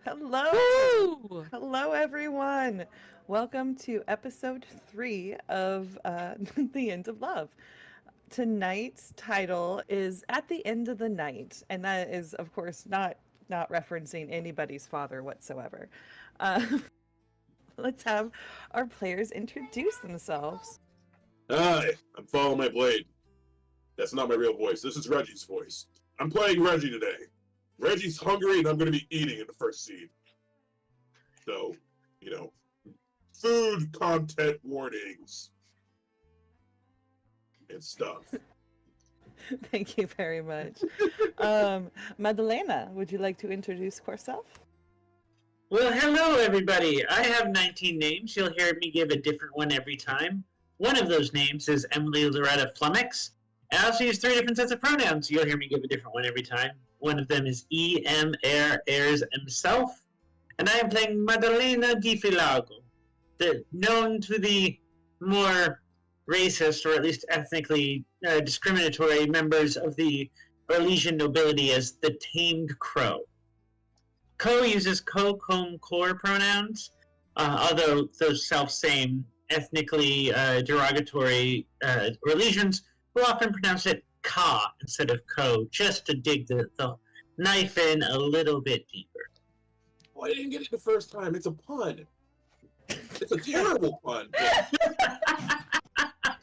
Hello! Woo! Hello, everyone! Welcome to episode 3 of The End of Love. Tonight's title is At the End of the Night, and that is, of course, not referencing anybody's father whatsoever. Uh, let's have our players introduce themselves. Hi, I'm following my blade. That's not my real voice. This is Reggie's voice. I'm playing Reggie today. Reggie's hungry and I'm going to be eating in the first scene. So, food content warnings and stuff. Thank you very much. Madalena, would you like to introduce yourself? Well, hello, everybody. I have 19 names. You'll hear me give a different one every time. One of those names is Emily Loretta Flummox. I also use 3 different sets of pronouns. You'll hear me give a different one every time. One of them is E.M. Ayres himself. And I am playing Madalena Di Filago, known to the more racist, or at least ethnically discriminatory members of the Orlesian nobility as the Tamed Crow. Co uses co-com core pronouns, although those self-same ethnically derogatory Orlesians will often pronounce it ka instead of ko, just to dig the knife in a little bit deeper. Well, I didn't get it the first time. It's a pun. It's a terrible pun.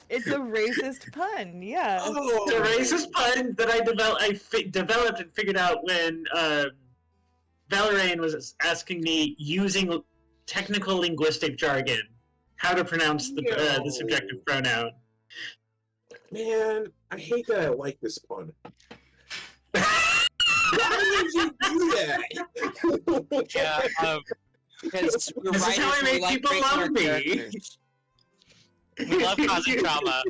It's a racist pun, yeah. Oh, The racist pun that I developed and figured out when Val Royeaux was asking me, using technical linguistic jargon, how to pronounce the subjective pronoun. Man, I hate that I like this pun. Why would you do that? Yeah, because we're This is how I writers, we make like people breaking our love me. characters. We love causing trauma.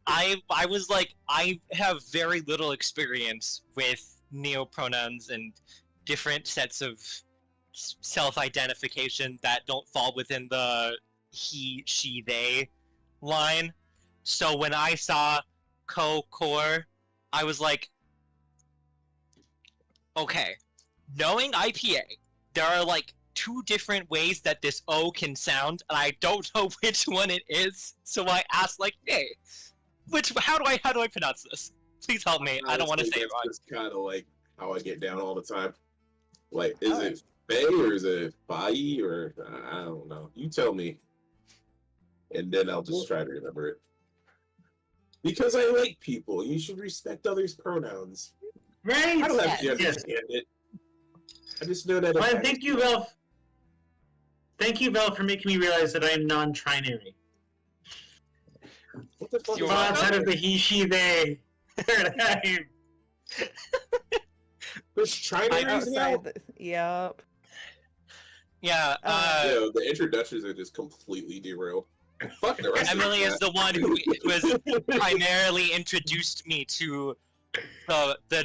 I was like, I have very little experience with neopronouns and different sets of self-identification that don't fall within the he, she, they line. So when I saw co-core, I was like, okay, knowing IPA, there are like 2 different ways that this O can sound, and I don't know which one it is. So I asked, like, hey, how do I pronounce this? Please help me. I don't want to say it wrong. It's kind of like how I get down all the time. Like, is it Faye or is it Faye or I don't know. You tell me, and then I'll just try to remember it. Because I like people. You should respect others' pronouns. Right? I don't have to Yes. understand it. I just know that. Well, thank you, Val. Thank you, Val, for making me realize that I am non-trinary. What the fuck? You're Well, welcome. outside of the he, she, they paradigm. There's trinaries now? Outside the, yep. Yeah, Yeah, the introductions are just completely derailed. Fuck the rest Emily of is the one who was primarily introduced me to the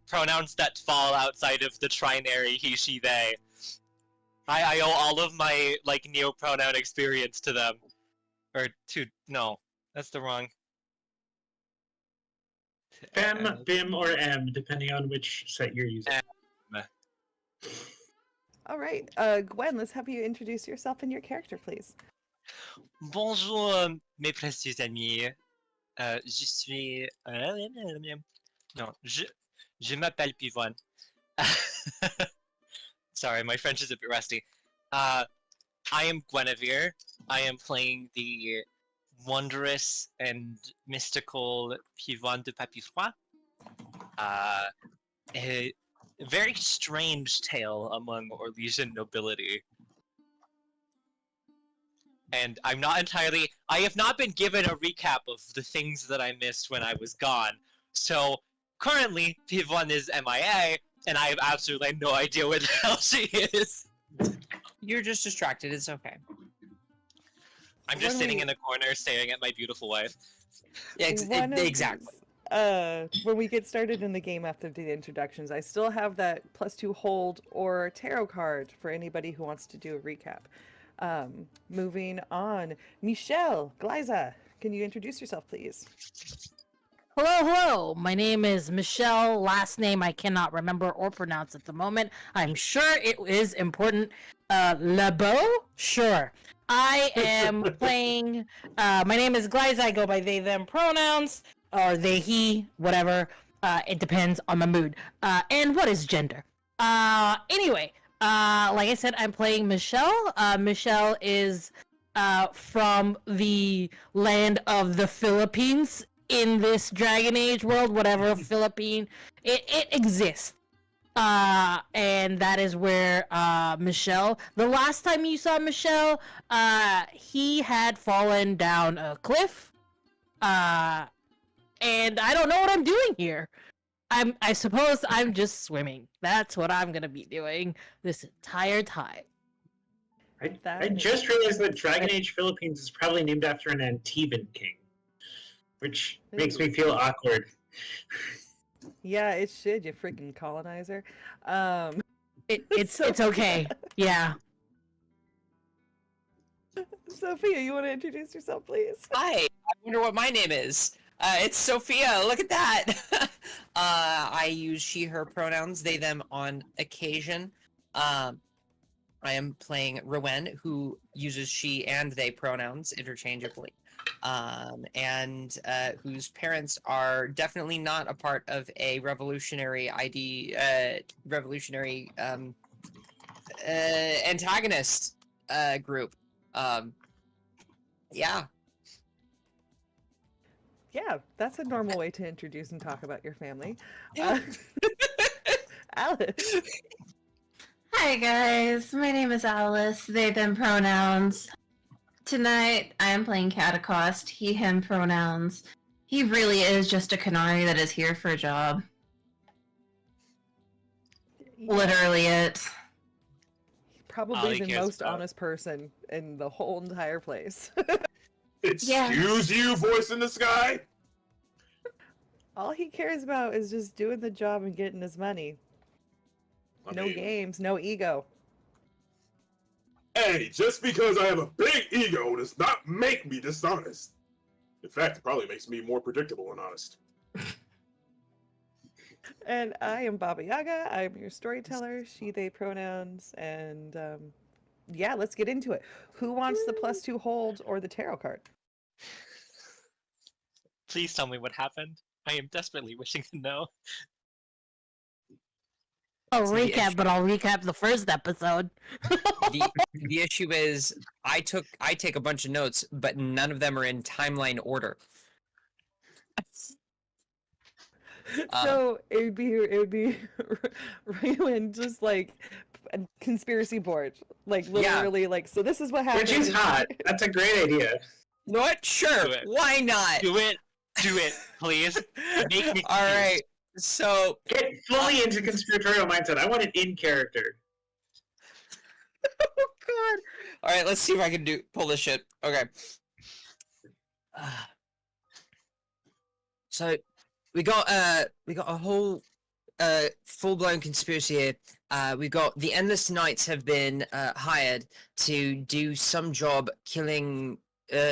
pronouns that fall outside of the trinary he, she, they. I owe all of my like neopronoun experience to them, or to no, that's the wrong. Fem, Bim, or M, depending on which set you're using. All right, Gwen, let's have you introduce yourself and your character, please. Bonjour, mes précieux amis. Je suis. Non, je m'appelle Pivon. Sorry, my French is a bit rusty. I am Guinevere. I am playing the wondrous and mystical Pivon de Papifroid. A very strange tale among Orlesian nobility. And I'm not entirely... I have not been given a recap of the things that I missed when I was gone. So, currently, Pivon is MIA, and I have absolutely no idea where the hell she is. You're just distracted. It's okay. I'm just When sitting we- in a corner staring at my beautiful wife. Yeah, exactly. When we get started in the game after the introductions, I still have that +2 hold or tarot card for anybody who wants to do a recap. Moving on, Michelle Gleiza, can you introduce yourself, please? hello. My name is Michelle. Last name I cannot remember or pronounce at the moment. I'm sure it is important. Lebeau? Sure. I am playing. My name is Glyze. I go by they, them pronouns, or they, he, whatever. It depends on my mood. And what is gender? Anyway, like I said, I'm playing Michelle. Michelle is from the land of the Philippines in this Dragon Age world, whatever Philippine it exists. And that is where Michelle, the last time you saw Michelle, he had fallen down a cliff. And I don't know what I'm doing here. I suppose I'm just swimming. That's what I'm gonna be doing this entire time. I just realized that Dragon Age Philippines is probably named after an Antivan king, which makes me feel awkward. Yeah, it should, you freaking colonizer. It's okay. Yeah. Sophia, you want to introduce yourself, please? Hi, I wonder what my name is. It's Sophia. Look at that. I use she, her pronouns, they, them on occasion. I am playing Rowen, who uses she and they pronouns interchangeably. And whose parents are definitely not a part of a revolutionary antagonist group. Yeah. Yeah, that's a normal way to introduce and talk about your family. Yeah. Alice. Hi guys, my name is Alice, they, them pronouns. Tonight I am playing Catacost, he, him pronouns. He really is just a canary that is here for a job. Yeah, Literally it. probably he the cares most about. honest person in the whole entire place. Excuse you, voice in the sky? All he cares about is just doing the job and getting his money. I No mean, games, no ego. Hey, just because I have a big ego does not make me dishonest. In fact, it probably makes me more predictable and honest. And I am Baba Yaga. I'm your storyteller, she, they pronouns, and yeah, let's get into it. Who wants the +2 hold or the tarot card? Please tell me what happened. I am desperately wishing to know. I'll So the recap, issue- but I'll recap the first episode. The issue is I take a bunch of notes, but none of them are in timeline order. So it would be Raylan just like a conspiracy board, like literally like, so this is what happened. Which is hot. That's a great idea. You know what? Sure. Do it. Why not? Do it, please. Make me. All right. So Get fully into conspiratorial mindset. I want it in character. oh god. All right, let's see if I can pull this shit. Okay. So we got a whole full-blown conspiracy here. We got the Endless Knights have been hired to do some job killing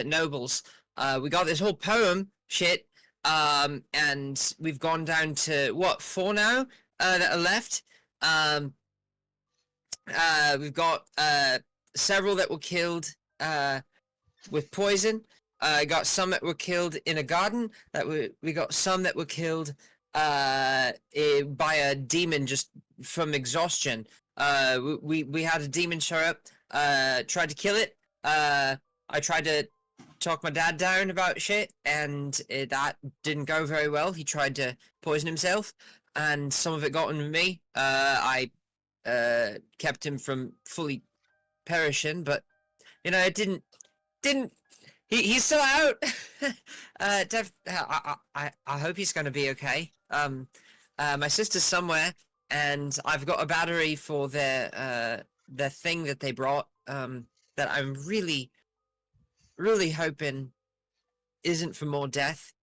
nobles. We got this whole poem shit. And we've gone down to what, 4 now that are left. We've got several that were killed with poison. Got some that were killed in a garden. We got some that were killed by a demon just from exhaustion. We had a demon show up. Tried to kill it. I tried to talk my dad down about shit, and that didn't go very well. He tried to poison himself, and some of it got on me. I kept him from fully perishing, but you know, it didn't. He's still out. I hope he's gonna be okay. My sister's somewhere, and I've got a battery for their thing that they brought. That I'm really hoping isn't for more death.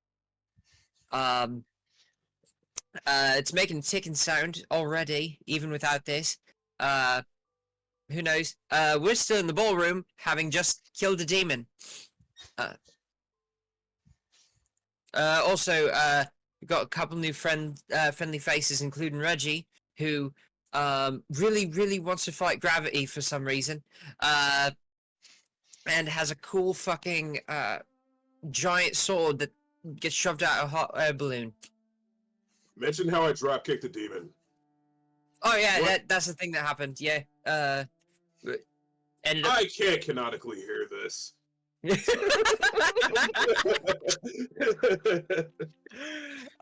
It's making a ticking sound already, even without this. Who knows? We're still in the ballroom, having just killed a demon. Also, We've got a couple new friendly faces, including Reggie, who really, really wants to fight gravity for some reason, and has a cool fucking giant sword that gets shoved out of a hot air balloon. Mention how I drop kicked the demon. Oh yeah, What? that's the thing that happened. Yeah. Ended up. I can't canonically hear this.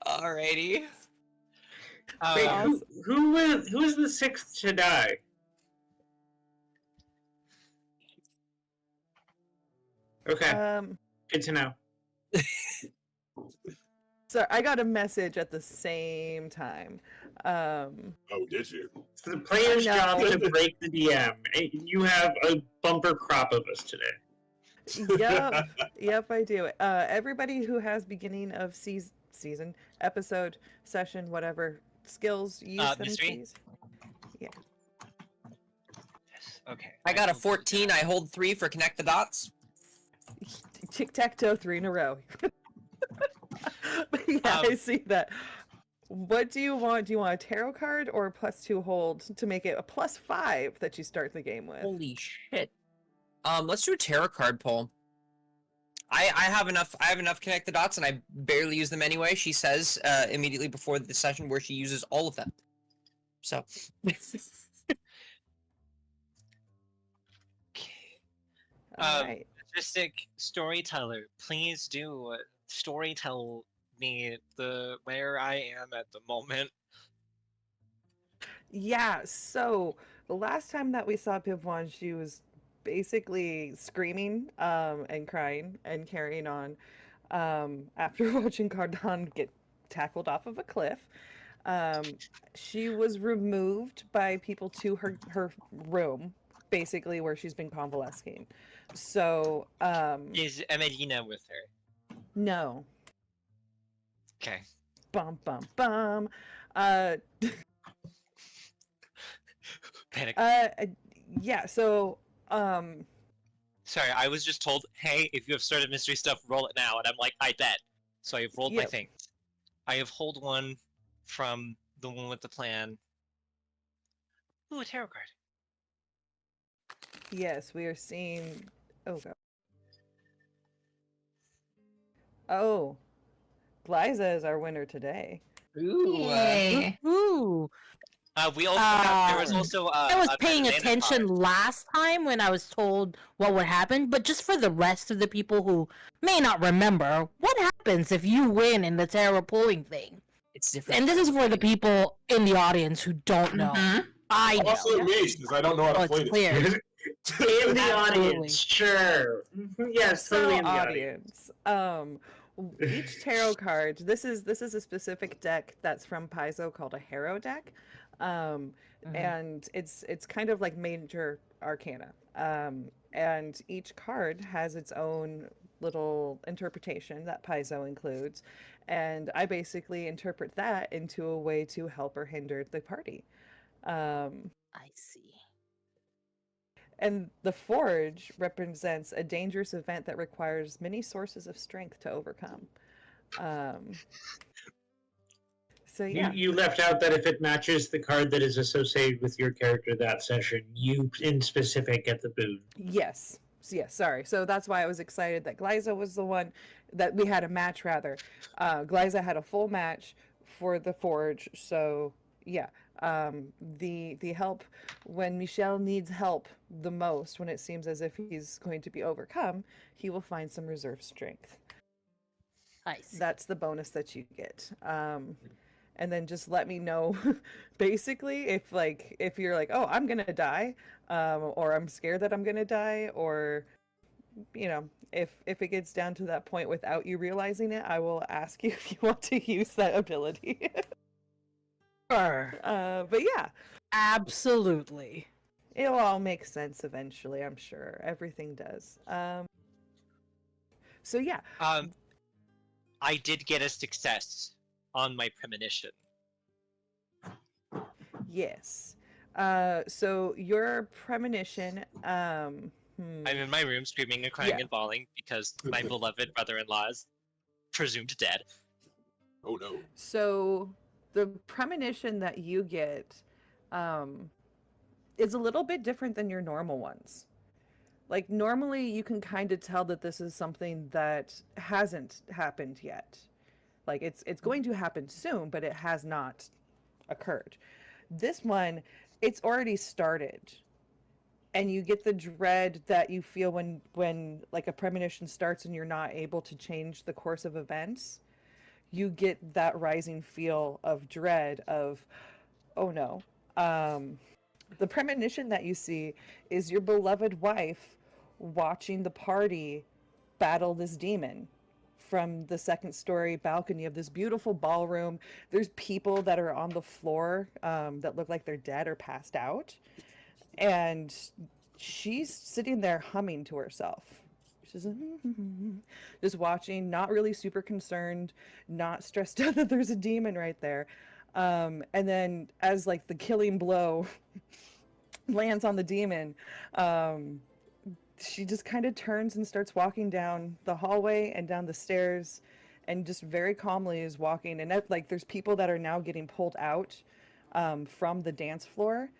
Alrighty. Wait, Um, who is the sixth to die? Okay, good to know. So I got a message at the same time. Oh, did you? It's the player's No. job to break the DM. You have a bumper crop of us today. Yep, I do. Everybody who has beginning of season, episode, session, whatever skills, use them, mystery? please. yes, okay. I got a 14. I hold 3 for connect the dots. Tic-tac-toe, 3 in a row. But yeah, I see that. What do you want? Do you want a tarot card or a +2 hold to make it a +5 that you start the game with? Holy shit. Let's do a tarot card pull. I have enough. I have enough connect the dots, and I barely use them anyway. She says immediately before the session where she uses all of them. So. Alright. Artistic storyteller, please do storytell me where I am at the moment. Yeah, so the last time that we saw Pipwan, she was basically screaming and crying and carrying on after watching Cardon get tackled off of a cliff. She was removed by people to her room, basically where she's been convalescing. So Is Emelina with her? no. Okay. Bum bum bum. Panic. Yeah, so Sorry, I was just told, hey, if you have started mystery stuff, roll it now, and I'm like, I bet. So I have rolled my Yep. things. I have hold one from the one with the plan. Ooh, a tarot card. yes, we are seeing. Oh god. Oh, Glyza is our winner today. Ooh. Yay. Ooh. We also got, there was Um, also I was a paying Banana attention card. last time when I was told what would happen, but just for the rest of the people who may not remember, what happens if you win in the tarot pulling thing? It's different. And this is for the people in the audience who don't know. Mhm. I know. Also me, because I don't know how Oh, to play it's this. clear. In the Absolutely. audience, sure. Yes, So totally in the audience. Each tarot card. This is a specific deck that's from Paizo called a Harrow deck, and it's kind of like major arcana. And each card has its own little interpretation that Paizo includes, and I basically interpret that into a way to help or hinder the party. I see. And the Forge represents a dangerous event that requires many sources of strength to overcome. So yeah, You left out that if it matches the card that is associated with your character that session, you in specific get the boon. yes, sorry. So that's why I was excited that Glyza was the one that we had a match rather. Glyza had a full match for the Forge. So yeah, the help when Michel needs help the most, when it seems as if he's going to be overcome, he will find some reserve strength. I see. That's the bonus that you get. And then just let me know basically if you're like, oh, I'm gonna die, or I'm scared that I'm gonna die, or if it gets down to that point without you realizing it, I will ask you if you want to use that ability. Sure. But yeah, Absolutely. it'll all make sense eventually, I'm sure. Everything does. So yeah, I did get a success on my premonition. yes. So your premonition, I'm in my room screaming and crying Yeah. and bawling because my beloved brother-in-law is presumed dead. Oh no. So the premonition that you get is a little bit different than your normal ones. Like normally you can kind of tell that this is something that hasn't happened yet. Like it's going to happen soon, but it has not occurred. This one, it's already started. And you get the dread that you feel when like a premonition starts and you're not able to change the course of events. You get that rising feel of dread of, oh no. The premonition that you see is your beloved wife watching the party battle this demon from the second story balcony of this beautiful ballroom. There's people that are on the floor that look like they're dead or passed out. And she's sitting there humming to herself. She's just watching, not really super concerned, not stressed out that there's a demon right there. And then as like the killing blow lands on the demon, she just kind of turns and starts walking down the hallway and down the stairs and just very calmly is walking. And like there's people that are now getting pulled out from the dance floor,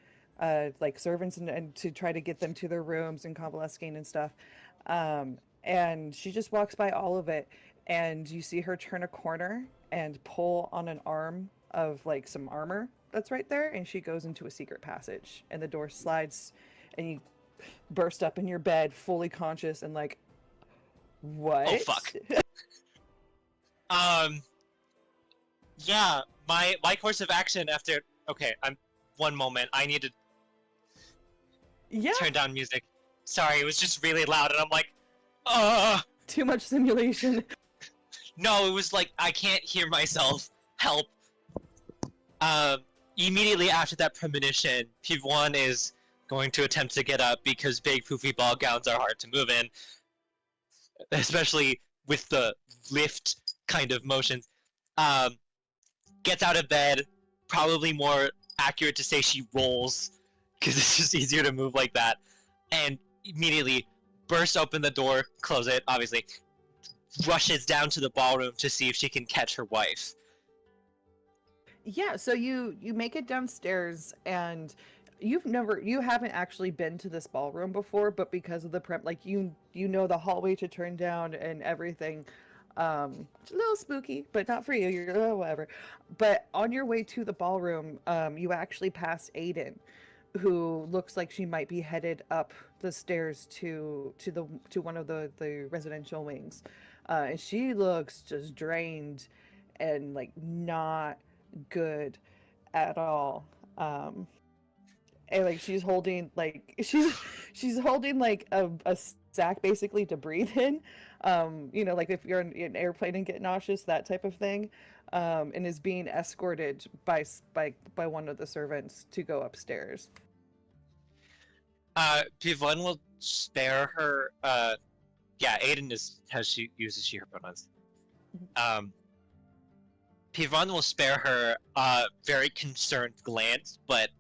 like servants and to try to get them to their rooms and convalescing and stuff. And she just walks by all of it, and you see her turn a corner and pull on an arm of like some armor that's right there, and she goes into a secret passage, and the door slides, and you burst up in your bed, fully conscious and like, what? Oh fuck. Yeah, my course of action after. Okay, one moment. I need to Yeah. turn down music. Sorry, it was just really loud, and I'm like, Too much simulation. no, it was like I can't hear myself. Help. Immediately after that premonition, P1 is going to attempt to get up because big poofy ball gowns are hard to move in, especially with the lift kind of motions. Gets out of bed, probably more accurate to say she rolls, because it's just easier to move like that, and immediately bursts open the door, close it, obviously, rushes down to the ballroom to see if she can catch her wife. Yeah, so you make it downstairs, and you haven't actually been to this ballroom before, but because of the like you know the hallway to turn down and everything. It's a little spooky, but not for you. You're whatever. But on your way to the ballroom, you actually pass Aiden, who looks like she might be headed up the stairs to one of the residential wings, and she looks just drained and like not good at all. And like she's holding like she's holding like a sack basically to breathe in, you know, like if you're in an airplane and get nauseous, that type of thing, and is being escorted by one of the servants to go upstairs. P1 will spare her. Yeah, Aiden uses she her pronouns. P1 will spare her very concerned glance, but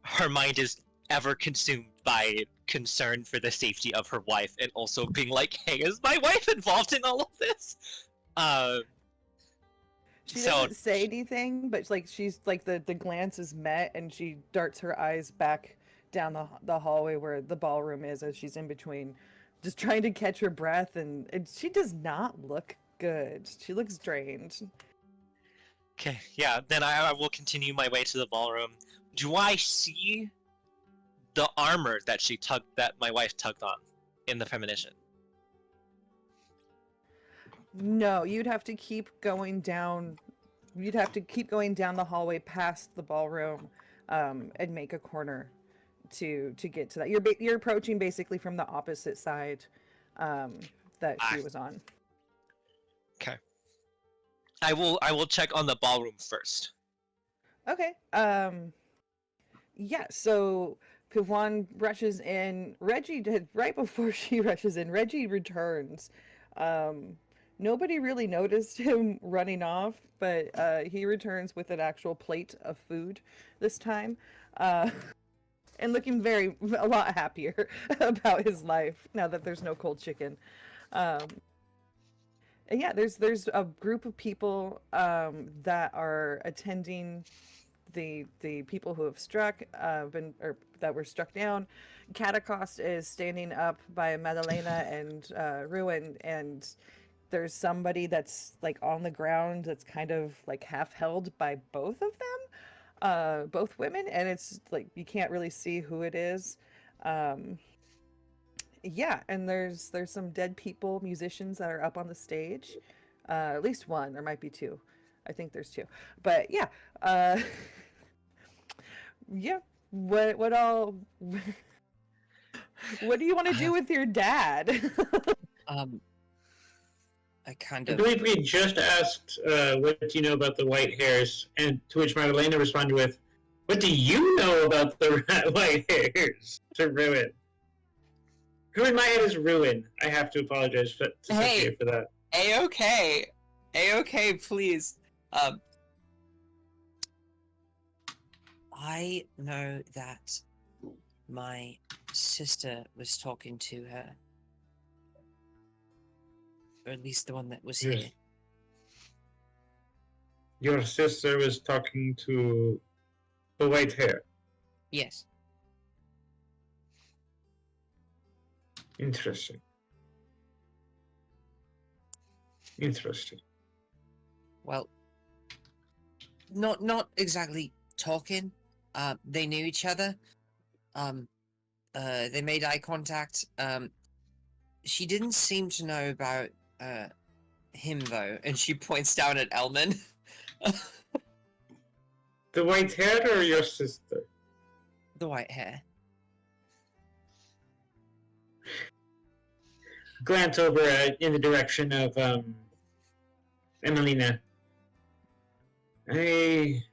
her mind is ever consumed by concern for the safety of her wife, and also being like, hey, is my wife involved in all of this? She doesn't say anything, but like she's like the glance is met, and she darts her eyes back down the hallway where the ballroom is, as she's in between, just trying to catch her breath, and she does not look good. She looks drained. Okay, yeah, then I will continue my way to the ballroom. Do I see the armor that my wife tugged on in the premonition? No, you'd have to keep going down. You'd have to keep going down the hallway past the ballroom, and make a corner to get to that. You're approaching basically from the opposite side that she was on. Okay. I will check on the ballroom first. Okay. Yeah, so Pivan rushes in. Reggie did right before she rushes in. Reggie returns. Nobody really noticed him running off, but he returns with an actual plate of food this time, and looking a lot happier about his life now that there's no cold chicken. yeah, there's a group of people that are attending the people who have struck or that were struck down. Catacost is standing up by Madalena and Ruin, and there's somebody that's like on the ground that's kind of like half held by both of them, both women, and it's like you can't really see who it is. Yeah, and there's some dead people, musicians that are up on the stage. At least one, there might be two. I think there's two. But yeah, yeah. What all? What do you want to do with your dad? I kind I of. believe we just asked, what do you know about the white hairs? And to which Madalena responded with, what do you know about the white hairs? To Ruin. Who in my head is Ruin? I have to apologize to Sophia for that. A-okay. A-okay, please. I know that my sister was talking to her. Or at least the one that was Yes. here. Your sister was talking to the white hair. Yes. Interesting. Interesting. Well, not exactly talking. They knew each other. They made eye contact. She didn't seem to know about him though, and she points down at Elman. The white hair or your sister? The white hair. Glance over in the direction of Emelina. I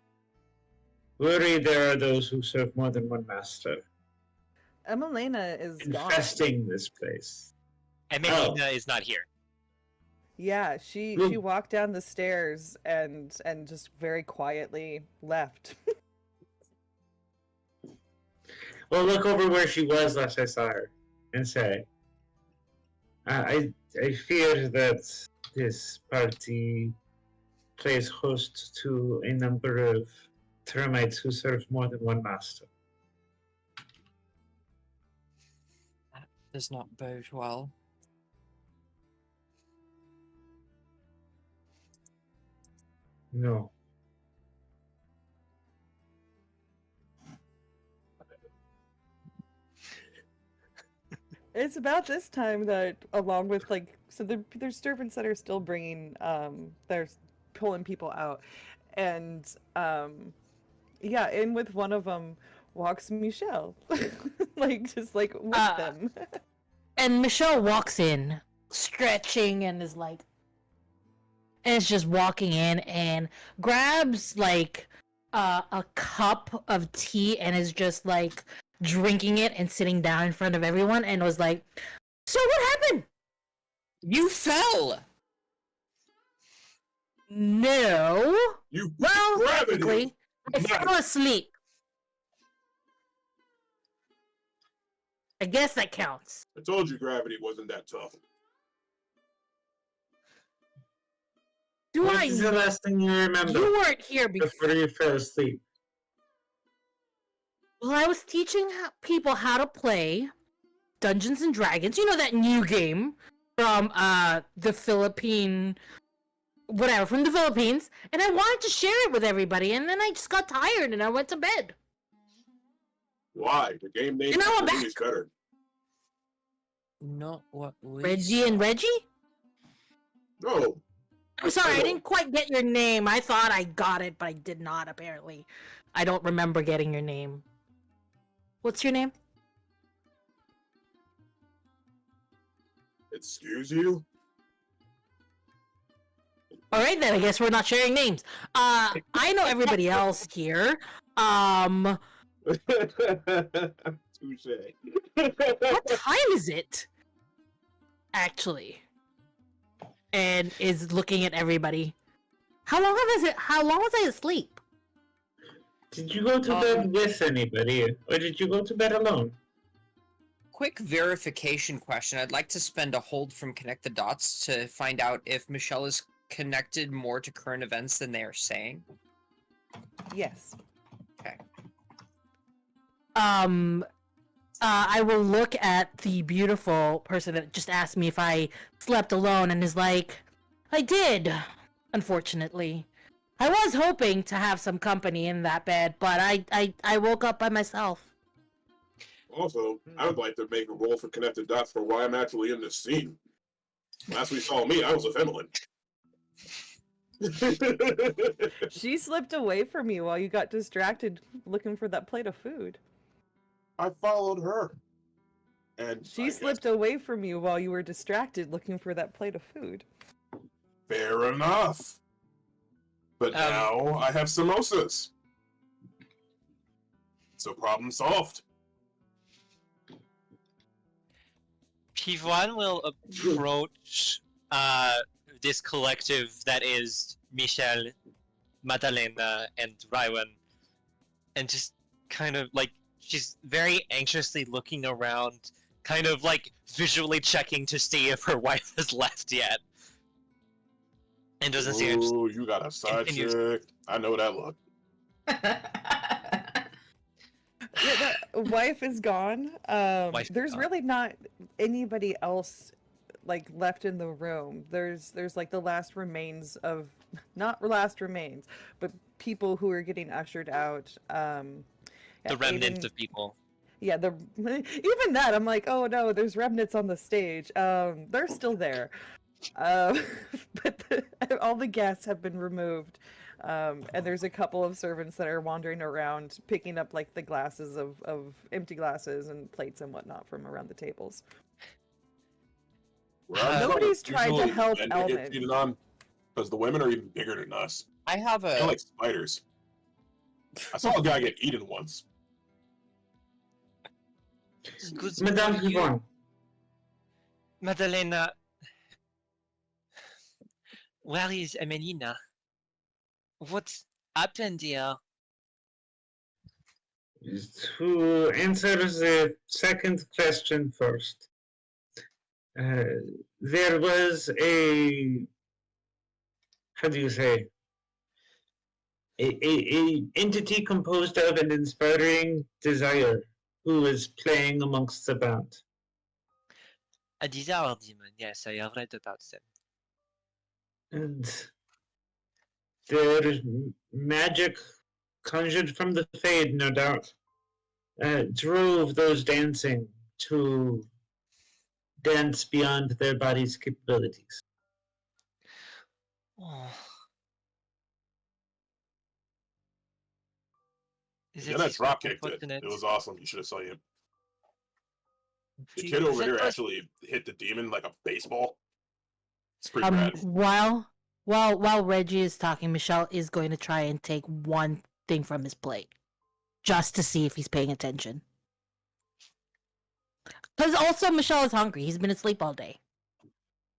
worry there are those who serve more than one master, Emelina is gone. infesting this place. Emelina is not here. Yeah, she Ooh. walked down the stairs and just very quietly left. Well, look over where she was last I saw her and say, I fear that this party plays host to a number of termites who serve more than one master. That does not bode well. No. It's about this time that, along with like, so there's servants that are still bringing, they're pulling people out, and yeah, in with one of them walks Michelle, like just like with them. And Michelle walks in, stretching, and is like, and is just walking in and grabs like a cup of tea and is just like drinking it and sitting down in front of everyone and was like, "So what happened?" You fell! No. You Well, gravity. technically, I fell asleep. I guess that counts. I told you gravity wasn't that tough. Do What I is the know? last thing you remember You weren't here before. before you fell asleep? Well, I was teaching people how to play Dungeons and Dragons. You know that new game from the Philippines, from the Philippines, and I wanted to share it with everybody, and then I just got tired and I went to bed. Why? The game name And now I'm is better. Not what we Reggie saw. and Reggie? No. I'm sorry, I didn't quite get your name. I thought I got it, but I did not, apparently. I don't remember getting your name. What's your name? Excuse you? Alright then, I guess we're not sharing names. I know everybody else here. Touche. What time is it? Actually. And is looking at everybody. How long was I asleep? Did you go to bed with anybody, or did you go to bed alone? quick verification question. I'd like to spend a hold from Connect the Dots to find out if Michelle is connected more to current events than they are saying. Yes. Okay. I will look at the beautiful person that just asked me if I slept alone and is like, I did, unfortunately. I was hoping to have some company in that bed, but I woke up by myself. Also, I would like to make a roll for connected dots for why I'm actually in this scene. Last we saw me, I was with Emily. She slipped away from you while you got distracted looking for that plate of food. I followed her. And She slipped away from you while you were distracted looking for that plate of food. Fair enough. But now I have samosas. So problem solved. Pivoine will approach this collective that is Michelle, Madalena, and Rywan, and just kind of like, she's very anxiously looking around, kind of like visually checking to see if her wife has left yet. And doesn't see her. Ooh, you got a side chick. I know that look. Yeah, the wife is gone. Wife is There's gone. really not anybody else like left in the room. There's like the last remains of, not last remains, but people who are getting ushered out. Yeah, The remnants Aiden- of people. Yeah, even that, I'm like, oh no, there's remnants on the stage. They're still there. But all the guests have been removed. And there's a couple of servants that are wandering around picking up like the glasses of empty glasses and plates and whatnot from around the tables. Nobody's tried to help Elman. Because the women are even bigger than us. I have They're a like spiders. I saw a guy get eaten once. Good Madame for you. Pivoine. Madalena, where is Emelina? What happened here? To answer the second question first, there was a, how do you say, a entity composed of an inspiring desire who was playing amongst the band. A desire demon, yes, I have read about them. And their magic, conjured from the fade, no doubt, drove those dancing to dance beyond their body's capabilities. Oh. Is Yeah, that so drop kicked it. unfortunate? It was awesome. You should have saw him. The Gee, kid over that here was- actually hit the demon like a baseball. It's pretty rad. While Reggie is talking, Michelle is going to try and take one thing from his plate, just to see if he's paying attention. Because also Michelle is hungry. He's been asleep all day.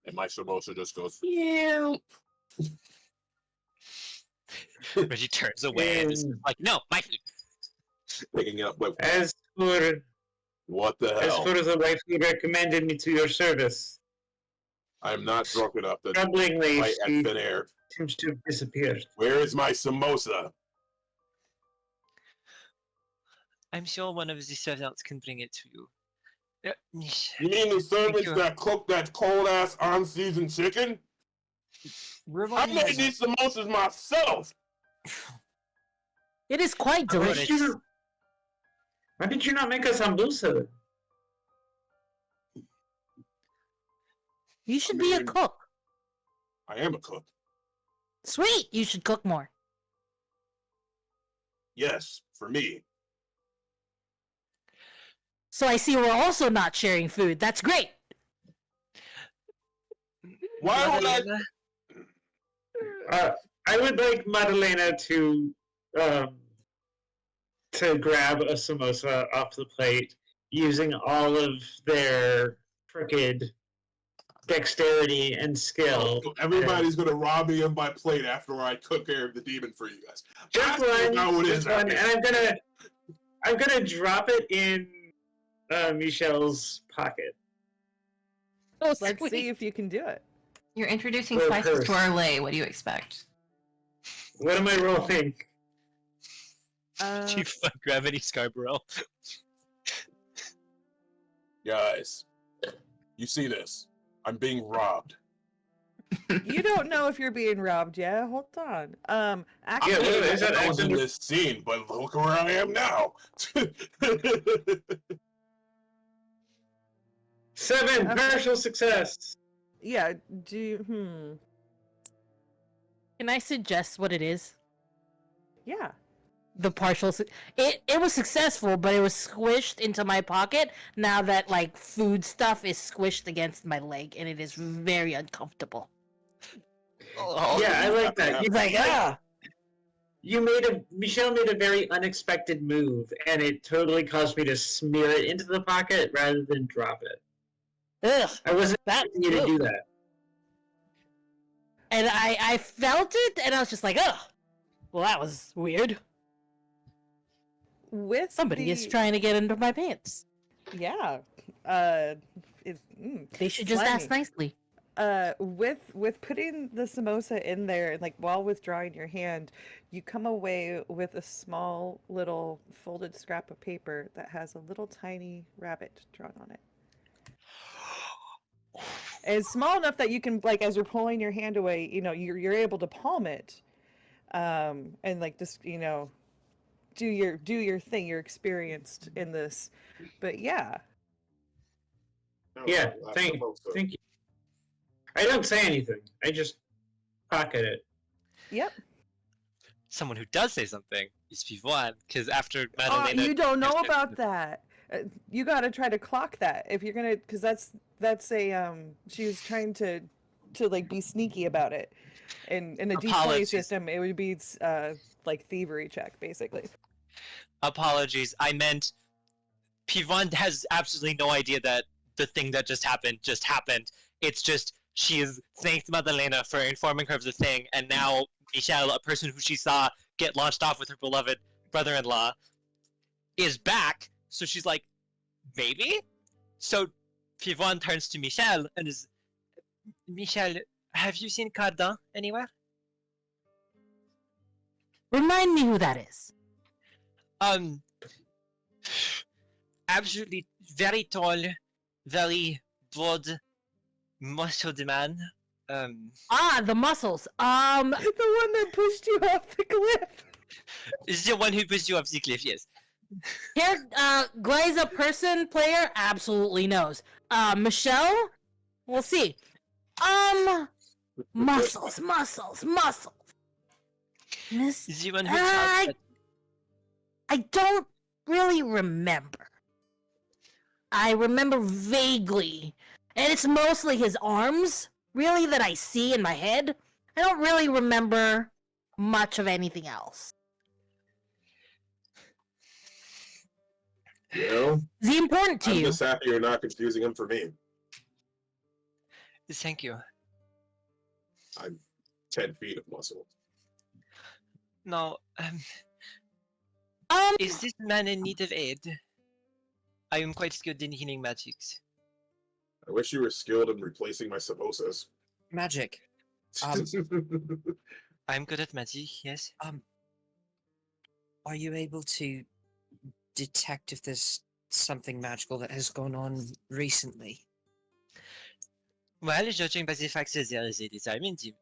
And my samosa just goes, yeah. Reggie turns away and is like, no, my food. Picking up. Wait, As for what the as hell? for the wife who recommended me to your service, I'm not drunk enough to troublingly, fight at she thin air. seems to have disappeared. Where is my samosa? I'm sure one of the servants can bring it to you. You mean the servants you. that cook that cold ass unseasoned chicken? I made these samosas myself. It is quite Why delicious. did you not make a sambusa? You should be a cook. I am a cook. Sweet. You should cook more. Yes, for me. So I see we're also not sharing food. That's great. Why would I? I would like Madalena to grab a samosa off the plate using all of their crooked dexterity and skill. So everybody's gonna rob me of my plate after I cook care of the demon for you guys. Just That's one, how it just is one, out and here. I'm gonna drop it in Michelle's pocket. Oh, Let's sweet. see if you can do it. You're introducing Or a spices to purse. Orlais. What do you expect? What am I rolling? You fuck Gravity Scarborough. Guys, you see this? I'm being robbed. You don't know if you're being robbed yet. Hold on. Actually, Yeah, what is that? I was in this scene, but look where I am now. 7, Okay. partial success. yeah. Do you, Can I suggest what it is? yeah. The partial. It was successful, but it was squished into my pocket. Now that like food stuff is squished against my leg, and it is very uncomfortable. Oh, Yeah, I like that. He's like, ah. Michelle made a very unexpected move, and it totally caused me to smear it into the pocket rather than drop it. Ugh, I wasn't that. expecting you to do that. And I felt it, and I was just like, ugh. Well, that was weird. With Somebody is trying to get into my pants. Yeah. They should just ask slimy. nicely. With putting the samosa in there, like while withdrawing your hand, you come away with a small little folded scrap of paper that has a little tiny rabbit drawn on it. And it's small enough that you can, like, as you're pulling your hand away, you're able to palm it, and like just do your thing. You're experienced in this, but yeah. Yeah, thank you. I don't say anything. I just pocket it. Yep. Someone who does say something is Pivoine, because after Oh, Madalena... you don't know about that. You got to try to clock that if you're gonna, because that's a she was trying to like be sneaky about it, and in a D20 Apologies. system it would be like thievery check basically. Apologies, I meant Pivoine has absolutely no idea that the thing that just happened. It's just she has thanked Madalena for informing her of the thing, and now Michelle, a person who she saw get launched off with her beloved brother-in-law, is back. So she's like, maybe? So Pivoine turns to Michelle and is, Michelle, have you seen Cardin anywhere? Remind me who that is. Absolutely very tall, very broad, muscled man. Ah, the muscles. The one that pushed you off the cliff. Is the one who pushed you off the cliff, yes. Here, Glaze a person player absolutely knows. Michelle, we'll see. Muscles. Miss, The one who shouts I don't really remember. I remember vaguely, and it's mostly his arms, really, that I see in my head. I don't really remember much of anything else. You Is he important to I'm you? just happy you're not confusing him for me. Thank you. I'm 10 feet of muscle. No, is this man in need of aid? I am quite skilled in healing magics. I wish you were skilled in replacing my samosas. Magic. I'm good at magic, yes. Are you able to detect if there's something magical that has gone on recently? Well, judging by the fact that there is a desire,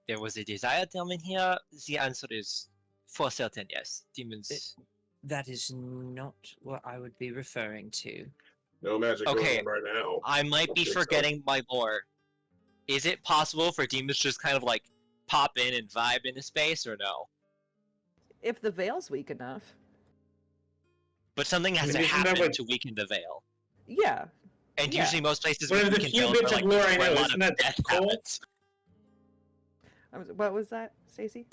there was a desire term in here, the answer is for certain yes. Demons. That is not what I would be referring to. No magic Okay. going on right now. I might be Don't think so. forgetting my lore. Is it possible for demons just kind of like pop in and vibe into space, or no? If the veil's weak enough. But something has to Isn't that happen what- to weaken the veil. Yeah. And Yeah. usually most places One we of the weaken few veils bits are of like lore I where a know, lot isn't of that death cool? happens. What was that, Stacy?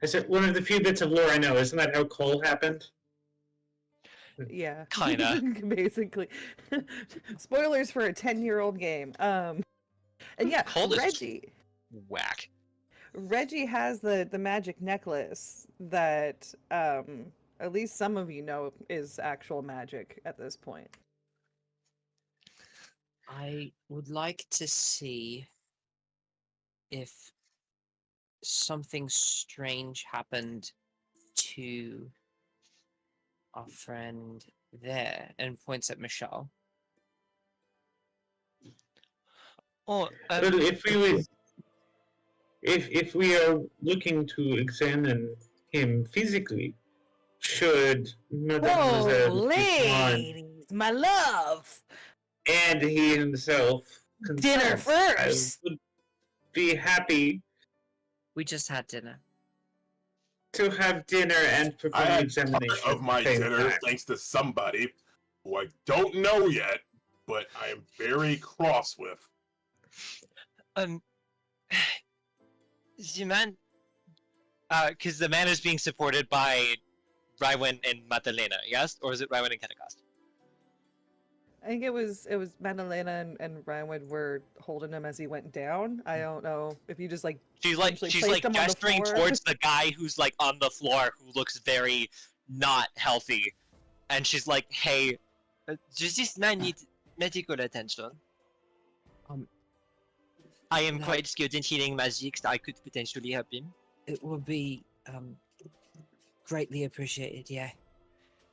I said one of the few bits of lore I know. Isn't that how Cole happened? Yeah. Kinda. Basically. Spoilers for a 10-year-old game. And yeah, Cold is Reggie whack. has the magic necklace that at least some of you know is actual magic at this point. I would like to see if something strange happened to our friend there, and points at Michelle. Oh, Well, if we are looking to examine him physically, should Oh, Mademoiselle ladies, my love. and he himself Dinner consent, first. I would be happy We just had dinner. to have dinner and I perform an had examination part of my at the same dinner time. thanks to somebody who I don't know yet, but I am very cross with. The man, because the man is being supported by Rywin and Madalena, yes? Or is it Rywin and Kennecost? I think it was Madalena and Ryan were holding him as he went down. I don't know if you just like She's like essentially she's placed like him on the gesturing floor. towards the guy who's like on the floor who looks very not healthy, and she's like, "Hey, does this man need medical attention? I am No. quite skilled in healing magic, so I could potentially help him." It would be greatly appreciated, yeah.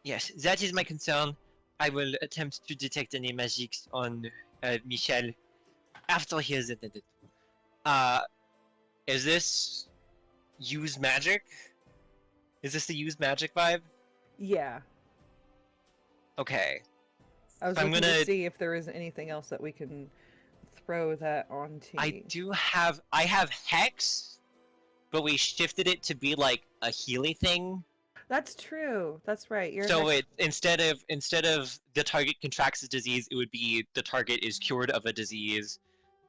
Yes, that is my concern. I will attempt to detect any magics on Michel after he is attended. Is this use magic? Is this the use magic vibe? Yeah, Okay. I was I'm looking gonna- to see if there is anything else that we can throw that onto. I have Hex, but we shifted it to be like a Healy thing. That's true. That's right. You're So it instead of the target contracts a disease, it would be the target is cured of a disease,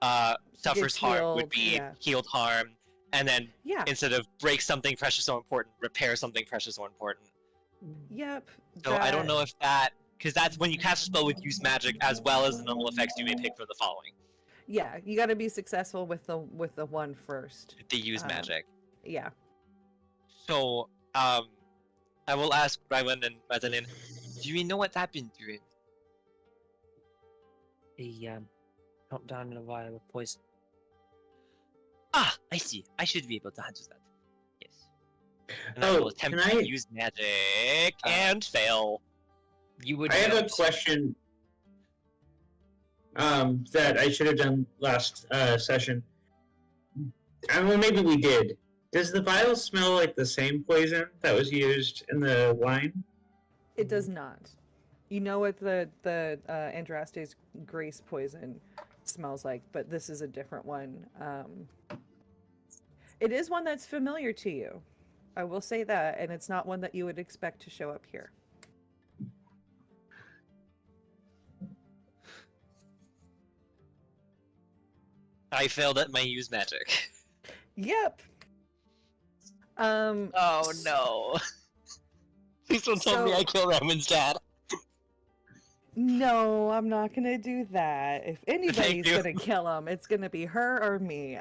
suffers Gets harm would healed, be yeah. healed harm, and then yeah. instead of break something precious or important, repair something precious or important. Yep. So I don't that- know if that, because that's when you cast a spell with use magic as well as the normal effects you may pick for the following. Yeah, you got to be successful with the one first. The use magic. Yeah. So I will ask Rywin and Madeline, do we know what happened to him? He dropped down in a vial of poison. Ah, I see. I should be able to handle that. Yes. And I will attempt can to I- use magic and fail. You would I have a note- question that I should have done last session. Well, maybe we did. Does the vial smell like the same poison that was used in the wine? It does not. You know what the Andraste's Grace poison smells like, but this is a different one. It is one that's familiar to you. I will say that, and it's not one that you would expect to show up here. I failed at my use magic. Yep. Oh no. Please don't tell me I killed Ryman's dad. No, I'm not gonna do that. If anybody's you. gonna kill him, it's gonna be her or me.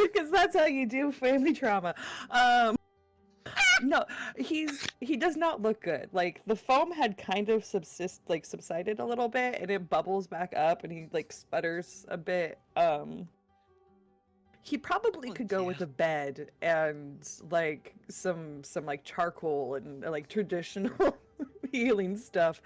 Because that's how you do family trauma. No, he does not look good. Like the foam had kind of subsided a little bit, and it bubbles back up, and he like sputters a bit. He probably Oh, could go with dear. a bed and like some like charcoal and like traditional healing stuff.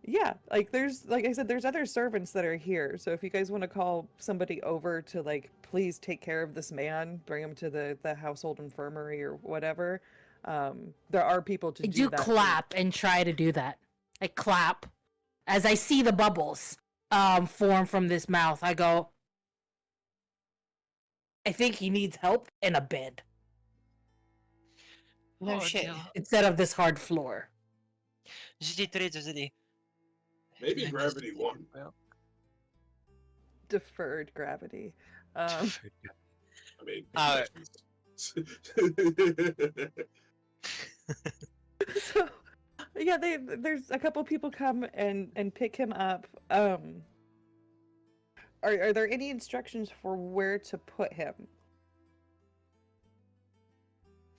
Yeah, like I said, there's other servants that are here. So if you guys want to call somebody over to like please take care of this man, bring him to the household infirmary or whatever, there are people to I do do that. clap and try to do that. I clap as I see the bubbles form from this mouth. I go, I think he needs help in a bed No shit. instead of this hard floor. Maybe gravity won. Deferred gravity. I mean, Uh, So yeah, there's a couple people come and pick him up. Are there any instructions for where to put him?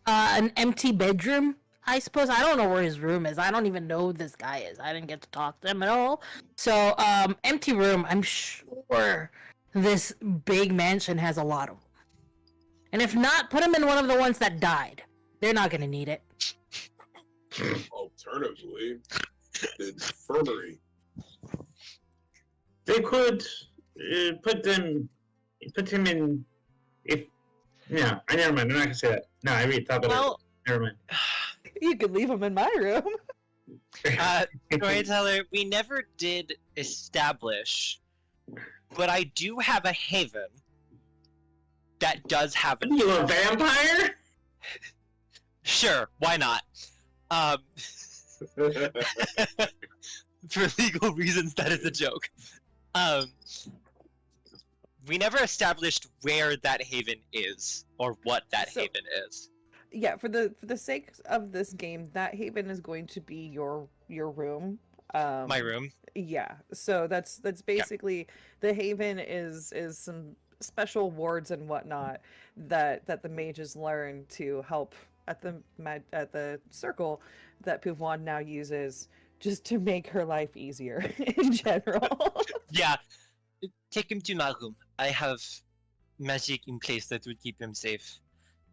An empty bedroom. I suppose I don't know where his room is. I don't even know who this guy is. I didn't get to talk to him at all. So, empty room. I'm sure this big mansion has a lot of them. And if not, put him in one of the ones that died. They're not gonna need it. Alternatively, the infirmary. They could put him in. If no, I never mind. I'm not gonna say that. No, I already thought about it. Never mind. You could leave him in my room. Storyteller, we never did establish, but I do have a haven that does have a. You a vampire? Sure, why not? For legal reasons, that is a joke. We never established where that haven is or what that haven is. Yeah, for the sake of this game, that haven is going to be your room. My room. Yeah, so that's basically the haven is some special wards and whatnot that the mages learn to help at the circle that Pouvoine now uses just to make her life easier in general. Yeah, take him to my room. I have magic in place that will keep him safe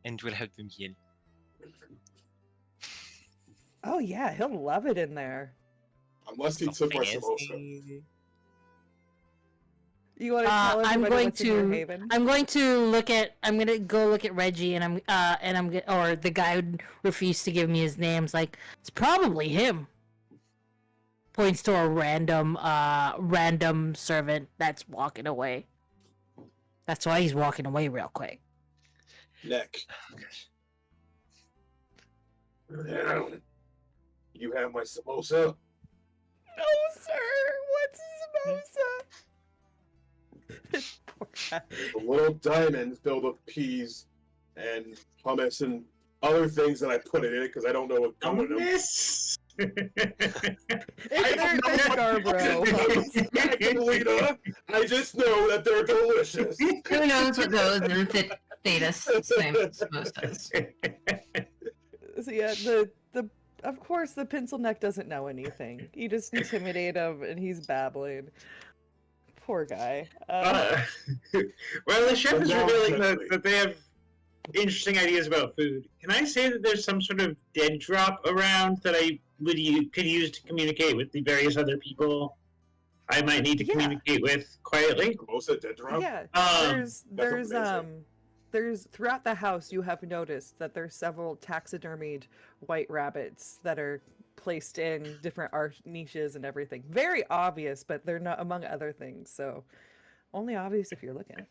and will help him heal. Oh yeah, he'll love it in there. Unless he took my samosa. You want to tell everybody what's in your haven? I'm going to go look at Reggie, and or the guy who refused to give me his name. Like, it's probably him. Points to a random servant that's walking away. That's why he's walking away real quick. Nick. You have my samosa? No, sir. What's a samosa? This poor guy. A little diamond filled with peas and hummus and other things that I put in it because I don't know what come in them. Hummus. They're Scarborough. Lita, I just know that they're delicious. Who knows what goes in fetus samosas? So yeah, the of course the pencil neck doesn't know anything. You just intimidate him and he's babbling. Poor guy. Well, the chef is revealing that they have interesting ideas about food. Can I say that there's some sort of dead drop around that I could use to communicate with the various other people I might need to communicate with quietly? Most of dead drop? Yeah. amazing. There's throughout the house you have noticed that there's several taxidermied white rabbits that are placed in different art niches and everything. Very obvious, but they're not among other things, so only obvious if you're looking.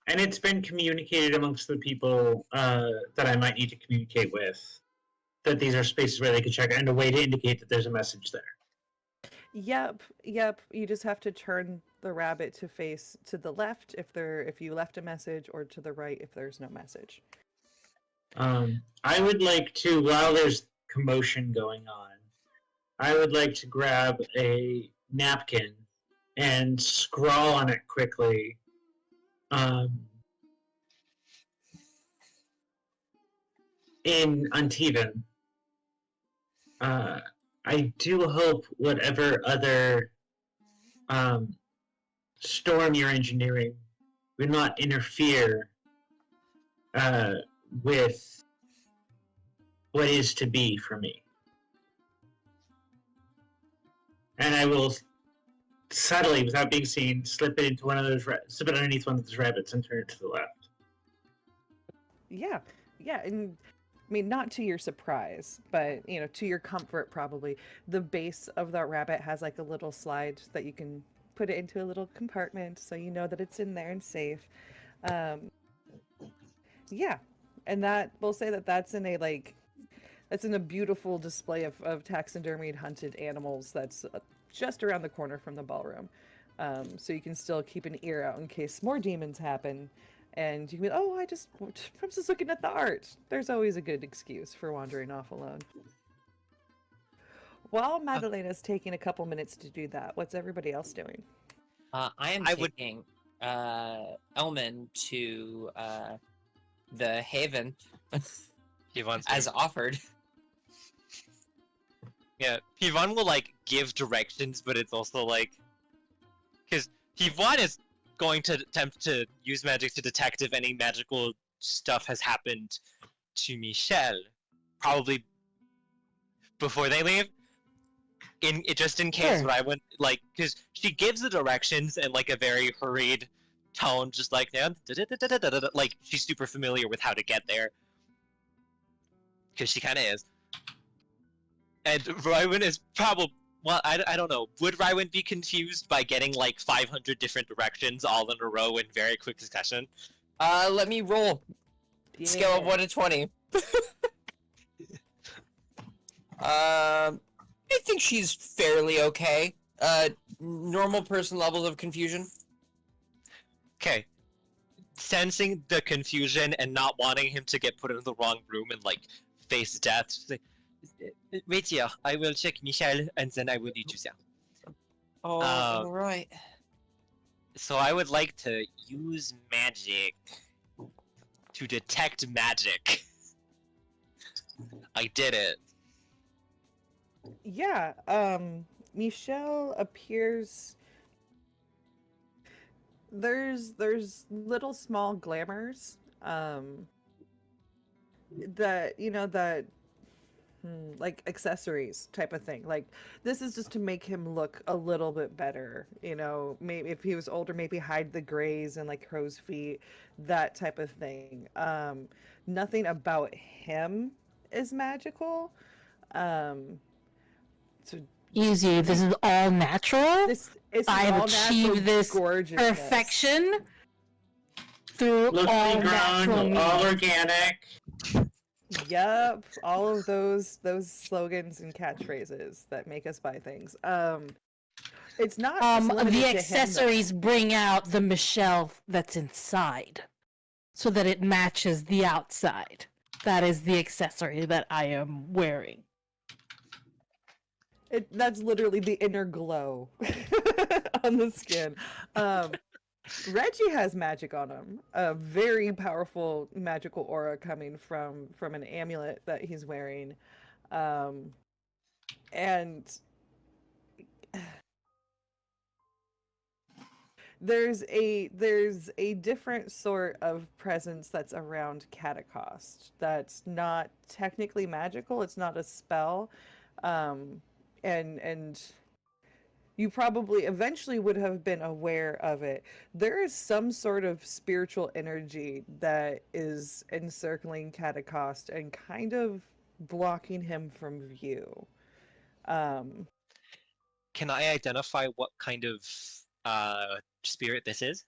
And it's been communicated amongst the people that I might need to communicate with that these are spaces where they can check and a way to indicate that there's a message there. Yep. You just have to turn the rabbit to face to the left if you left a message, or to the right if there's no message. I would like to, while there's commotion going on, I would like to grab a napkin and scrawl on it quickly. In Untiven. I do hope whatever other storm you're engineering would not interfere with what is to be for me. And I will subtly, without being seen, slip it underneath one of those rabbits and turn it to the left. Yeah, and I mean, not to your surprise, but to your comfort probably. The base of that rabbit has like a little slide that you can put it into a little compartment, so you know that it's in there and safe. Yeah, and that we'll say that's in a beautiful display of taxidermied hunted animals that's just around the corner from the ballroom. So you can still keep an ear out in case more demons happen. And you can be, I'm just looking at the art. There's always a good excuse for wandering off alone. While Madalena's taking a couple minutes to do that, what's everybody else doing? I am taking Elman to the Haven He wants as offered. Yeah, Pivan will like give directions, but it's also like, because Pivan is going to attempt to use magic to detect if any magical stuff has happened to Michelle, probably before they leave. Just in case, Sure. but I wouldn't like, because she gives the directions in like a very hurried tone, just like like she's super familiar with how to get there, because she kind of is. And Rywin is probably, well, I don't know. Would Rywin be confused by getting like 500 different directions all in a row in very quick succession? Let me roll. Scale of 1 to 20. I think she's fairly okay. Normal person levels of confusion. Okay. Sensing the confusion and not wanting him to get put in the wrong room and like face death, she's like, wait here, I will check Michelle and then I will lead you there. All right. So I would like to use magic to detect magic. I did it. Yeah, Michelle appears. There's little small glamours, that like accessories type of thing. Like this is just to make him look a little bit better. Maybe if he was older, maybe hide the grays and like crow's feet, that type of thing. Nothing about him is magical. So Easy. This is all natural. I have achieved this gorgeousness. perfection through Locally all natural grown, means. all organic. Yep, all of those slogans and catchphrases that make us buy things. It's not just limited The to him, accessories bring out the Michelle that's inside, so that it matches the outside. That is the accessory that I am wearing. That's literally the inner glow on the skin. Reggie has magic on him, a very powerful magical aura coming from an amulet that he's wearing, and there's a different sort of presence that's around Catacost that's not technically magical. It's not a spell, and you probably eventually would have been aware of it. There is some sort of spiritual energy that is encircling Catacost and kind of blocking him from view. Can I identify what kind of spirit this is?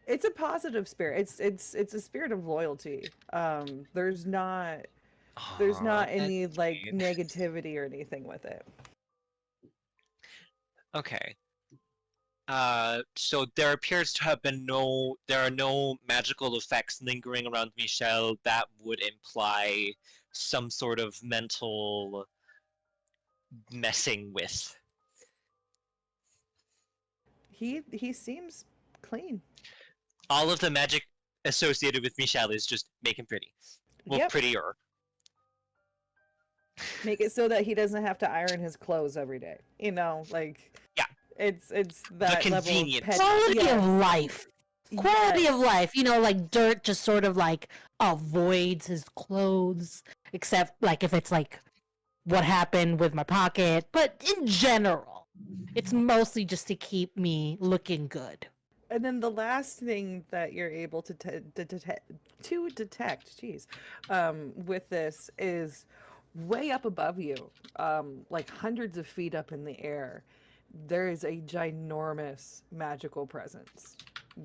It's a positive spirit. It's a spirit of loyalty. There's not any like negativity or anything with it. Okay. So there appears to have been there are no magical effects lingering around Michelle that would imply some sort of mental messing with. He seems clean. All of the magic associated with Michelle is just make him pretty. Well, Yep. prettier. Make it so that he doesn't have to iron his clothes every day. Like Yeah. it's that level of convenience. pet. Quality Yes. of life. Quality Yes. of life. Like dirt just sort of like avoids his clothes, except like if it's like what happened with my pocket. But in general, it's mostly just to keep me looking good. And then the last thing that you're able to detect, with this is way up above you, like hundreds of feet up in the air. There is a ginormous magical presence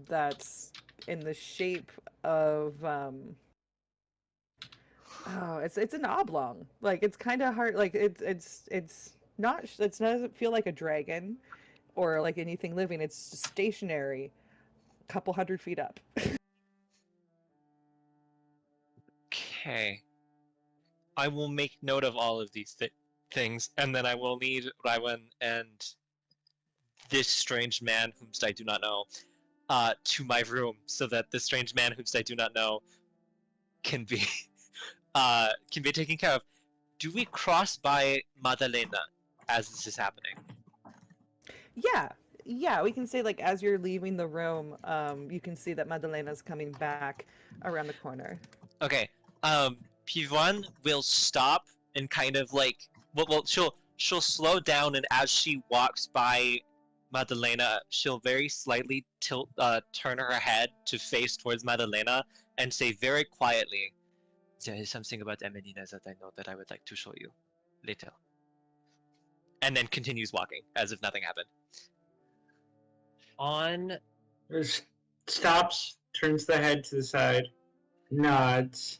that's in the shape of it's an oblong. Like it's kind of hard. Like it's not. It doesn't feel like a dragon or like anything living. It's just stationary, a couple hundred feet up. Okay. I will make note of all of these things, and then I will need Raiwan and this strange man, whom I do not know, to my room, so that this strange man, whom I do not know, can be taken care of. do we cross by Madalena as this is happening? Yeah, we can say like as you're leaving the room, you can see that Madalena's coming back around the corner. Okay. Pivoine will stop and kind of like well she'll slow down, and as she walks by Madalena, she'll very slightly turn her head to face towards Madalena and say very quietly, "There is something about Emelina that I know that I would like to show you later." And then continues walking as if nothing happened. On Stops, turns the head to the side, nods,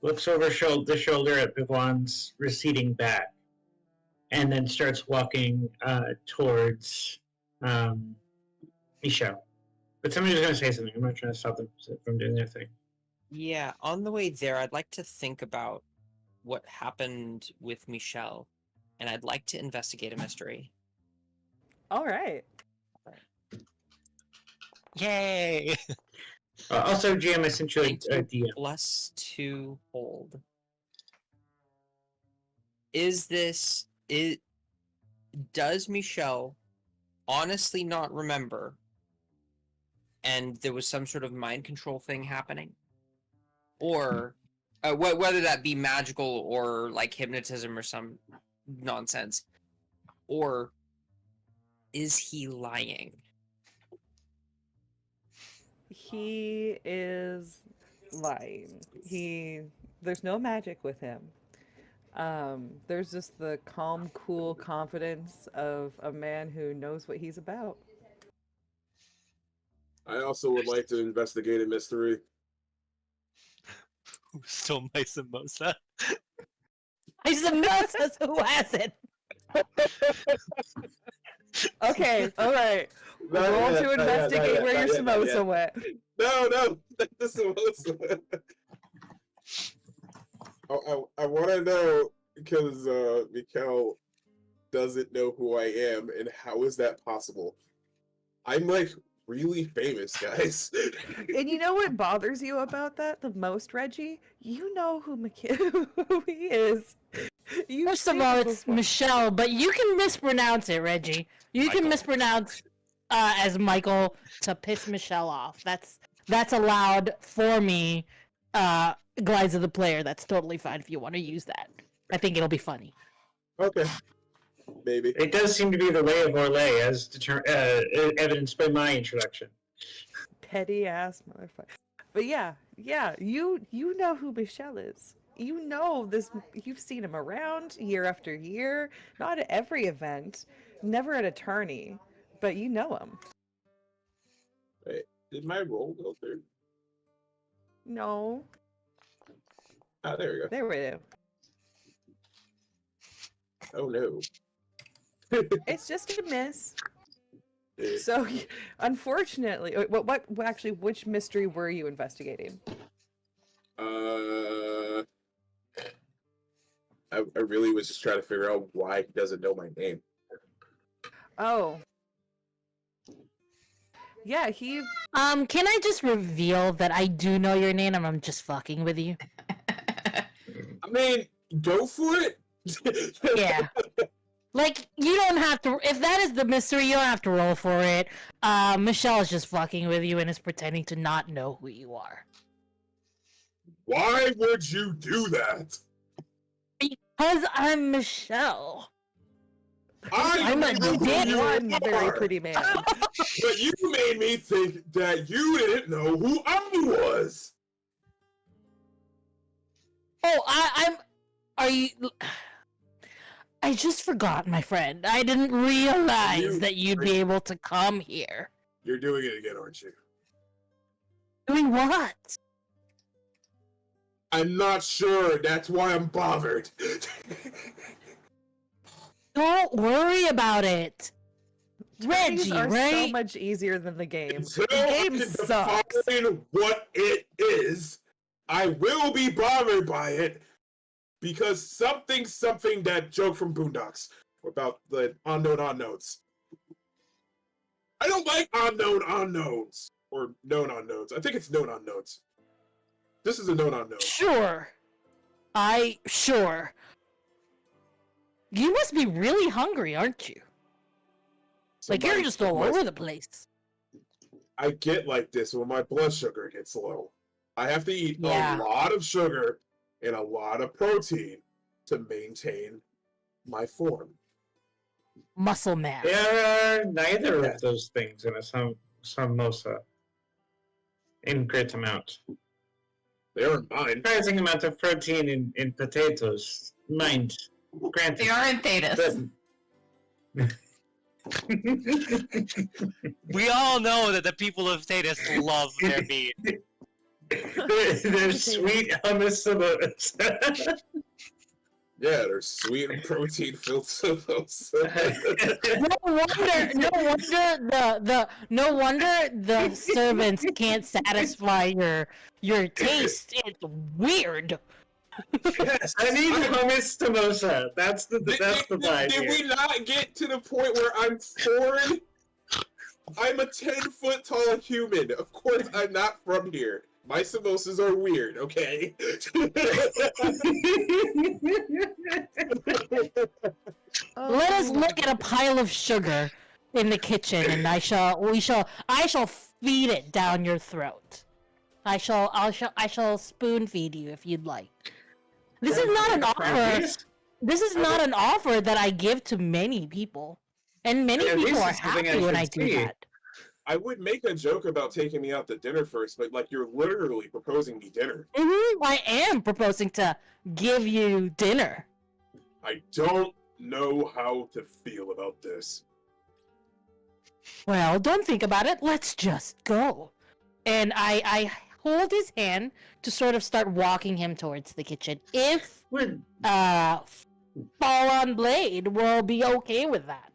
looks over the shoulder at Pivoine's receding back, and then starts walking towards Michelle. But somebody's going to say something. I'm not trying to stop them from doing their thing. Yeah, on the way there, I'd like to think about what happened with Michelle, and I'd like to investigate a mystery. All right. Yay! Also, GM, I sent you a Thank you. DM. +2 hold. Does Michelle honestly not remember, and there was some sort of mind control thing happening? Or whether that be magical or like hypnotism or some nonsense, or is he lying? He is lying. There's no magic with him. There's just the calm, cool confidence of a man who knows what he's about. I also would like to investigate a mystery. Who stole my samosa? I says who has it. Okay, all right. Roll to investigate where your samosa went. No, the samosa. I want to know because Mikkel doesn't know who I am, and how is that possible? I'm like really famous, guys. And you know what bothers you about that the most, Reggie? You know who who he is. First of all, it's Michelle, but you can mispronounce it, Reggie. You can mispronounce as Michael to piss Michelle off. That's allowed for me. Glides of the player. That's totally fine if you want to use that. I think it'll be funny. Okay, maybe. It does seem to be the way of Orlais, as evidenced by my introduction. Petty ass motherfucker. But yeah, you know who Michelle is. You know this. You've seen him around year after year. Not at every event, never at a tourney, but you know him. Wait, did my roll go through? No, Ah, there we go. there we go. Oh no. It's just a miss. Eh, So, unfortunately, what actually, which mystery were you investigating? I really was just trying to figure out why he doesn't know my name. Oh. Yeah, Can I just reveal that I do know your name and I'm just fucking with you? I mean, go for it. Yeah. Like, you don't have to, if that is the mystery, you don't have to roll for it. Michelle is just fucking with you and is pretending to not know who you are. Why would you do that? Because I'm Michelle. I'm a know who dead you one very are, pretty man. but you made me think that you didn't know who I was. Oh, are you... I just forgot, my friend. I didn't realize that you'd be able to come here. You're doing it again, aren't you? Doing what? I'm not sure. That's why I'm bothered. Don't worry about it. Tourneys Reggie, are right? so much easier than the game. Until The game I can sucks. define what it is, I will be bothered by it because something that joke from Boondocks about the unknown unknowns. I don't like unknown unknowns or known unknowns. I think it's known unknowns. This is a known unknown. Sure. Sure. You must be really hungry, aren't you? Like, you're Somebody just took all my- over the place. I get like this when my blood sugar gets low. I have to eat Yeah. a lot of sugar and a lot of protein to maintain my form. Muscle mass. There are neither of those things in a samosa. In great amount. They aren't mine. Surprising amount of protein in potatoes. Mind. Granted. They are in Thetis. We all know that the people of Thetis love their meat. They're sweet hummus samosa. Yeah, they're sweet and protein filled samosa. No wonder the servants can't satisfy your taste. It's weird. Yes, I need hummus samosa. That's the vibe Did here. we not get to the point where I'm foreign? I'm a 10-foot tall human. Of course, I'm not from here. My samosas are weird, okay? Let us look at a pile of sugar in the kitchen, and I shall feed it down your throat. I shall spoon feed you if you'd like. This is not an offer. This is not an offer that I give to many people, and many Yeah, this people are is something happy I when should I do see. that. I would make a joke about taking me out to dinner first, but like you're literally proposing me dinner. I am proposing to give you dinner. I don't know how to feel about this. Well, don't think about it. Let's just go. And I hold his hand to sort of start walking him towards the kitchen. If Would Fall on Blade will be okay with that.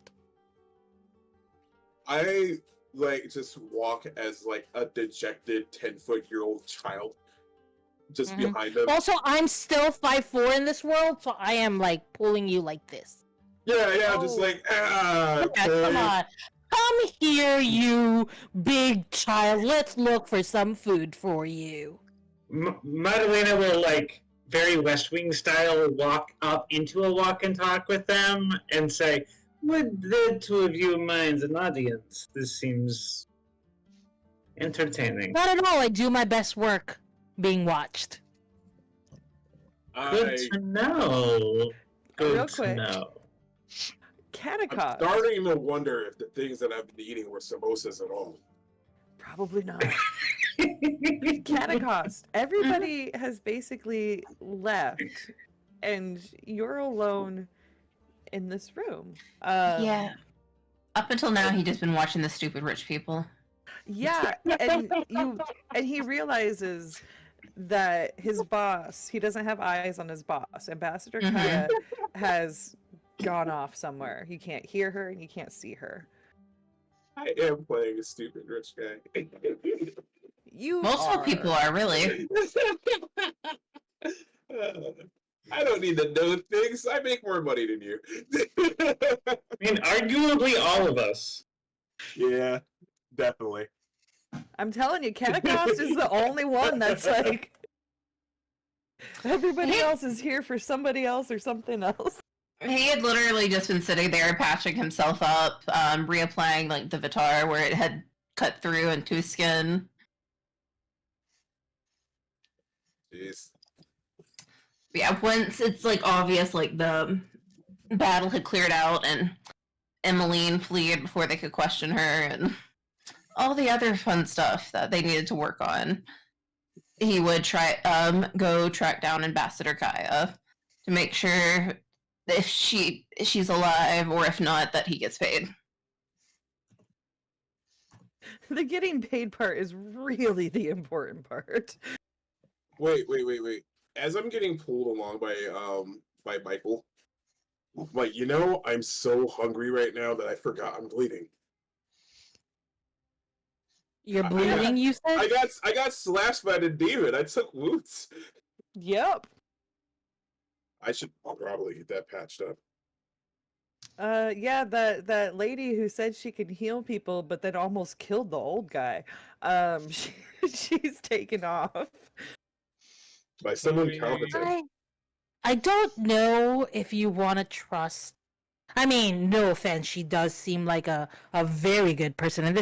I like just walk as like a dejected 10-foot-year-old child, just Mhm. behind him. Also, I'm still 5'4" in this world, so I am like pulling you like this. Yeah, just Oh. like Yeah, okay. come on. Come here, you big child. Let's look for some food for you. Madalena will, like, very West Wing style, walk up into a walk and talk with them and say, "Would the two of you mind an audience? This seems entertaining." Not at all. I do my best work being watched. Good to know. Good Real to quick. know. I'm Catacomb. starting to wonder if the things that I've been eating were samosas at all. Probably not. Catacost. Everybody has basically left, and you're alone in this room. Yeah. Up until now, he'd just been watching the stupid rich people. Yeah, and he realizes that his boss, he doesn't have eyes on his boss. Ambassador Mhm. Kaya has gone off somewhere. He can't hear her and he can't see her. I am playing a stupid rich guy. You Multiple people are, really. I don't need to know things. I make more money than you. I mean, arguably all of us. Yeah, definitely. I'm telling you, Catacost is the only one that's like everybody else is here for somebody else or something else. He had literally just been sitting there patching himself up, reapplying like the Vitar where it had cut through into his skin. Jeez. Yeah, once it's like obvious like the battle had cleared out and Emmeline fled before they could question her and all the other fun stuff that they needed to work on, he would try go track down Ambassador Kaya to make sure if she's alive, or if not, that he gets paid. The getting paid part is really the important part. Wait. As I'm getting pulled along by Michael, like, you know, I'm so hungry right now that I forgot I'm bleeding. You're I- bleeding, you said? I got slashed by the demon. I took wounds. Yep. I should probably get that patched up. Yeah, that lady who said she could heal people but then almost killed the old guy. She's taken off. By someone competent. I don't know if you want to trust. I mean, no offense, she does seem like a very good person. And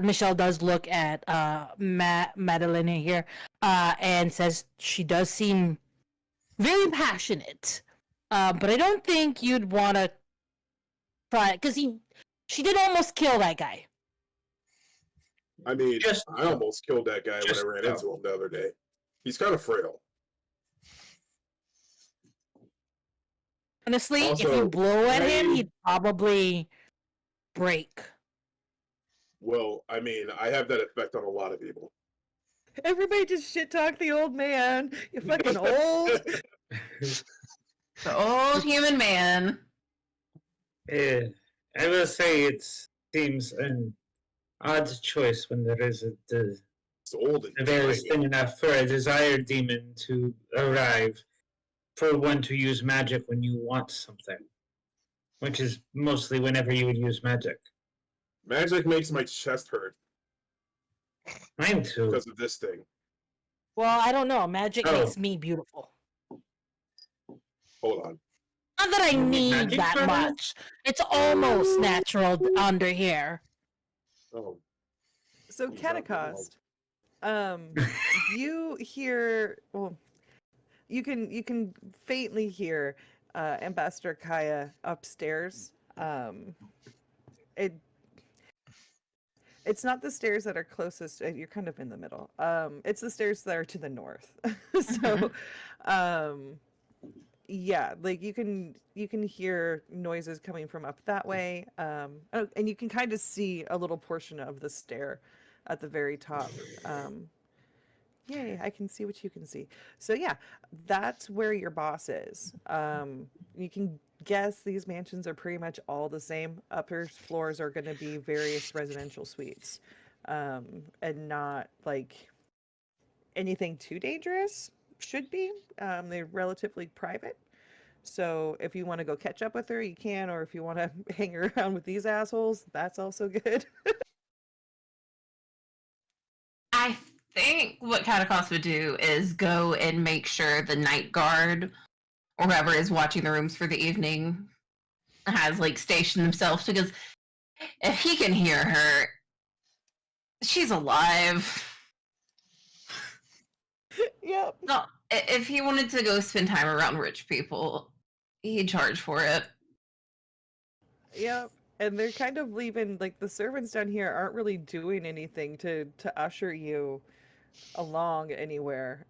Michelle does look at Madeline here and says she does seem very passionate. But I don't think you'd want to try it because she did almost kill that guy. I mean, Just- I almost killed that guy when I just ran go. into him the other day. He's kind of frail. Honestly, if Also, you blow at him, I- he'd probably break. Well, I mean, I have that effect on a lot of people. Everybody just shit talk the old man. You fucking old. The old human man. I will say it seems an odd choice when there is It's old and there is tiny. thin enough for a desired demon to arrive, for one to use magic when you want something, which is mostly whenever you would use magic. Magic makes my chest hurt Mine too. because of this thing. Well, I don't know. Magic Oh. makes me beautiful. Hold on. Not that I You need need magic that for that? much. It's almost natural under here. Oh, So Oh, God, Catacost, you hear, well, you can faintly hear Ambassador Kaya upstairs. It's not the stairs that are closest. You're kind of in the middle. It's the stairs that are to the north. So, yeah, like you can hear noises coming from up that way. Oh, and you can kind of see a little portion of the stair at the very top. Yay, I can see what you can see. So yeah, that's where your boss is. You can guess these mansions are pretty much all the same. Upper floors are going to be various residential suites, and not like anything too dangerous. Should be. They're relatively private. So if you want to go catch up with her, you can, or if you want to hang around with these assholes, that's also good. I think what Catacos would do is go and make sure the night guard or whoever is watching the rooms for the evening has like stationed themselves, because if he can hear her, she's alive. Yep. No, if he wanted to go spend time around rich people, he'd charge for it. Yep. And they're kind of leaving, like, the servants down here aren't really doing anything to usher you along anywhere.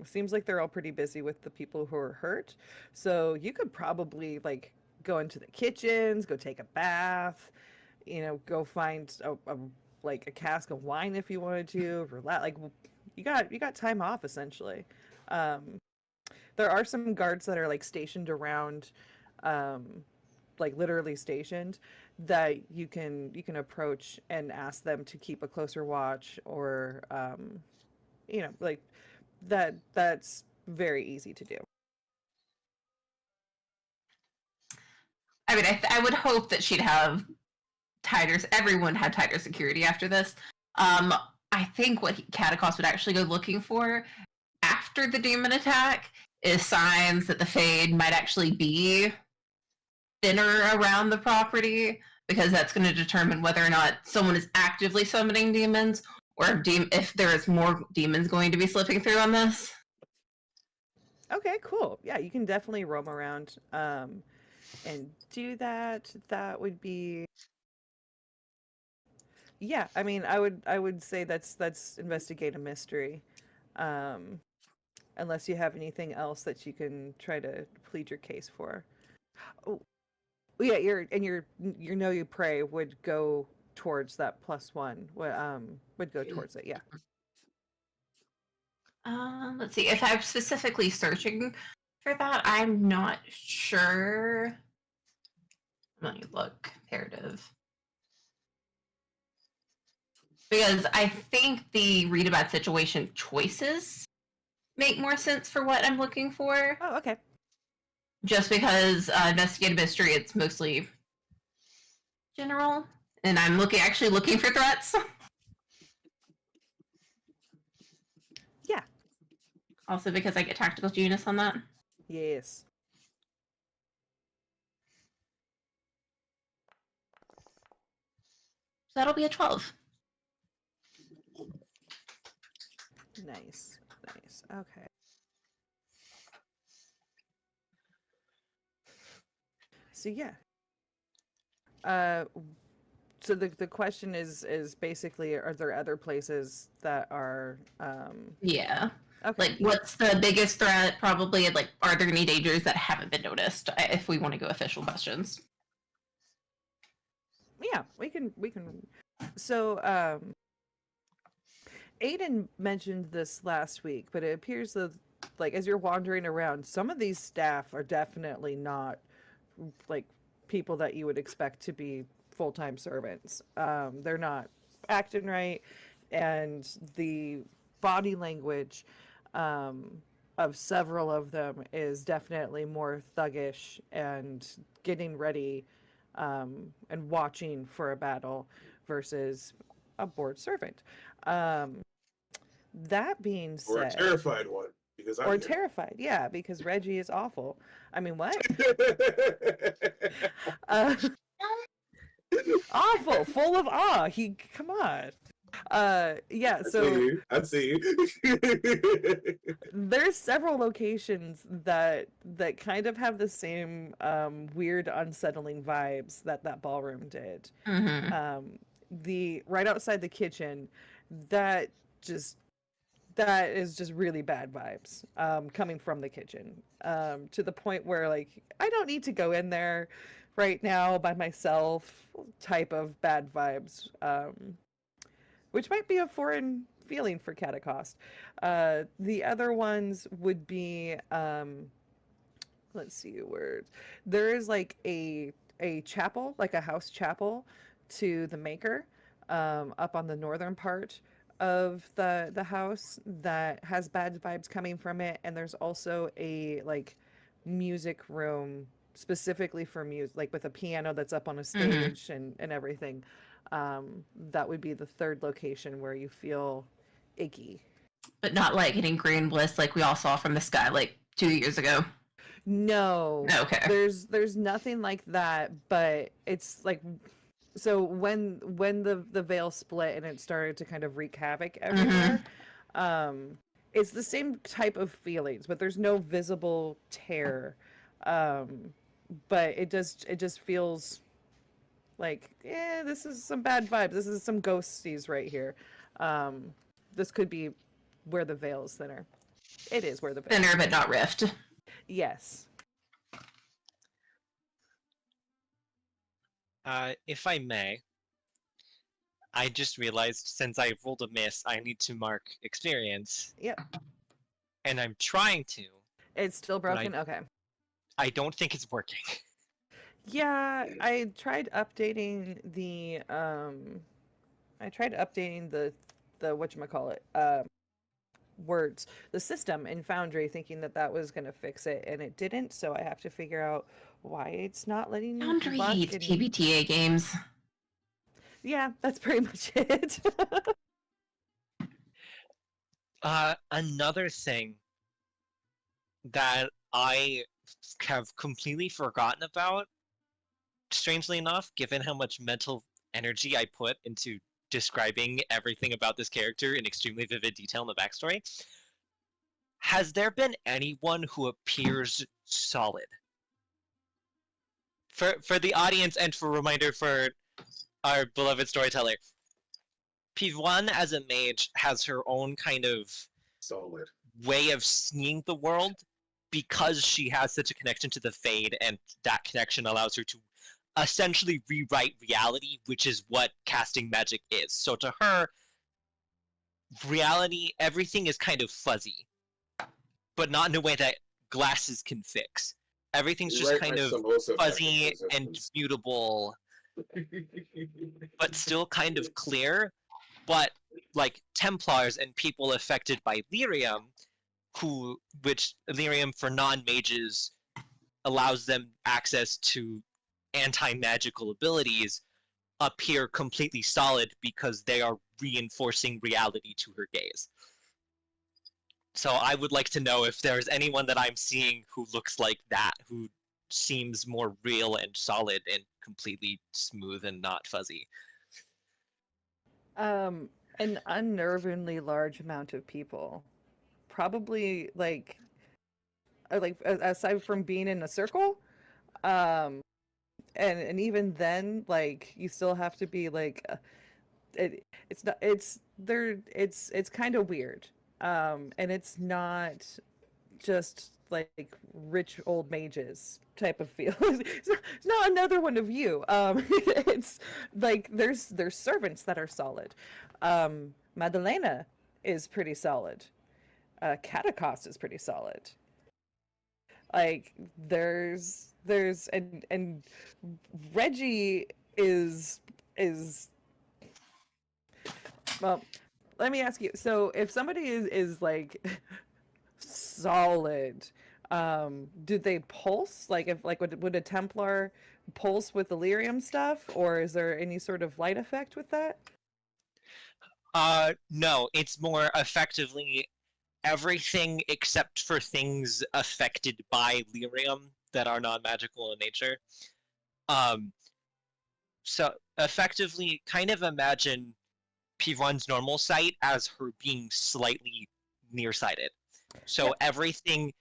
Seems like they're all pretty busy with the people who are hurt. So you could probably, like, go into the kitchens, go take a bath, go find like a cask of wine if you wanted to, relax. Like, you got time off essentially. There are some guards that are like stationed around, like literally stationed, that you can approach and ask them to keep a closer watch, or like that's very easy to do. I mean, I would hope that she'd have everyone had tighter security after this. I think what Catacos would actually go looking for after the demon attack is signs that the Fade might actually be thinner around the property, because that's going to determine whether or not someone is actively summoning demons, or if there is more demons going to be slipping through on this. Okay, cool. Yeah, you can definitely roam around and do that. That would be, yeah, I mean, I would say that's investigate a mystery. Unless you have anything else that you can try to plead your case for. Oh, yeah, your know you pray would go towards that +1. Would go towards it, yeah. Let's see. If I'm specifically searching for that, I'm not sure. Let me look. Comparative. Because I think the read about situation choices make more sense for what I'm looking for. Oh, okay. Just because investigate a mystery, it's mostly general, and I'm actually looking for threats. Yeah. Also because I get tactical genius on that. Yes. So that'll be a 12. Nice. Nice. Okay. So yeah. So the question is basically, are there other places that are Yeah. okay. Like, what's the biggest threat? Probably, like, are there any dangers that haven't been noticed? If we want to go official questions. Yeah, we can so Aiden mentioned this last week, but it appears that, like, as you're wandering around, some of these staff are definitely not like people that you would expect to be full-time servants. They're not acting right, and the body language of several of them is definitely more thuggish and getting ready and watching for a battle versus a bored servant. That being Or a said, terrified one, because I'm or here. terrified, yeah, because Reggie is awful. I mean, what? Uh, awful, full of awe. He, come on. Yeah. So I see you. there's several locations that kind of have the same weird, unsettling vibes that ballroom did. Mm-hmm. The right outside the kitchen, that just that is just really bad vibes coming from the kitchen, to the point where, like, I don't need to go in there right now by myself type of bad vibes, which might be a foreign feeling for Catacost. The other ones would be, let's see, where there is like a chapel, like a house chapel to the maker, up on the northern part of the house that has bad vibes coming from it, and there's also a like music room specifically for music, like with a piano that's up on a stage and everything. That would be the third location where you feel icky. But not like hitting green bliss like we all saw from the sky like 2 years ago. No, Okay. there's nothing like that, but it's like, so when the veil split and it started to kind of wreak havoc everywhere, it's the same type of feelings, but there's no visible tear. But it just feels like, yeah, this is some bad vibes. This is some ghosties right here. This could be where the veil is thinner. It is where the veil. Thinner but not rift. Yes. If I may, I just realized since I rolled a miss, I need to mark experience. Yep. And I'm trying to. It's still broken? Okay. I don't think it's working. Yeah, I tried updating the whatchamacallit, words, the system in Foundry, thinking that was gonna fix it, and it didn't, so I have to figure out why it's not letting Foundry luck hates and- PBTA games. Yeah, that's pretty much it. Another thing that I have completely forgotten about, strangely enough, given how much mental energy I put into describing everything about this character in extremely vivid detail in the backstory, has there been anyone who appears solid? For the audience and for reminder for our beloved storyteller, P1 as a mage has her own kind of Solid way of seeing the world because she has such a connection to the Fade, and that connection allows her to essentially rewrite reality, which is what casting magic is. So to her, reality, everything is kind of fuzzy, but not in a way that glasses can fix. Everything's You just write kind my of samosa back fuzzy in and existence. mutable, but still kind of clear. But like Templars and people affected by lyrium, which lyrium for non-mages allows them access to anti-magical abilities, appear completely solid because they are reinforcing reality to her gaze. So I would like to know if there's anyone that I'm seeing who looks like that, who seems more real and solid and completely smooth and not fuzzy. An unnervingly large amount of people. Probably aside from being in a circle, um, and even then, like you still have to be like, it's not it's there it's kind of weird, and it's not just like rich old mages type of feel. It's not another one of you. It's like there's servants that are solid. Madalena is pretty solid. Catacos is pretty solid. Like there's and Reggie is well. Let me ask you. So if somebody is like solid, do they pulse? Like if like would a Templar pulse with Illyrium stuff, or is there any sort of light effect with that? No, it's more effectively everything except for things affected by lyrium that are non-magical in nature. Um, so effectively, kind of imagine P1's normal sight as her being slightly nearsighted. So Yep. everything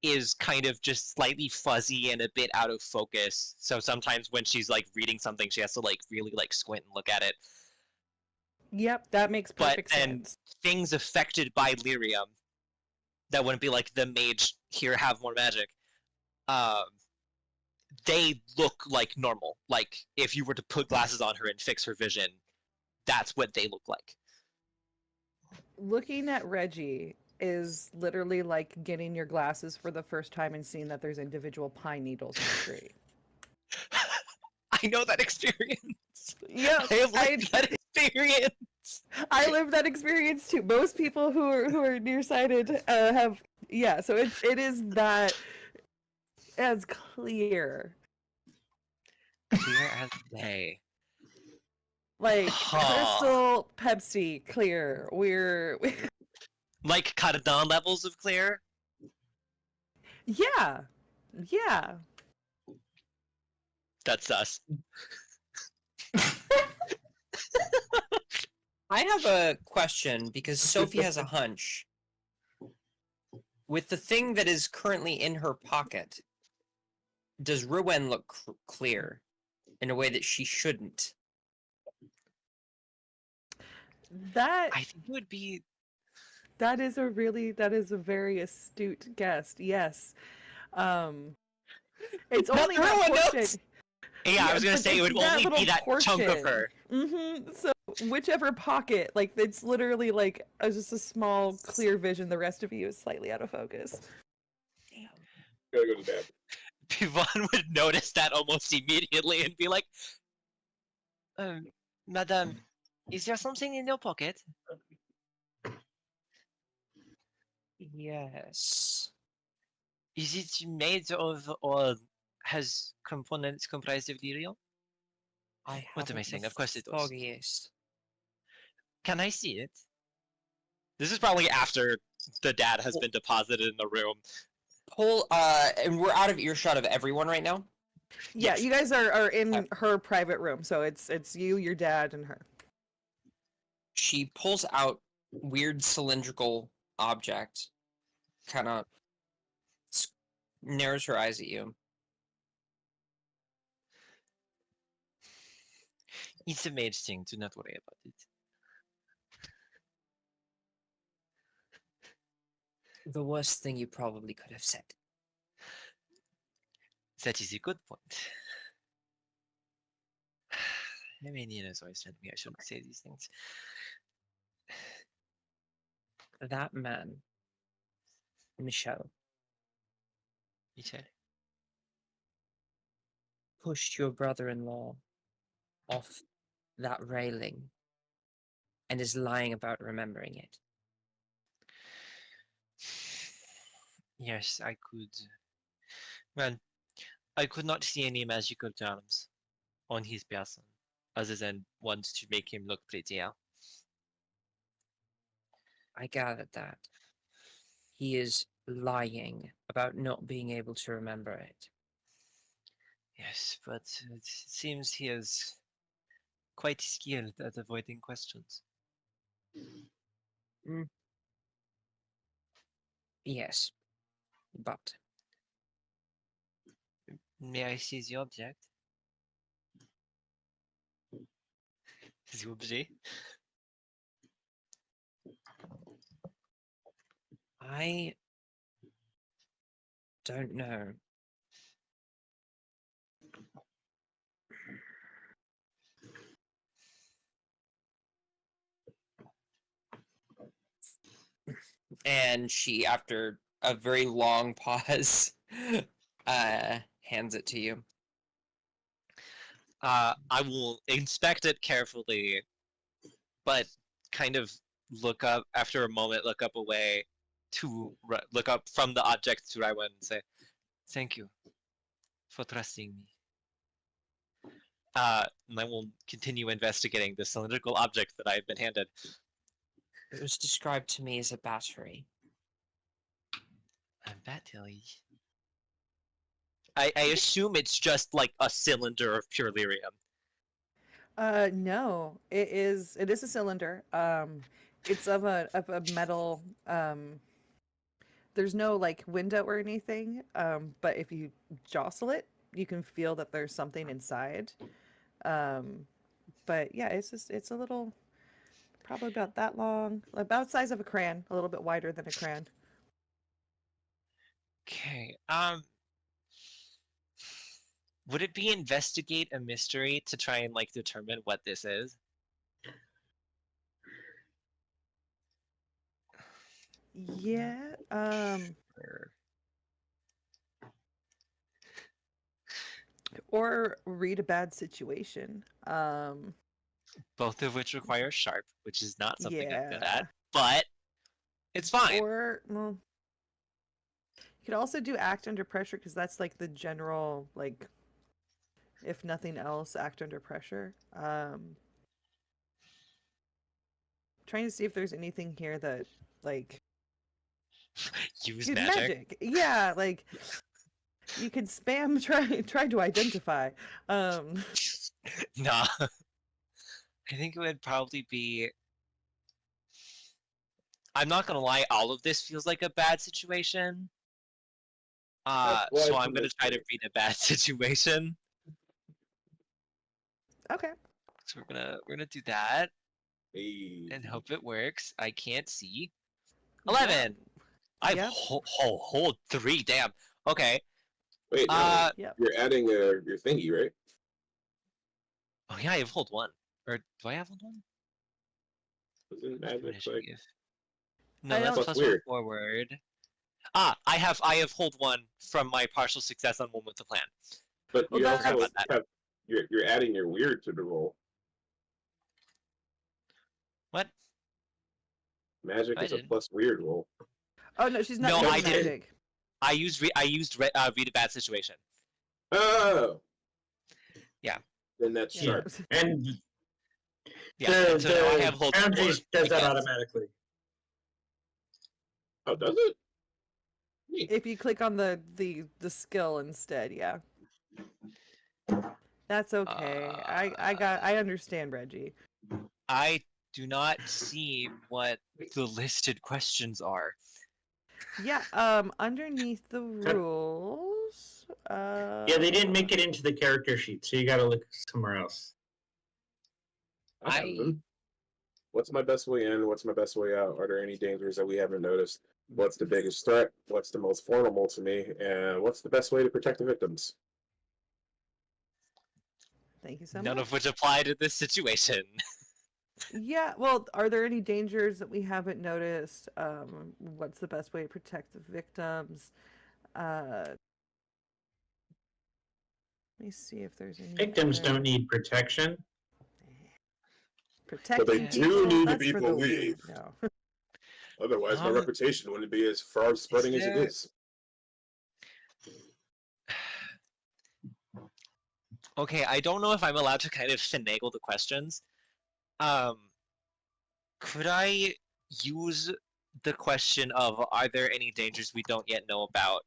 is kind of just slightly fuzzy and a bit out of focus. So sometimes when she's like reading something, she has to like really like squint and look at it. Yep, that makes But perfect then sense. things affected by lyrium that wouldn't be like the mage here have more magic. Um, they look like normal. Like if you were to put glasses on her and fix her vision, that's what they look like. Looking at Reggie is literally like getting your glasses for the first time and seeing that there's individual pine needles in the tree. I know that experience. Yeah, I have lived that experience. I live that experience too. Most people who are nearsighted have, yeah. So it is that as clear, Clear as day. like Huh. crystal Pepsi clear. Like Cardon levels of clear? Yeah, yeah. That's us. I have a question because Sophie has a hunch. With the thing that is currently in her pocket, does Ruwen look clear in a way that she shouldn't? That I think it would be. that is a very astute guess. Yes. It's Not only the that Ruwen portion. notes! Yeah, I was gonna but say it it's would only be little that chunk of portion. her. So whichever pocket, like it's literally like just a small clear vision. The rest of you is slightly out of focus. Gotta go to the bathroom. Pivon would notice that almost immediately and be like, Madame, is there something in your pocket? Yes. Is it made of or has components comprised of lyrium? I What am I haven't saying? the Of course it does. foggiest. Can I see it? This is probably after the dad has been deposited in the room. Pull, and we're out of earshot of everyone right now. Yeah, Yes. you guys are in her private room, so it's you, your dad, and her. She pulls out weird cylindrical object, kind of narrows her eyes at you. It's a mage thing, do not worry about it. The worst thing you probably could have said. That is a good point. I mean, you know, it's always telling me I shouldn't say these things. That man, Michelle, Michel. pushed your brother-in-law off that railing and is lying about remembering it. Yes, I could. Well, I could not see any magical charms on his person, other than ones to make him look prettier. I gathered that. he is lying about not being able to remember it. Yes, but it seems he is quite skilled at avoiding questions. Yes, but May I see the object? The objet? I don't know. And she, after a very long pause, hands it to you. I will inspect it carefully, but kind of look up after a moment, look up away to look up from the object to Raiwan and say, "Thank you for trusting me." And I will continue investigating the cylindrical object that I've been handed. It was described to me as a battery. A battery. I assume it's just like a cylinder of pure lyrium. No, it is a cylinder. It's of a metal. There's no like window or anything. But if you jostle it, you can feel that there's something inside. But yeah, it's a little, probably about that long, about the size of a crayon, a little bit wider than a crayon. Okay. Would it be investigate a mystery to try and like determine what this is? Yeah. Or read a bad situation. Both of which require sharp, which is not something I'm good Yeah. at, but it's fine. Or well, you could also do act under pressure because that's like the general like, if nothing else, act under pressure. Trying to see if there's anything here that like Use good magic. Yeah, like you could spam try to identify. Nah. I think it would probably be. I'm not gonna lie, all of this feels like a bad situation. That's why So it's I'm gonna try to mystery. read a bad situation. Okay. So we're gonna do that Hey. and hope it works. I can't see. 11. I've Yep. hold 3. Damn. Okay. Wait, no, Yep. you're adding your thingy, right? Oh yeah, I have hold 1. Or do I have hold 1? Isn't magic like Initiative. No, I that's don't- plus That's 1 weird. forward. I have hold 1 from my partial success on one with the plan. But Well, you that's- also have you're adding your weird to the roll. What? Magic I is a didn't. plus weird roll. Oh no, she's not No, using I didn't. magic. I used read a bad situation. Oh. Yeah. Then that's Yeah. sharp. And Yeah. the, so now I have hold 4. boundaries does that Yes. automatically. Oh, does it? Neat. If you click on the skill instead, yeah. That's okay. I understand, Reggie. I do not see what the listed questions are. Yeah, underneath the rules. Yeah, they didn't make it into the character sheet, so you gotta look somewhere else. I have them. What's my best way in? What's my best way out? Are there any dangers that we haven't noticed? What's the biggest threat? What's the most formidable to me? And what's the best way to protect the victims? Thank you so None much. of which apply to this situation. Yeah, well, are there any dangers that we haven't noticed? What's the best way to protect the victims? Let me see if there's any Victims other- don't need protection. protecting But they do people, need to that's be for the weak. believed. No. Otherwise, my Um, reputation wouldn't be as far spreading as it there- is. Okay, I don't know if I'm allowed to kind of finagle the questions. Could I use the question of, are there any dangers we don't yet know about,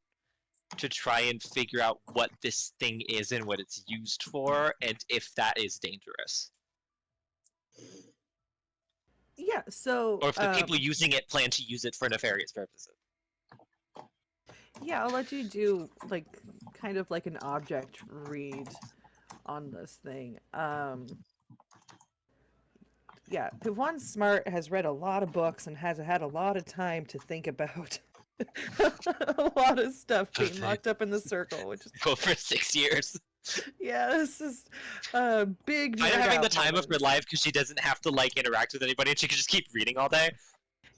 to try and figure out what this thing is and what it's used for, and if that is dangerous. Yeah, so Or if the people using it plan to use it for nefarious purposes. yeah, I'll let you do like kind of like an object read on this thing. Yeah, Pivon Smart has read a lot of books and has had a lot of time to think about a lot of stuff being locked up in the circle, which is Go for 6 years. yeah, this is big. Kind of nerd having the out time of her moments. life because she doesn't have to like interact with anybody and she can just keep reading all day.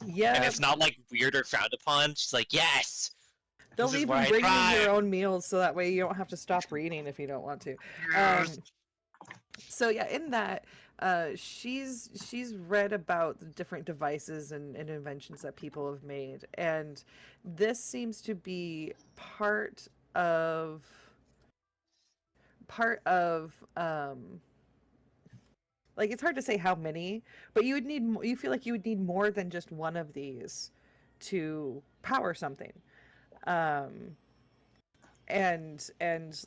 Yeah, And it's not like weird or frowned upon. She's like, yes! they'll this is even where I bring you thrive. your own meals so that way you don't have to stop reading if you don't want to. So yeah, in that she's read about the different devices and inventions that people have made, and this seems to be part of like, it's hard to say how many, but you feel like you would need more than just one of these to power something. And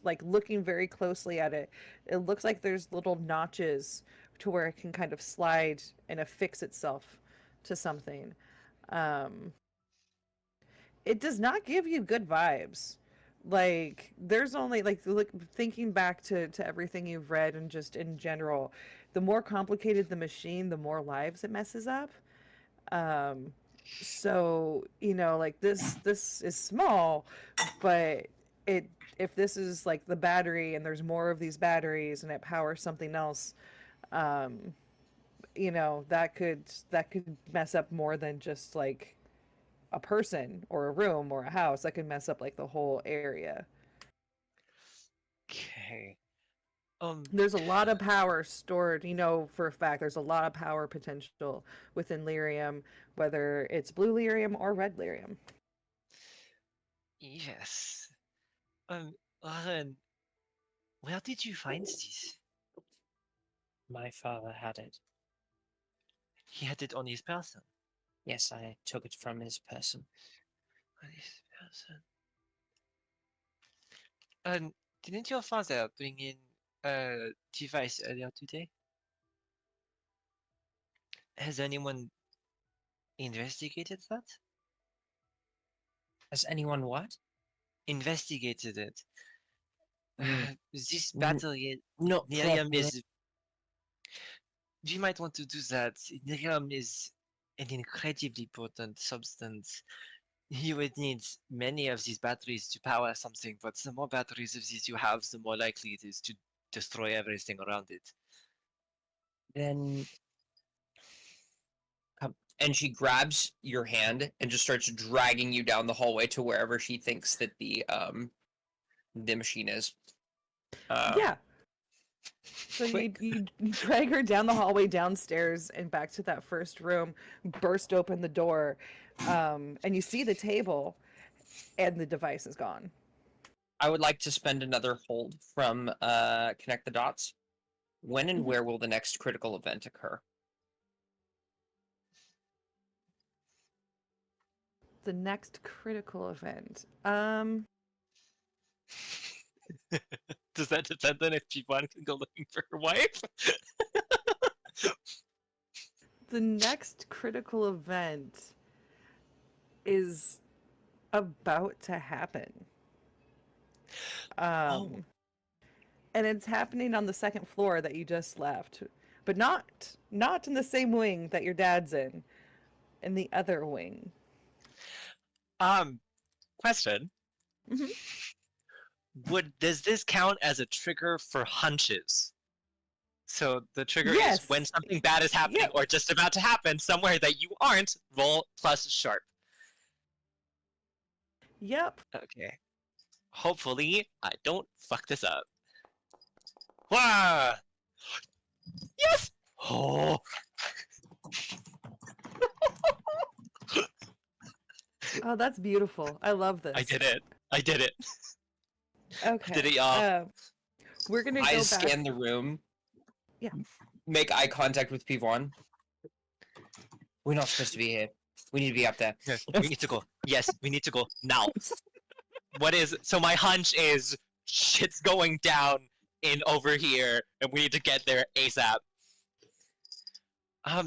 like looking very closely at it, it looks like there's little notches to where it can kind of slide and affix itself to something. It does not give you good vibes. Like, there's only like thinking back to everything you've read and just in general, the more complicated the machine, the more lives it messes up. So like this is small, but if this is like the battery and there's more of these batteries and it powers something else, that could mess up more than just like a person or a room or a house. That could mess up like the whole area. Okay. There's a lot of power stored, for a fact. There's a lot of power potential within lyrium, whether it's blue lyrium or red lyrium. Yes. Aaron, where did you find this? My father had it. He had it on his person. Yes, I took it from his person. On his person. Didn't your father bring in a device earlier today? Has anyone investigated that? Has anyone what? Investigated it. This Mm, battery, Not Nerium properly. is. You might want to do that. Nerium is an incredibly potent substance. You would need many of these batteries to power something, but the more batteries of these you have, the more likely it is to destroy everything around it. Then come. And she grabs your hand and just starts dragging you down the hallway to wherever she thinks that the machine is. Yeah. So you drag her down the hallway downstairs and back to that first room, burst open the door, and you see the table, and the device is gone. I would like to spend another hold from Connect the Dots. When and where will the next critical event occur? The next critical event. Does that depend on if P1 can go looking for her wife? The next critical event is about to happen. And it's happening on the second floor that you just left, but not in the same wing that your dad's in the other wing. Question. Mhm. Does this count as a trigger for hunches? So the trigger is Yes. when something bad is happening Yep. or just about to happen somewhere that you aren't, roll plus sharp. Yep. Okay. Hopefully, I don't fuck this up. Wah! Yes! Oh! Oh, that's beautiful. I love this. I did it. I did it. Okay. Did it, y'all. We're gonna go I back. scan the room. Yeah. Make eye contact with P1. We're not supposed to be here. We need to be up there. Yeah, we need to go. Yes, we need to go now. So my hunch is shit's going down in over here, and we need to get there ASAP.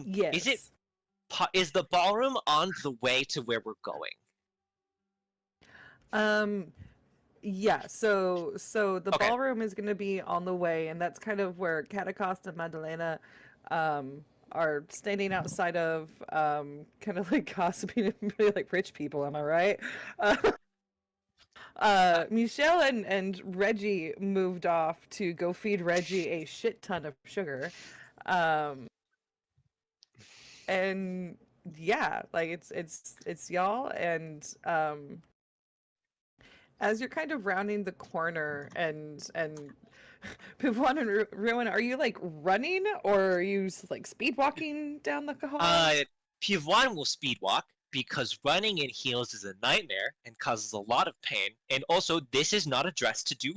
Yes. Is the ballroom on the way to where we're going? Yeah, so the Okay. ballroom is going to be on the way, and that's kind of where Catacost and Madalena are standing outside of, kind of like gossiping and really like rich people, am I right? Michelle and Reggie moved off to go feed Reggie a shit ton of sugar. And yeah, like it's y'all, and as you're kind of rounding the corner and Pivuan and Ruin, are you like running or are you like speed walking down the hall? Pivuan will speed walk because running in heels is a nightmare and causes a lot of pain. And also, this is not a dress to do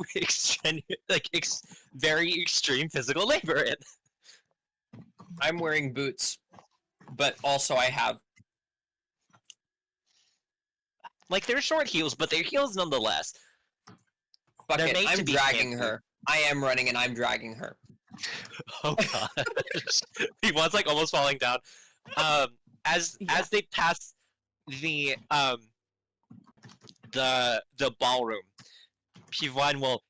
very extreme physical labor in. I'm wearing boots, but also I have. Like, they're short heels, but they're heels nonetheless. Fuck They're it, made to I'm be dragging fancy. her. I am running and I'm dragging her. Oh gosh. Pivuan's like almost falling down. As they pass the ballroom, Pivuan will,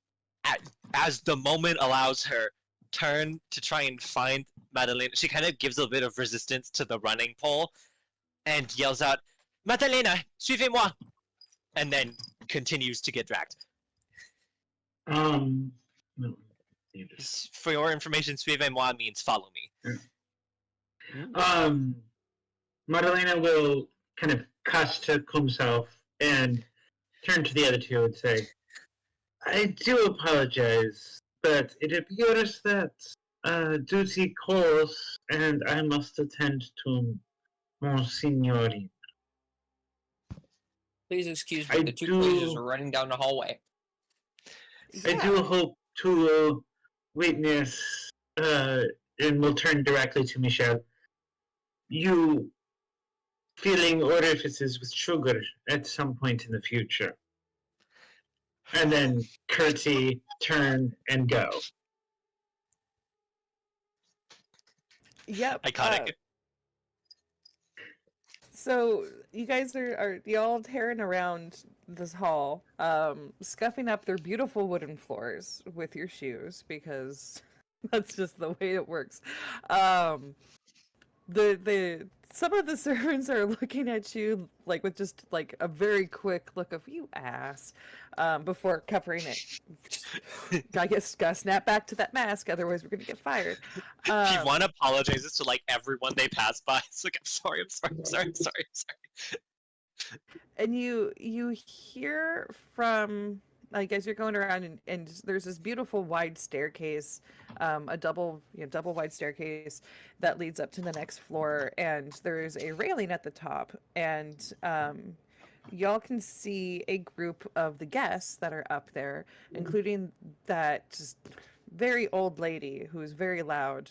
as the moment allows her, turn to try and find Madalena. She kind of gives a bit of resistance to the running pole and yells out, "Madalena, suivez-moi!" and then continues to get dragged. No. You just- For your information, suivez-moi means follow me. Madalena will kind of cuss to himself and turn to the other two and say, I do apologize, but it appears that duty calls and I must attend to Monsignori. Please excuse me, I the two do- boys are running down the hallway. I do hope to witness, and we'll turn directly to Michelle, you filling orifices with sugar at some point in the future. And then curtsy, turn, and go. Yep. Iconic. So you guys are y'all tearing around this hall, scuffing up their beautiful wooden floors with your shoes because that's just the way it works. The some of the servants are looking at you like with just like a very quick look of you ass, before covering it. I guess gotta snap back to that mask, otherwise we're gonna get fired. Pivuan apologizes to like everyone they pass by. It's like, I'm sorry. And you hear from, like, as you're going around and there's this beautiful wide staircase, a double wide staircase that leads up to the next floor, and there's a railing at the top, and y'all can see a group of the guests that are up there, including that just very old lady who is very loud.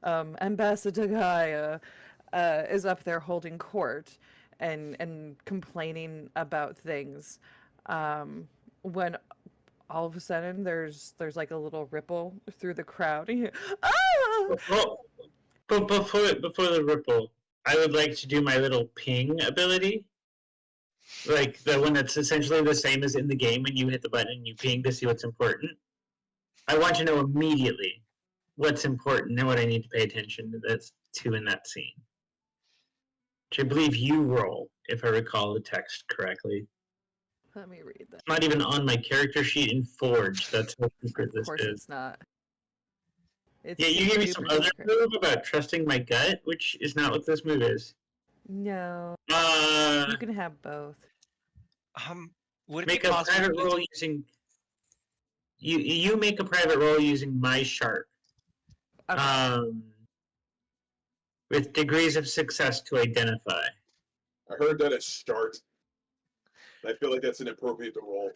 Ambassador Gaia is up there holding court and complaining about things. When all of a sudden there's like a little ripple through the crowd. Ah! Well, but before the ripple, I would like to do my little ping ability. Like the one that's essentially the same as in the game when you hit the button and you ping to see what's important. I want to know immediately what's important and what I need to pay attention to in that scene. Which I believe you roll, if I recall the text correctly. Let me read that. It's not even on my character sheet in Forge. That's how secret Of this course is. it's not. It's Yeah, you gave me some super other secret. move about trusting my gut, which is not what this move is. No, you can have both. Would it Make be a possible? private roll using. You make a private roll using my sharp. Okay. With degrees of success to identify. I heard that as start. I feel like that's inappropriate to roll.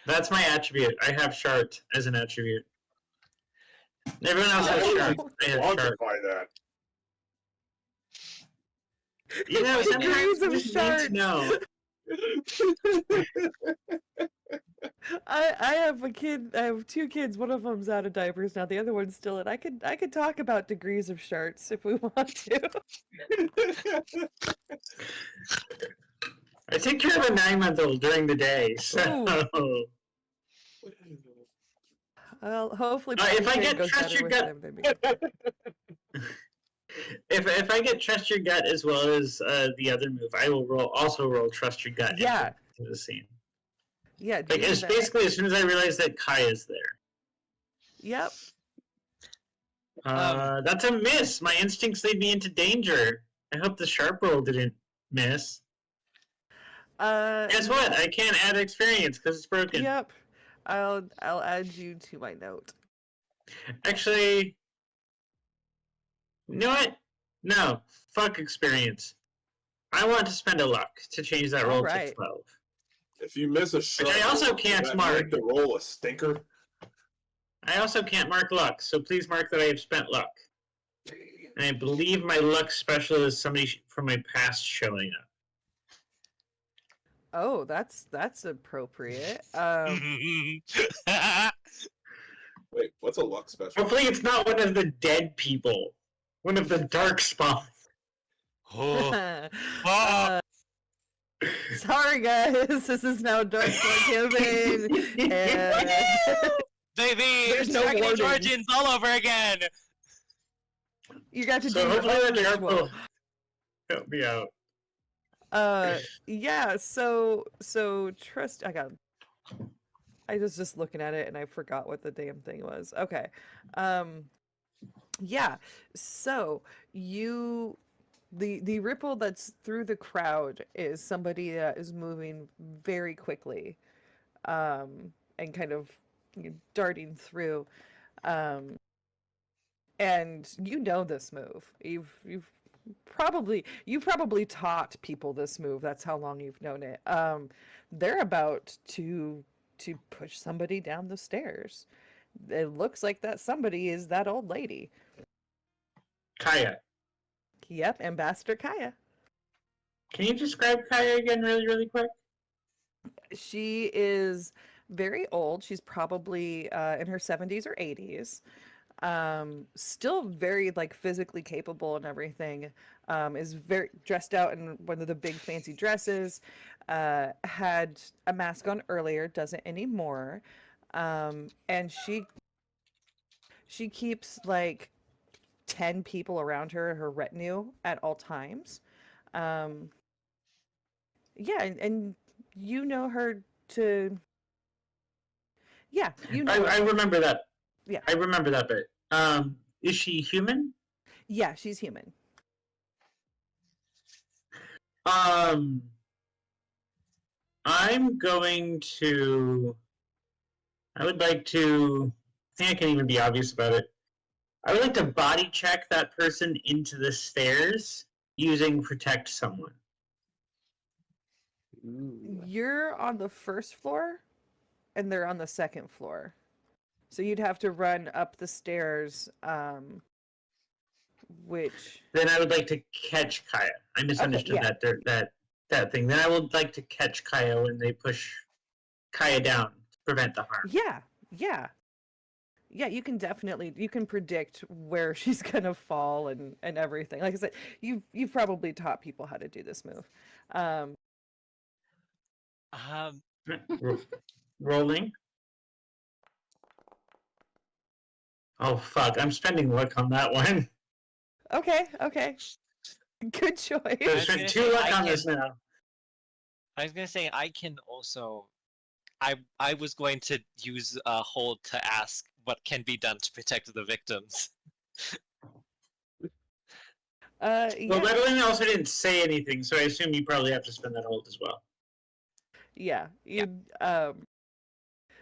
That's my attribute. I have shart as an attribute. Everyone else has shart. I have shart. Quantify that. You know, sometimes Degrees of we just need sharks. to know. I have a kid. I have two kids. One of them's out of diapers now. The other one's still in. I could talk about degrees of sharks if we want to. I take care of a 9-month-old during the day, so. Well, hopefully, if I it get goes trust better your with gut, them than me. if I get trust your gut as well as the other move, I will also roll trust your gut. Yeah. Into the scene. Yeah, Like do it's that. basically as soon as I realize that Kaya's there. Yep. That's a miss. My instincts lead me into danger. I hope the sharp roll didn't miss. Guess what? I can't add experience because it's broken. Yep. I'll add you to my note. Actually, you know what? No. Fuck experience. I want to spend a luck to change that roll to 12. If you miss a shot, I also can't mark. To roll a stinker. I also can't mark luck, so please mark that I have spent luck. And I believe my luck special is somebody from my past showing up. Oh, that's appropriate. Wait, what's a luck special? Hopefully it's not one of the dead people. One of the dark spawns. Sorry, guys. This is now Dark Spawn campaign. And Baby, there's no Dragon Age warnings. Origins all over again. You got to So do hopefully your the own sharp ritual. will help me out. Yeah, so trust. I was just looking at it and I forgot what the damn thing was. Okay. Yeah. So the ripple that's through the crowd is somebody that is moving very quickly, and kind of darting through. And you know this move. You've probably taught people this move. That's how long you've known it. They're about to push somebody down the stairs. It looks like that somebody is that old lady. Kaya. Yep, Ambassador Kaya. Can you describe Kaya again really, really quick? She is very old. She's probably in her 70s or 80s. Still very like physically capable and everything. Is very dressed out in one of the big fancy dresses. Had a mask on earlier, doesn't anymore. And she keeps like 10 people around her retinue at all times. Yeah, and you know her to. Yeah, you know. I remember that. Yeah, I remember that bit. Is she human? Yeah, she's human. I'm going to. I would like to. I think I can even be obvious about it. I would like to body check that person into the stairs using protect someone. You're on the first floor, and they're on the second floor. So you'd have to run up the stairs, which... Then I would like to catch Kaya. I misunderstood that thing. Then I would like to catch Kaya when they push Kaya down to prevent the harm. Yeah, you can predict where she's gonna fall and everything. Like I said, you've probably taught people how to do this move. Rolling. Oh fuck! I'm spending luck on that one. Okay. Good choice. I spent 2 luck on this now. I was gonna say I can also. I was going to use a hold to ask what can be done to protect the victims. Yeah. Well, Madeline also didn't say anything, so I assume you probably have to spend that hold as well. Yeah.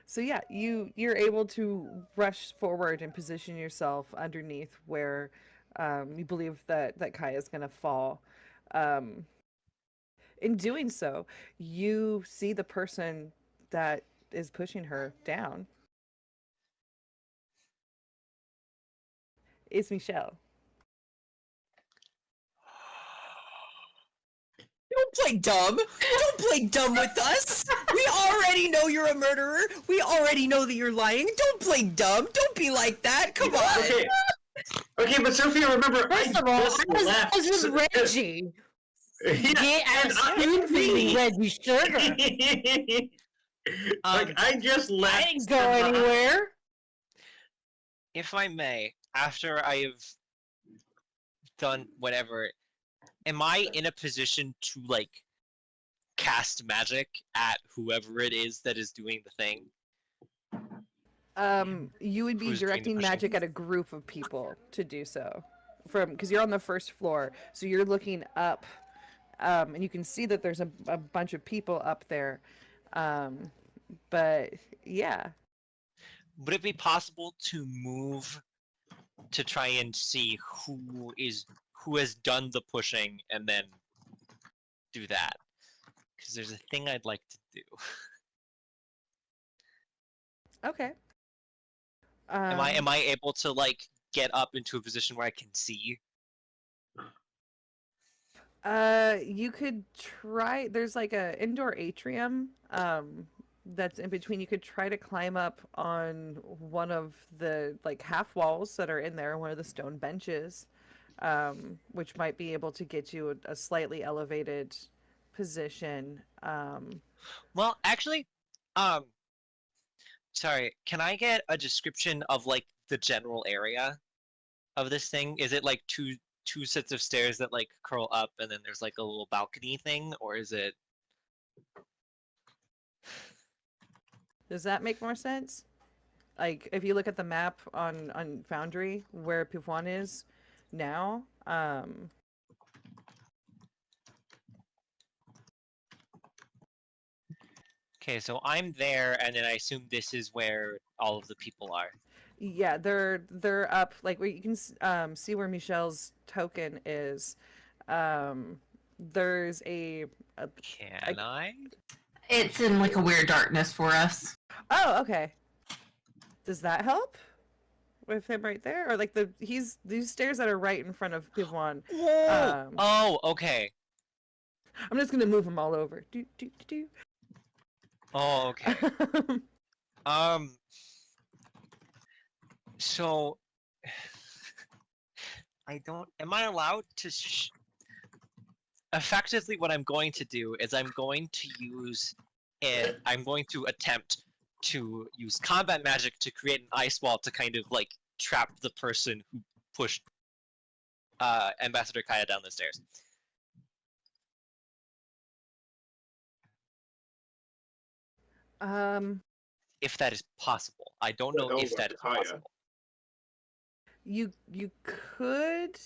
So yeah, you're able to rush forward and position yourself underneath where you believe that Kaya is gonna fall. In doing so, you see the person that is pushing her down. It's Michelle. Don't play dumb. Don't play dumb with us. We already know you're a murderer. We already know that you're lying. Don't play dumb. Don't be like that. Come on. Okay, but Sophia, remember, First of all, I was with Reggie. Get and excuse Reggie Sugar. like, I just left. I didn't go anywhere. If I may, after I have done whatever, am I in a position to, like, cast magic at whoever it is that is doing the thing? You would be Who's doing the directing pushing? magic at a group of people to do so, because you're on the first floor, so you're looking up, and you can see that there's a bunch of people up there, but yeah. Would it be possible to move to try and see who has done the pushing and then do that? Because there's a thing I'd like to do. Okay. Am I able to, like, get up into a position where I can see? You could try. There's like a indoor atrium that's in between. You could try to climb up on one of the like half walls that are in there, one of the stone benches, which might be able to get you a slightly elevated position. Well, actually, sorry, can I get a description of, like, the general area of this thing? Is it like two sets of stairs that, like, curl up and then there's like a little balcony thing, or is it? Does that make more sense? Like, if you look at the map on Foundry, where Pivuan is now, Okay, so I'm there, and then I assume this is where all of the people are. yeah, they're up like where you can see where Michelle's token is. There's a Can I? It's in like a weird darkness for us. Oh, okay. Does that help with him right there, or like these stairs that are right in front of Pivuan? Oh, okay. I'm just gonna move them all over. Do do do. Oh, okay. So, am I allowed to effectively what I'm going to do is I'm going to attempt to use combat magic to create an ice wall to kind of, like, trap the person who pushed Ambassador Kaya down the stairs. If that is possible. I don't know if that is possible. You could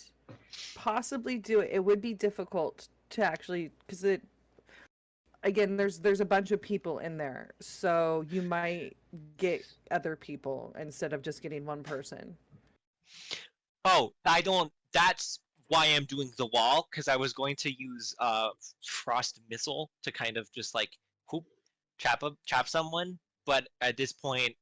possibly do it. It would be difficult to actually, because there's a bunch of people in there, so you might get other people instead of just getting one person. Oh, that's why I'm doing the wall, because I was going to use frost missile to kind of just, like, trap someone, but at this point,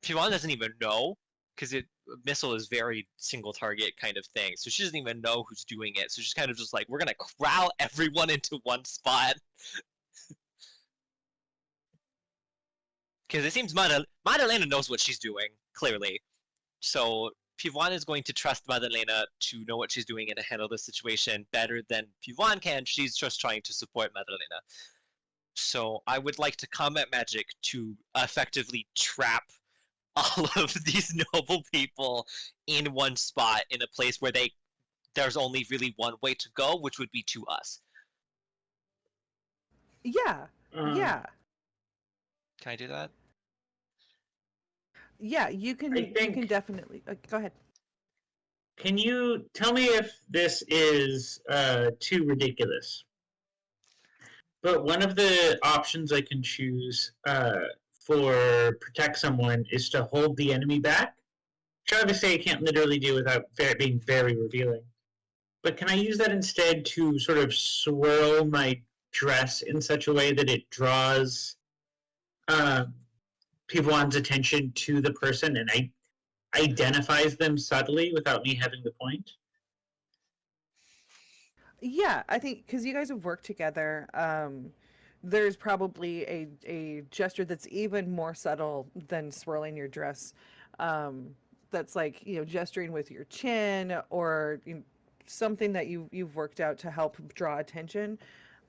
Pivuan doesn't even know, because missile is very single target kind of thing, so she doesn't even know who's doing it, so she's kind of just like, we're gonna corral everyone into one spot. Because it seems Madalena knows what she's doing, clearly. So Pivuan is going to trust Madalena to know what she's doing and to handle the situation better than Pivuan can. She's just trying to support Madalena. So I would like to combat magic to effectively trap all of these noble people in one spot in a place where there's only really one way to go, which would be to us. Yeah. Yeah. Can I do that? Yeah, you can. You can definitely. Go ahead. Can you tell me if this is too ridiculous? But one of the options I can choose for protect someone is to hold the enemy back. Which obviously I can't literally do without being very revealing. But can I use that instead to sort of swirl my dress in such a way that it draws Pivuan's attention to the person and identifies them subtly without me having the point? Yeah, I think because you guys have worked together, there's probably a gesture that's even more subtle than swirling your dress. That's like, gesturing with your chin or something that you've worked out to help draw attention.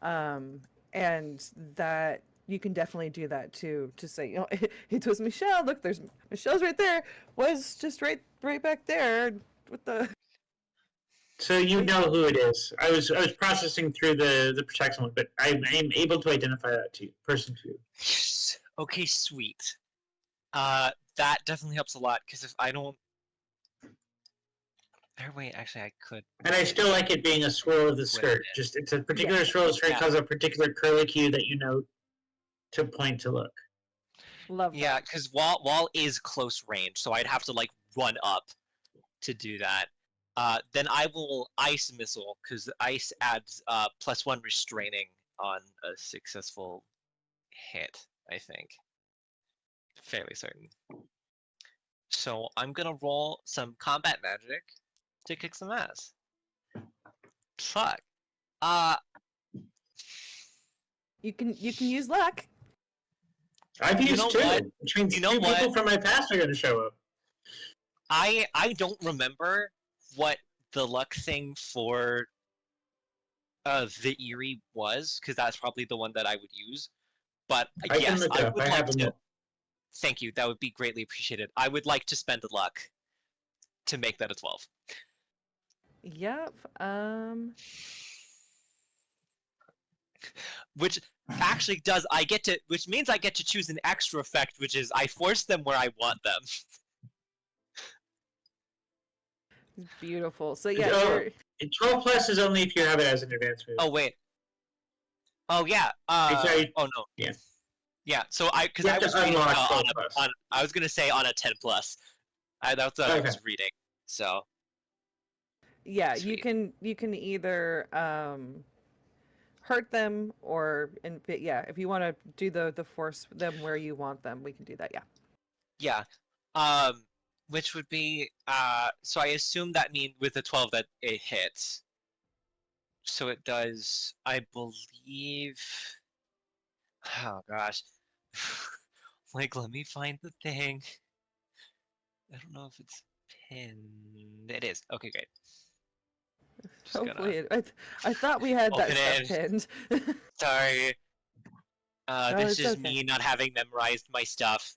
And that you can definitely do that too, to say, it was Michelle. Look, there's Michelle's right there. Was just right back there with the. So you know who it is. I was processing through the protection one, but I'm able to identify that person to you. Okay, sweet. That definitely helps a lot, because if I don't... wait, actually, I could... And I still like it being a swirl of the skirt. Just it's a particular swirl of the skirt because of a particular curlicue that you know to point to look. Love that. Yeah, because wall is close range, so I'd have to like run up to do that. Then I will ice missile, because ice adds +1 restraining on a successful hit, I think. Fairly certain. So I'm gonna roll some combat magic to kick some ass. Fuck. You can use luck. I've used know two. what? Which means You know two what? people from my past are going to show up. I don't remember what the luck thing for the Eerie was, because that's probably the one that I would use. But I can yes, look it I up. would I like have them to. all. Thank you. That would be greatly appreciated. I would like to spend a luck to make that a 12. Yep. Which actually does which means I get to choose an extra effect, which is I force them where I want them. Beautiful. So yeah, Oh, 12 plus is only if you have it as an advanced move. Oh wait. Oh yeah. Sorry. Oh no. Yeah. Yeah. So because You I have to was reading unlock 12 plus. I was gonna say on a 10 plus. That's what I was reading. So. yeah, Sweet. you can either hurt them or if you want to do the force them where you want them, we can do that. Yeah. Which would be so I assume that means with the 12 that it hits. So it does, I believe. Oh gosh. Like, let me find the thing. I don't know if it's pinned. It is. Okay, great. Just Hopefully, I thought we had that stuff pinned. Sorry. This is okay. me not having memorized my stuff.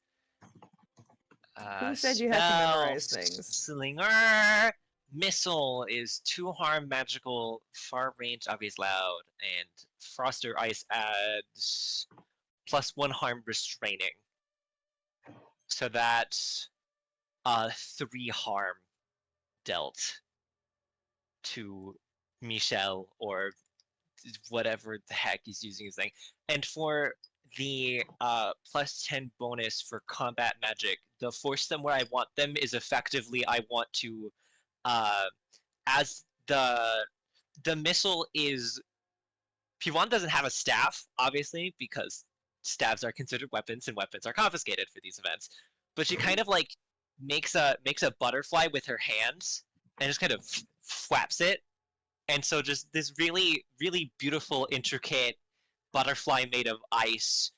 Who said you had to memorize things? Slinger Missile is 2 harm magical, far range, obvious loud, and Froster Ice adds +1 harm restraining. So that's 3 harm dealt to Michel or whatever the heck he's using his thing. And for the +10 bonus for combat magic, the force them where I want them is effectively I want to as the missile is P1 doesn't have a staff, obviously, because staves are considered weapons and weapons are confiscated for these events. But she kind of like makes a butterfly with her hands and just kind of flaps it. And so just this really, really beautiful, intricate butterfly made of ice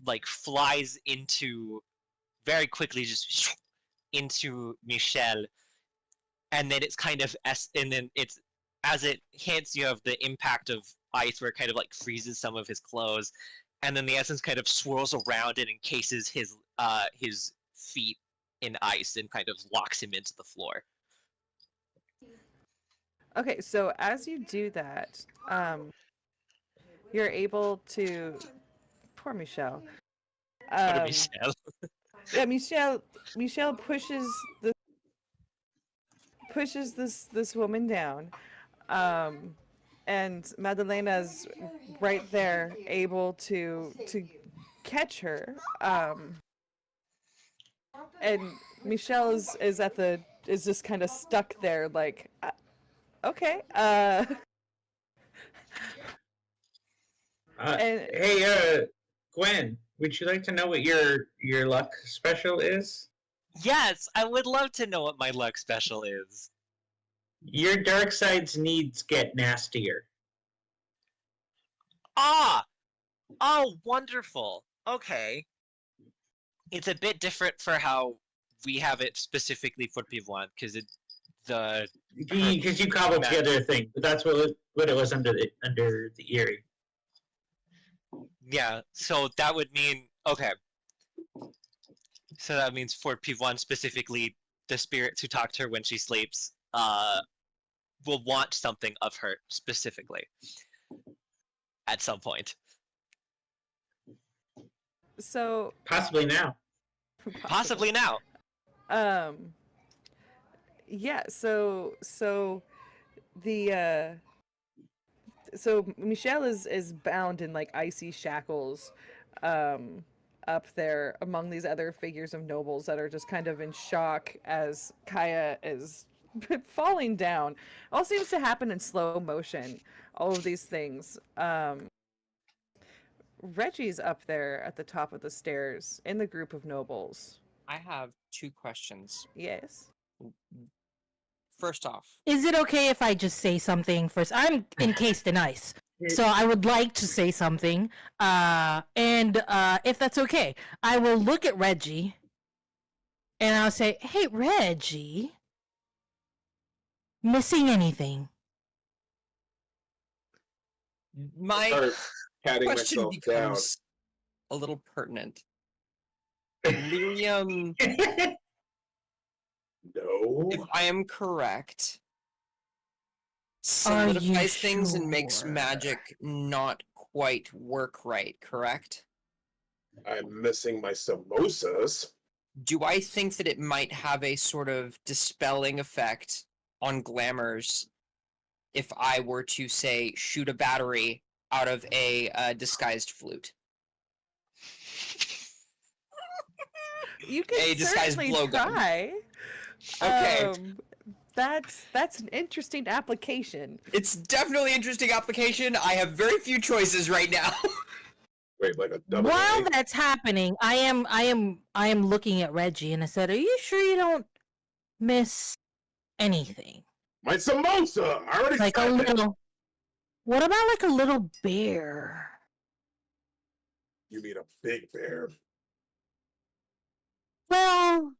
like flies into very quickly just into Michel, and then it's kind of and then it's as it hits, you have the impact of ice where it kind of like freezes some of his clothes, and then the essence kind of swirls around and encases his feet in ice and kind of locks him into the floor. Okay, so as you do that, you're able to. Poor Michelle. Michel. Yeah, Michelle pushes this woman down, and Madalena's right there, able to catch her. And Michelle is just kind of stuck there, like, okay. Hey, Gwen, would you like to know what your luck special is? Yes, I would love to know what my luck special is. Your dark side's needs get nastier. Ah! Oh, wonderful. Okay. It's a bit different for how we have it specifically for P1, because Because you cobbled together a thing, but that's what it was under the Erie. Yeah, so that would mean, okay. So that means for P1 specifically, the spirits who talk to her when she sleeps will want something of her specifically at some point. So Possibly now. Possibly now. Yeah, so the so Michelle is bound in like icy shackles up there among these other figures of nobles that are just kind of in shock as Kaya is falling down. All seems to happen in slow motion, all of these things. Reggie's up there at the top of the stairs in the group of nobles. I have 2 questions. Yes. First off, Is it okay if I just say something first? I'm encased in ice, so I would like to say something. And if that's okay, I will look at Reggie, and I'll say, "Hey, Reggie, missing anything?" my Start patting question myself down. becomes a little pertinent. Lyrium, No. if I am correct, Are you solidifies things and makes sure? magic not quite work right, correct? I'm missing my samosas. Do I think that it might have a sort of dispelling effect on glamours if I were to, say, shoot a battery out of a disguised flute? You can A disguised certainly blowgun. try. Okay. That's an interesting application. It's definitely an interesting application. I have very few choices right now. Wait, like a double. While that's happening, I am looking at Reggie, and I said, "Are you sure you don't miss anything? My samosa! I already Like a said it. little? What about like a little bear?" You mean a big bear? Well,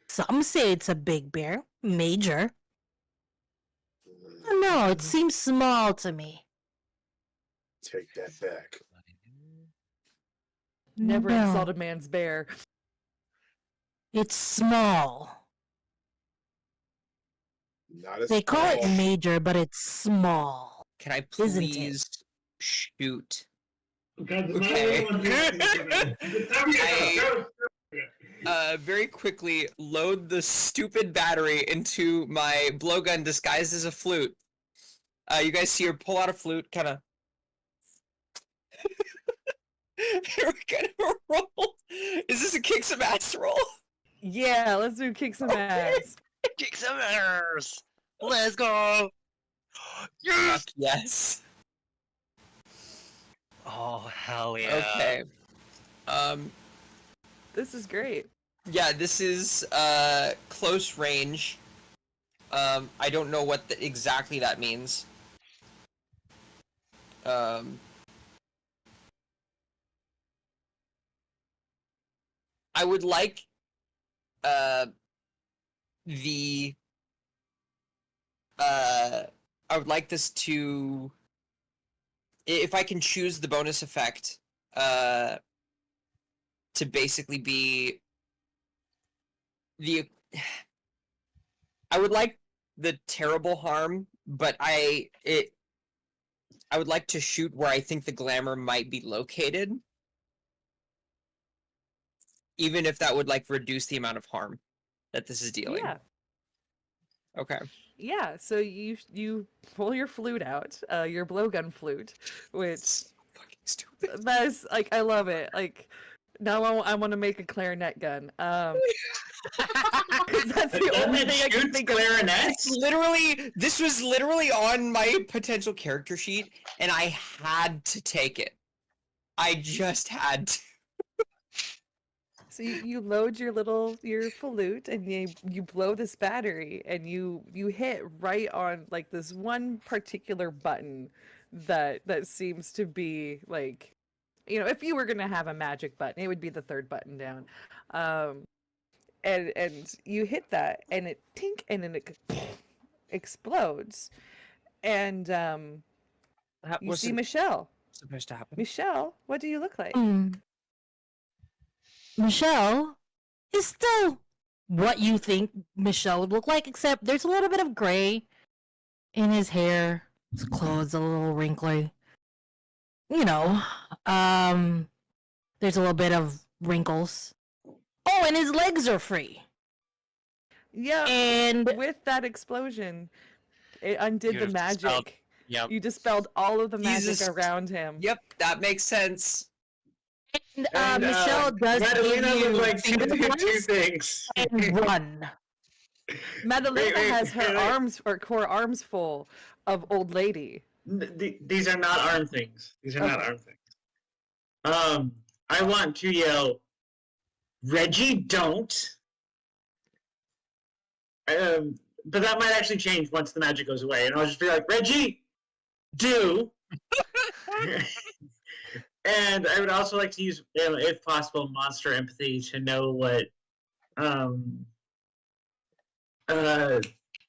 some say it's a big bear, major. No, it seems small to me. Take that back. Never No, insult a man's bear. it's small. Not as They call it small. major, but it's small. Can I Isn't it? please shoot? Okay. Very quickly load the stupid battery into my blowgun disguised as a flute. You guys see her pull out a flute, kind of. We're gonna roll. Is this a kick some ass roll? Yeah, let's do kick some ass. Kick some ass! Let's go! Yes! Yes. Oh, hell yeah. Okay. This is great. Yeah, this is close range. I don't know what exactly that means. I would like I would like this to, if I can choose the bonus effect, to basically be I would like the terrible harm, but I would like to shoot where I think the glamour might be located, even if that would like reduce the amount of harm that this is dealing. Yeah. Okay. Yeah, so you pull your flute out, your blowgun flute, which Fucking stupid. that is like I love it. Like now I want to make a clarinet gun. 'Cause that's the only thing I can think of. It's literally, this was literally on my potential character sheet, and I had to take it. I just had to. So you load your flute and you blow this battery and you hit right on like this one particular button that seems to be like, if you were gonna have a magic button, it would be the third button down. And you hit that, and it tink, and then it explodes, and That you see wasn't Michelle. supposed to happen. Michelle, what do you look like? Michelle is still what you think Michelle would look like, except there's a little bit of gray in his hair. His clothes a little wrinkly. There's a little bit of wrinkles. Oh, and his legs are free. Yeah, And with that explosion, it undid You the dispelled- magic. Yep. You dispelled all of the magic Jesus. around him. Yep, that makes sense. and Michelle does Madalena give you looked like two fingerprints things. and run. Madalena Wait, has her wait. core arms full of old lady. These are not arm things. These are not Okay. arm things. I want to yell, Reggie, don't. But that might actually change once the magic goes away, and I'll just be like, Reggie, do. And I would also like to use, if possible, monster empathy to know what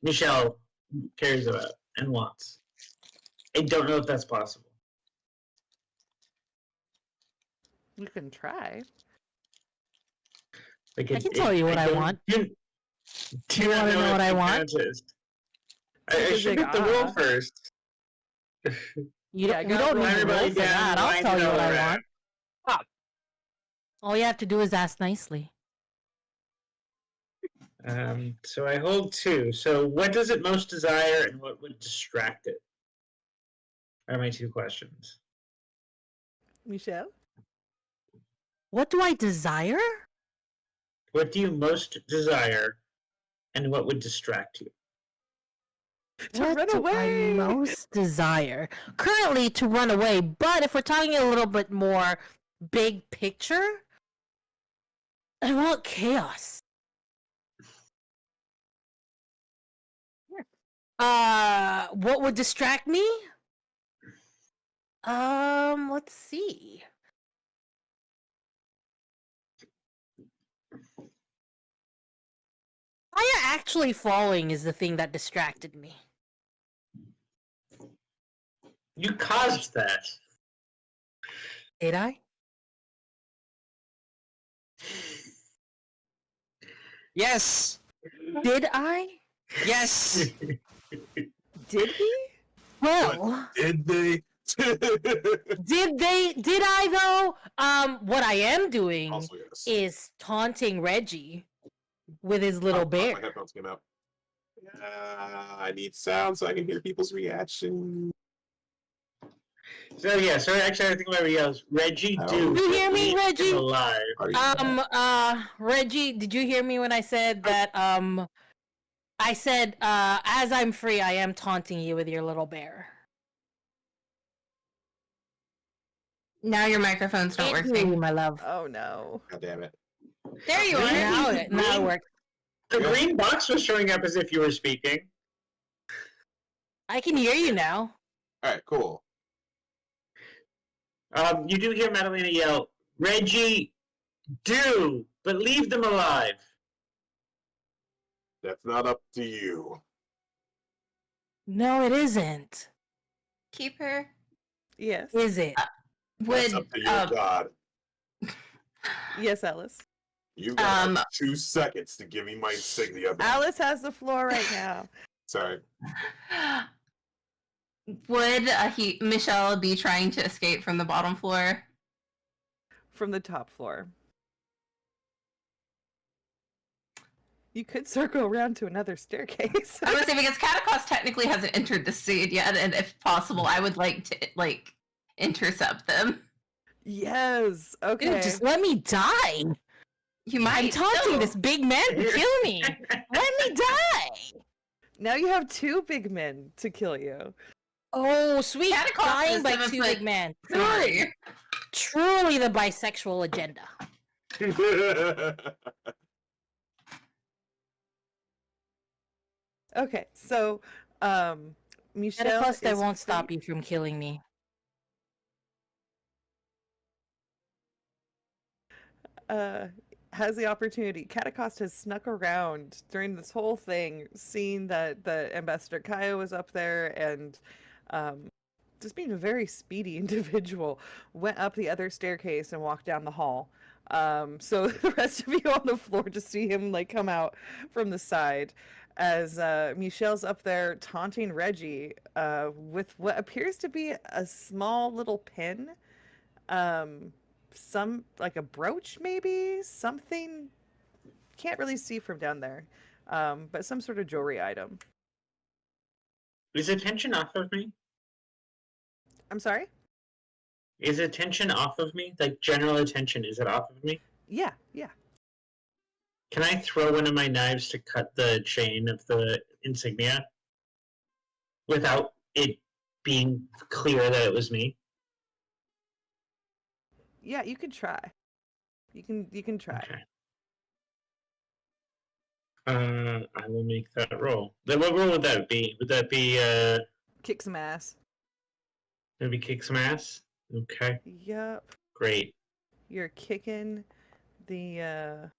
Michelle cares about and wants. I don't know if that's possible. You can try. I can tell you what I want. Do You wanna know what I want? I should get the roll first. You Yeah, don't, go you don't roll need to roll everybody for down, that. I'll line tell you to what I around. want. All you have to do is ask nicely. So I hold 2. So what does it most desire and what would distract it? Are my 2 questions. Michelle? What do I desire? What do you most desire and what would distract you? To What run do away! I most desire? Currently, to run away, but if we're talking a little bit more big picture, I want chaos. What would distract me? Let's see. Fire actually falling is the thing that distracted me. You caused that. Did I? Yes. Did I? Yes. Did he? Well, Did they? did I though? What I am doing Also, yes. is taunting Reggie with his little Oh, bear. my headphones came out. I need sound so I can hear people's reaction. So yeah, so actually I think everybody else. Reggie, Oh. do. You hear me, Leave him Reggie? alive. Are you- Reggie, did you hear me when I said that? I said, as I'm free, I am taunting you with your little bear. Now your microphone's not Can't hear you, working. my love. Oh no. God damn it. There you Really? are. Now it works. The green box was showing up as if you were speaking. I can hear you now. Alright, cool. You do hear Madalena yell, Reggie, do, but leave them alive. That's not up to you. No, it isn't. Keep her. Yes. Is it? That's Would up to your god. Yes, Alice. You got 2 seconds to give me my insignia back. Alice has the floor right now. Sorry. would Michelle be trying to escape from the bottom floor? From the top floor. You could circle around to another staircase. I would say because Catacross technically hasn't entered the scene yet, and if possible, I would like to intercept them. Yes. Okay. Dude, just let me die. You might I'm taunting still. this big man to kill me. Let me die. Now you have 2 big men to kill you. Oh, sweet. Catacross Dying is by 7 2 foot big men. Sorry. Truly the bisexual agenda. Okay, so Michelle Plus, that is won't free- stop you from killing me. has the opportunity. Catacost has snuck around during this whole thing, seeing that the Ambassador Kaya was up there, and just being a very speedy individual, went up the other staircase and walked down the hall. So the rest of you on the floor just see him like come out from the side as Michelle's up there taunting Reggie with what appears to be a small little pin. Some like a brooch, maybe something, can't really see from down there, but some sort of jewelry item. Is attention off of me? I'm sorry. Is attention off of me? Like general attention, is it off of me? Yeah. Can I throw one of my knives to cut the chain of the insignia without it being clear that it was me? Yeah, you can try. You can try. Okay. I will make that roll. Then what roll would that be? Would that be Kick some ass. maybe kick some ass? Okay, Yep. great. You're kicking the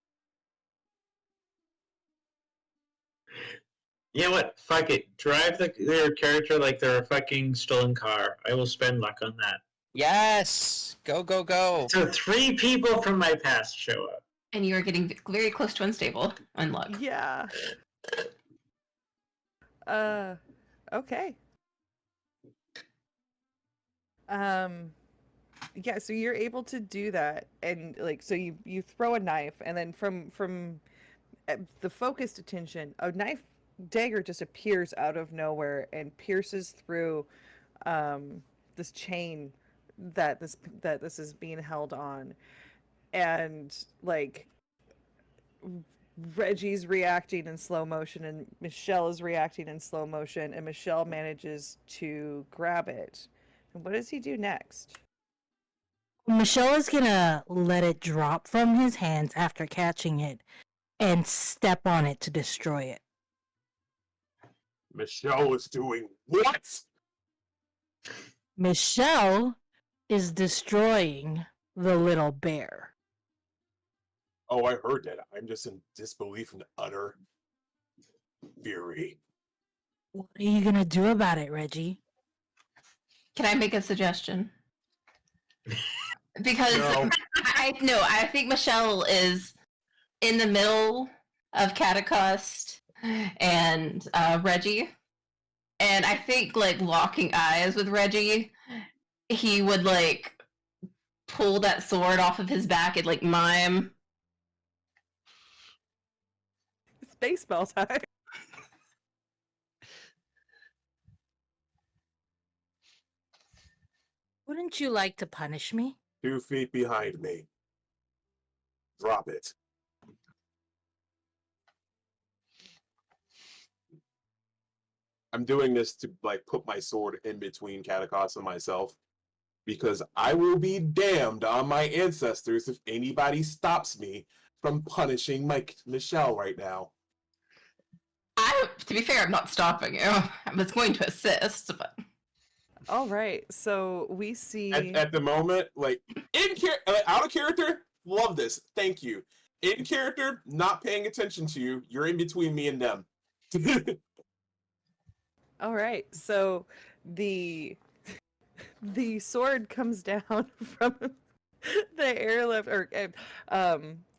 You know what? Fuck it. Drive their character like they're a fucking stolen car. I will spend luck on that. Yes! Go, go, go! So 3 people from my past show up. And you are getting very close to unstable. Unluck. yeah. Okay. Yeah, so you're able to do that, and like so you throw a knife, and then from the focused attention, a knife dagger just appears out of nowhere and pierces through this chain that this is being held on, and like Reggie's reacting in slow motion and Michelle is reacting in slow motion, and Michelle manages to grab it. And what does he do next? Michelle is gonna let it drop from his hands after catching it and step on it to destroy it. Michelle is doing what? Michelle is destroying the little bear. Oh, I heard that. I'm just in disbelief and utter fury. What are you gonna do about it, Reggie? Can I make a suggestion? Because No. I think Michelle is in the middle of Catacost and Reggie. And I think like locking eyes with Reggie, he would like pull that sword off of his back and like mime. It's baseball time. Wouldn't you like to punish me? 2 feet behind me. Drop it. I'm doing this to like put my sword in between Catacos and myself, because I will be damned on my ancestors if anybody stops me from punishing Michelle right now. To be fair, I'm not stopping you. I was going to assist, but All right, so we see. At the moment, like out of character, love this. Thank you. In character, not paying attention to you. You're in between me and them. All right, so the sword comes down from the airlift, or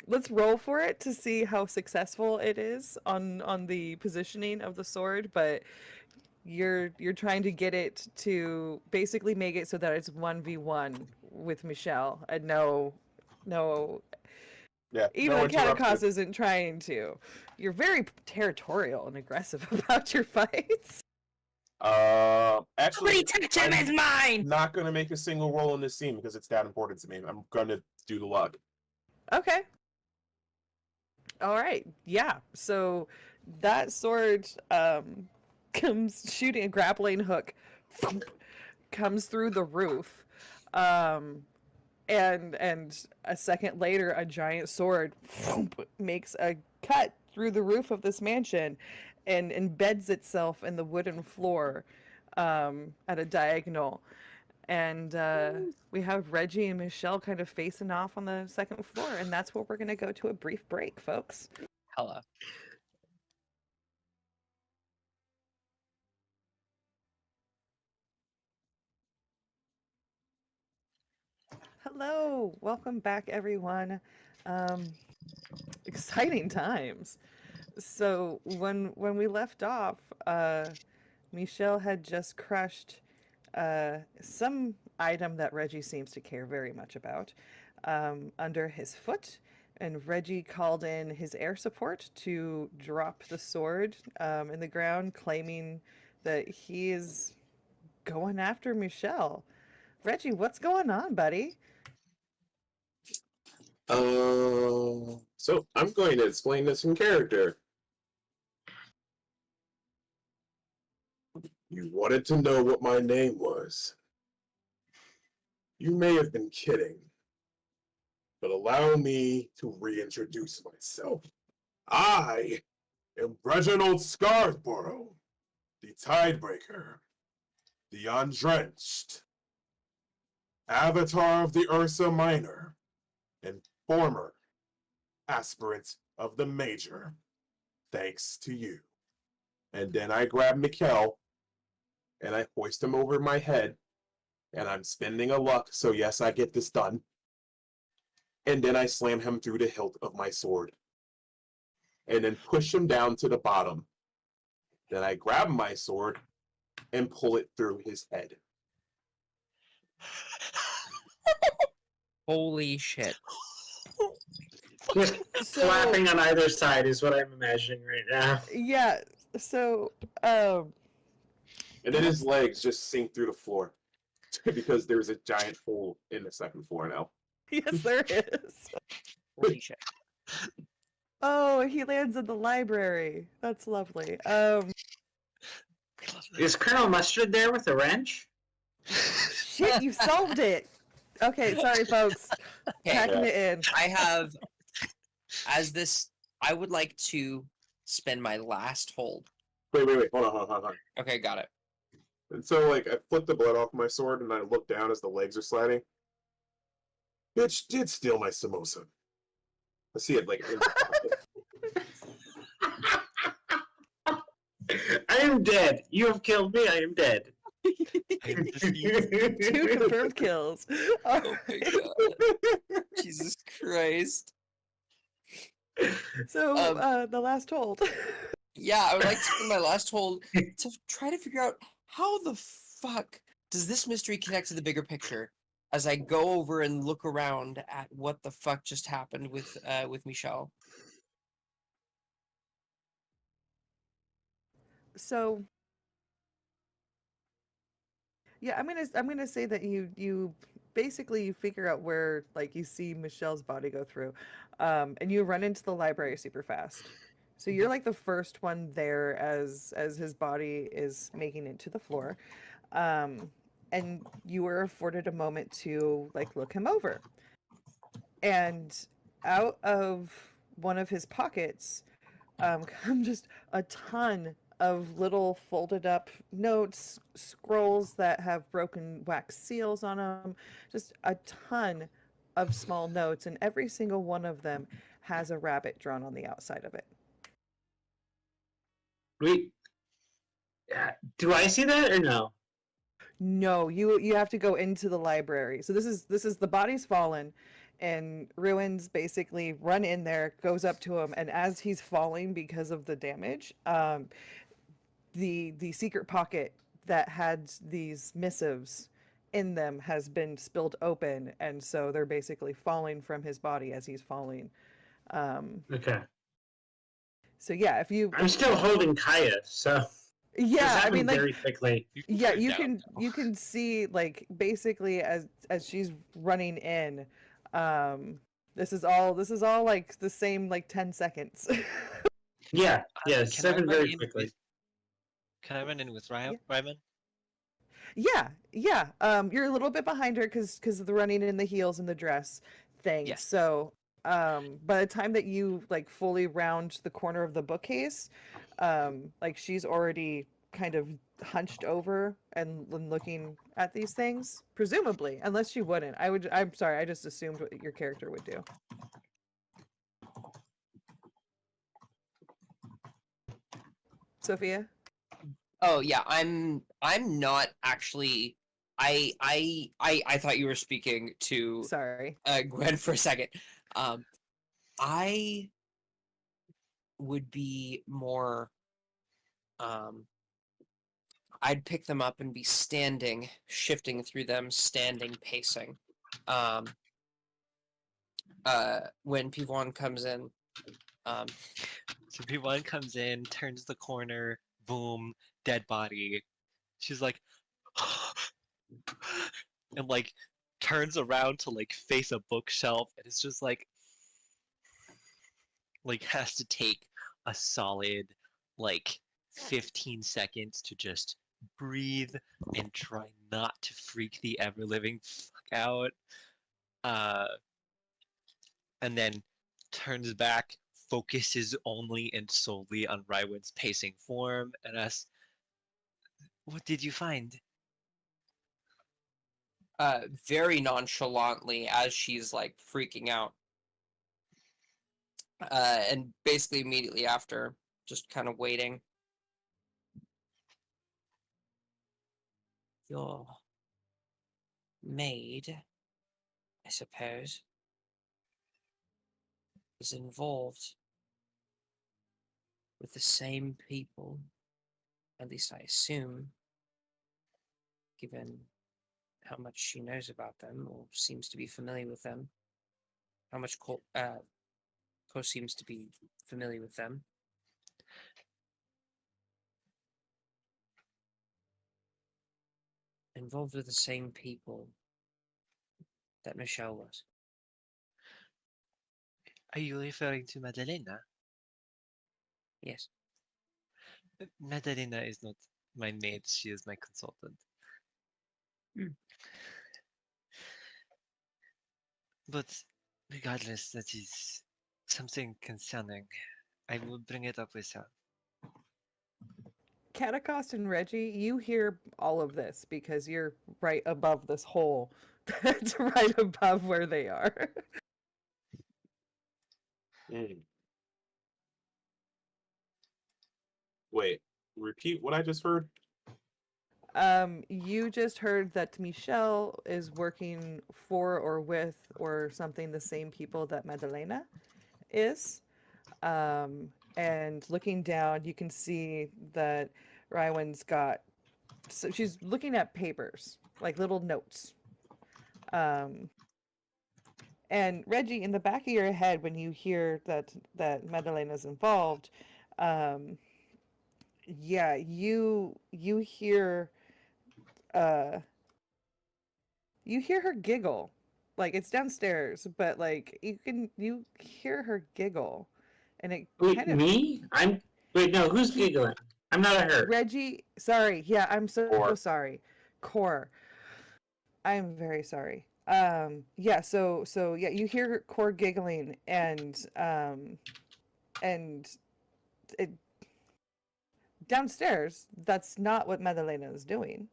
let's roll for it to see how successful it is on the positioning of the sword, but you're trying to get it to basically make it so that it's 1v1 with Michelle, and no Yeah, even no though Catacos interruption. isn't trying to. You're very territorial and aggressive about your fights. Actually, Somebody touch him, I'm it's mine! not gonna make a single roll in this scene because it's that important to me. I'm gonna do the luck. Okay. All right. Yeah. So that sword comes shooting, a grappling hook comes through the roof. And a second later a giant sword makes a cut through the roof of this mansion and embeds itself in the wooden floor. at a diagonal. And we have Reggie and Michelle kind of facing off on the second floor, and that's where we're going to go to a brief break, folks. Hello. Hello, welcome back, everyone. Exciting times. So when we left off, Michelle had just crushed some item that Reggie seems to care very much about under his foot, and Reggie called in his air support to drop the sword in the ground, claiming that he is going after Michelle. Reggie, what's going on, buddy? So I'm going to explain this in character. You wanted to know what my name was. You may have been kidding, but allow me to reintroduce myself. I am Reginald Scarborough, the Tidebreaker, the Undrenched, Avatar of the Ursa Minor, and former aspirant of the Major, thanks to you. And then I grab Mikkel, and I hoist him over my head, and I'm spending a luck, so yes, I get this done. And then I slam him through the hilt of my sword, and then push him down to the bottom. Then I grab my sword and pull it through his head. Holy shit. Just flapping on either side is what I'm imagining right now. Yeah, so And then his legs just sink through the floor because there's a giant hole in the second floor now. yes, there is. Holy shit. Oh, he lands in the library. That's lovely. Is Colonel Mustard there with a wrench? Shit, you solved it. Okay, sorry, folks. Okay, Packing it in. I have, I would like to spend my last hold. Wait, hold on. Okay, got it. And so, like, I flip the blood off my sword and I look down as the legs are sliding. Bitch did steal my samosa. I see it, like, in the pocket. I am dead. You have killed me. I am dead. Two confirmed kills. Oh my god. Jesus Christ. So, the last hold. Yeah, I would like to spend my last hold to try to figure out how the fuck does this mystery connect to the bigger picture as I go over and look around at what the fuck just happened with Michelle. So, yeah, I'm gonna say that you basically you figure out where like you see Michelle's body go through, and you run into the library super fast. So you're like the first one there as his body is making it to the floor, and you were afforded a moment to like look him over, and out of one of his pockets come just a ton of little folded up notes, scrolls that have broken wax seals on them, just a ton of small notes, and every single one of them has a rabbit drawn on the outside of it. Wait. Do I see that or no? No, you have to go into the library. So this is the body's fallen, and Ruins basically run in there, goes up to him, and as he's falling because of the damage, the secret pocket that had these missives in them has been spilled open, and so they're basically falling from his body as he's falling. Okay. So yeah, if you I'm still holding Kaya, so yeah, I mean like very quickly. yeah, you can see like basically as she's running in, this is all like the same like 10 seconds. Yeah, Can I 7 run very in quickly. Can I run in with Yeah. Ryman? Yeah. You're a little bit behind her because of the running in the heels and the dress thing. Yes. So by the time that you like fully round the corner of the bookcase, like she's already kind of hunched over and looking at these things, presumably, unless you wouldn't. I'm sorry, I just assumed what your character would do. Sophia? Oh yeah, I'm not actually. I thought you were speaking to Sorry. Gwen for a second. I would be more. I'd pick them up and be standing, shifting through them, standing, pacing. When P1 comes in, So P1 comes in, turns the corner, boom, dead body. She's like, and like turns around to like face a bookshelf, and it's just like has to take a solid like 15 seconds to just breathe and try not to freak the ever living fuck out. And then turns back, focuses only and solely on Rywin's pacing form, and asks, "What did you find?" very nonchalantly as she's like freaking out. And basically immediately after, just kind of waiting. Your maid, I suppose, is involved with the same people, at least I assume, given how much she knows about them, or seems to be familiar with them. How much Ko seems to be familiar with them. Involved with the same people that Michelle was. Are you referring to Madalena? Yes. Madalena is not my maid, she is my consultant. But regardless, that is something concerning. I will bring it up with her. Catacost and Reggie, you hear all of this because you're right above this hole that's right above where they are. Wait, repeat what I just heard? You just heard that Michelle is working for or with or something the same people that Madalena is. And looking down, you can see that Rywin's got, so she's looking at papers, like little notes. And Reggie, in the back of your head, when you hear that Madalena's involved, yeah, you hear her giggle. Like it's downstairs, but like you hear her giggle. And it Wait, kind of me? No, who's giggling? I'm not a her. Reggie, sorry. Yeah, I'm so Core. sorry. Core. I'm very sorry. Yeah, so yeah, you hear Core giggling and it downstairs, that's not what Madalena is doing.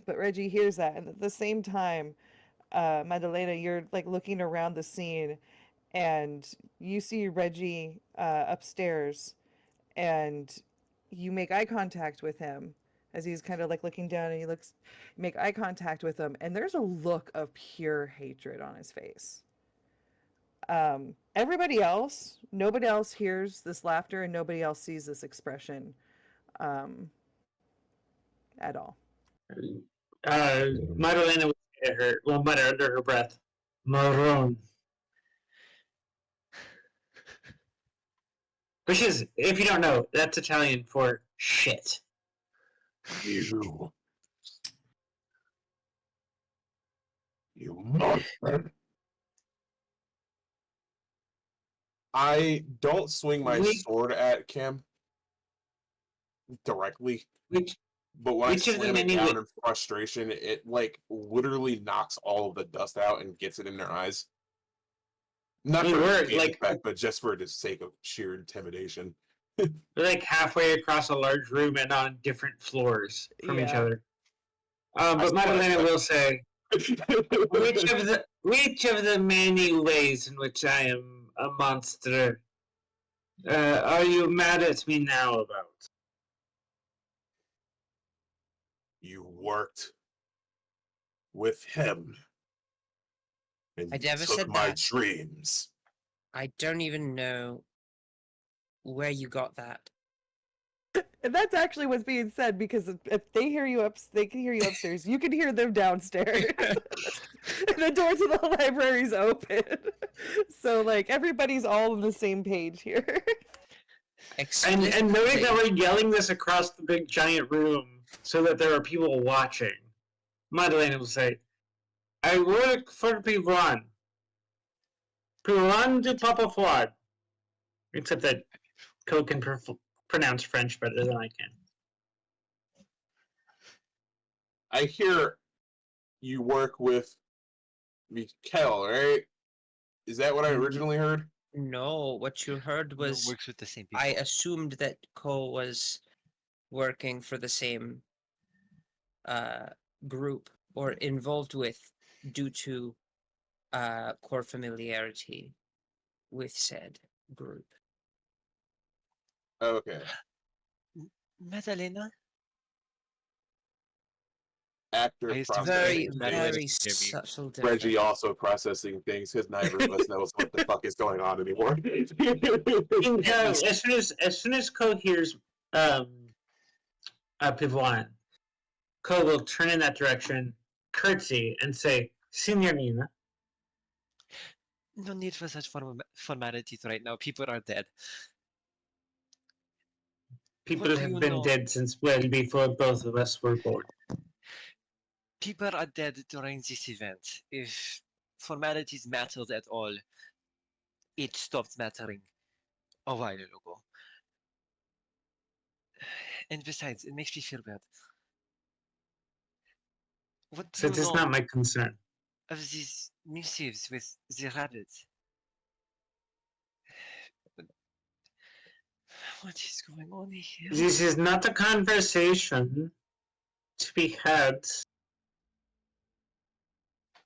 But Reggie hears that, and at the same time, Madalena, you're like looking around the scene, and you see Reggie upstairs, and you make eye contact with him as he's kind of like looking down, and you make eye contact with him, and there's a look of pure hatred on his face. Everybody else, nobody else hears this laughter, and nobody else sees this expression at all. Madalena would say to her, well, mutter under her breath, Maroon. Which is, if you don't know, that's Italian for shit. You monster. I don't swing my sword at Kim directly, but when I slam it down in frustration, it like literally knocks all of the dust out and gets it in their eyes. Not for the effect, but just for the sake of sheer intimidation. They're like halfway across a large room and on different floors from each Yeah. other. But Madalena will say, which of the many ways in which I am a monster are you mad at me now about? You worked with him, and I you never took said my that. dreams. I don't even know where you got that. And that's actually what's being said because if they hear you they can hear you upstairs. You can hear them downstairs. And the door to the library's open. So like everybody's all on the same page here. And notice that Explicitly. we're yelling this across the big giant room so that there are people watching. Madalena will say, I work for Pivan. Pivan de Papa Fouad. Except that Co can pronounce French better than I can. I hear you work with Mikkel, right? Is that what I originally heard? No, what you heard No, was works with the same people. I assumed that Cole was working for the same group or involved with due to core familiarity with said group. Okay. Madalena? Actor I used to Very, processing Madalena very things. doesn't hear me. subtle difference. Reggie also processing things because neither of us knows what the fuck is going on anymore. As soon as Co hears Pivan, Co will turn in that direction, curtsy, and say, Signorina. No need for such formalities right now. People are dead. People What do have you been know? dead since well before both of us were born. People are dead during this event. If formalities mattered at all, it stopped mattering a while ago. And besides, it makes me feel bad. What do So you it is know not my concern. of these missives with the rabbits? What is going on here? This is not a conversation to be had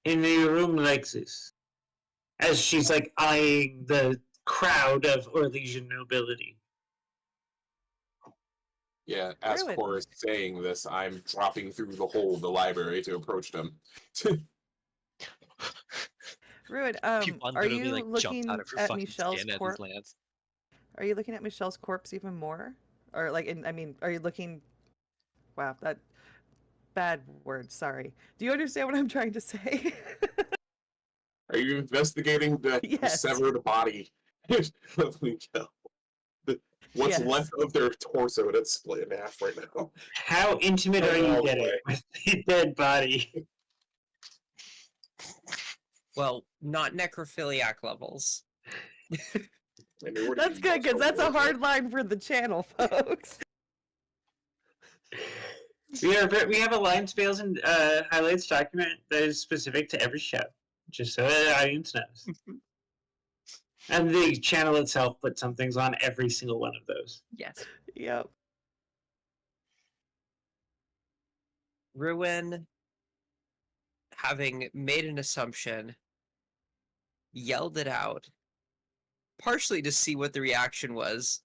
in a room like this. As she's like eyeing the crowd of Orlesian nobility. Yeah, as Ruin. Cora is saying this, I'm dropping through the hole of the library to approach them. Ruin, People are literally you like jumped looking out of her at fucking Michelle's skin at his corpse? lands. Are you looking at Michelle's corpse even more? Or like are you looking wow, that bad word, sorry. Do you understand what I'm trying to say? Are you investigating the Yes. severed body of Miguel? What's Yes. left of their torso that's split in half right now? How intimate are you getting with the dead body? Well, not necrophiliac levels. I knew where to That's be good, because most that's a over hard line for the channel, folks. We have a line spells and highlights document that is specific to every show, just so the audience knows. And the channel itself put some things on every single one of those. Yes. Yep. Ruin, having made an assumption, yelled it out, partially to see what the reaction was,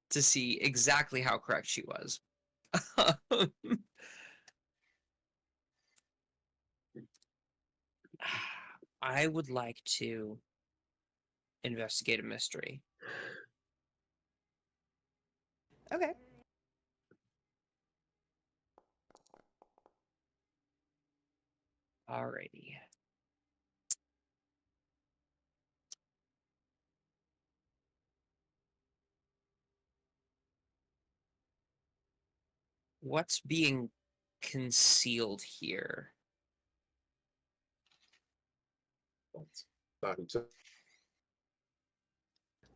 to see exactly how correct she was. I would like to investigate a mystery. Okay. Alrighty. What's being concealed here? Not until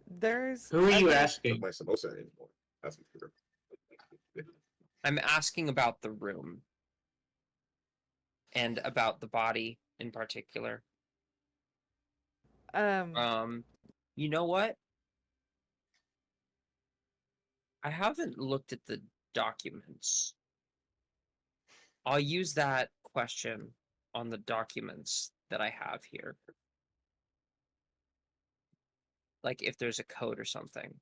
There's Who are you other- asking? my samosa anymore. That's for sure. I'm asking about the room and about the body in particular. You know what? I haven't looked at the documents. I'll use that question on the documents that I have here. Like if there's a code or something.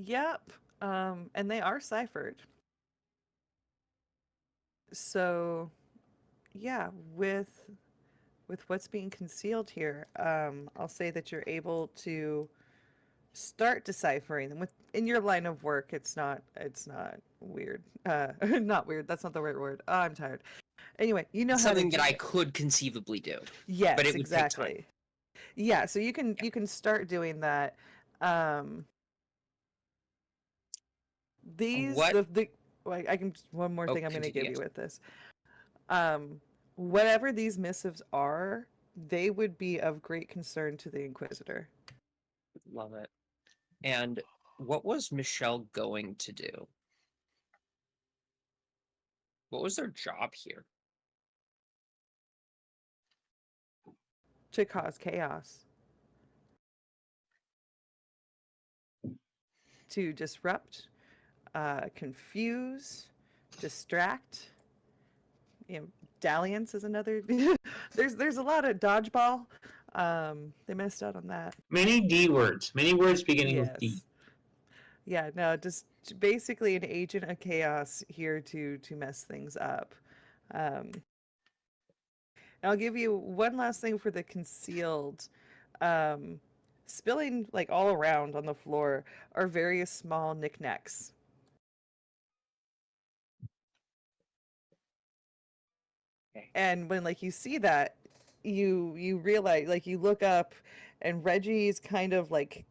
Yep. And they are ciphered. So, yeah, with what's being concealed here, I'll say that you're able to start deciphering them. In your line of work, it's not weird. Not weird. That's not the right word. Oh, I'm tired. Anyway, you know It's how to something that do I it. could conceivably do. Yes, but it would take time. exactly. Yeah, so you can start doing that. These What? the well, I can one more Oh, thing I'm going to give continue, you yes. with this. Whatever these missives are, they would be of great concern to the Inquisitor. Love it. And what was Michelle going to do? What was their job here? To cause chaos. To disrupt, confuse, distract. You know, dalliance is another. there's a lot of dodgeball. They messed out on that. Many D words. Many words beginning with D. Yes. Yeah, no, just basically an agent of chaos here to mess things up. And I'll give you one last thing for the concealed. Spilling like all around on the floor are various small knickknacks. Okay. And when like you see that, you realize, like, you look up and Reggie's kind of like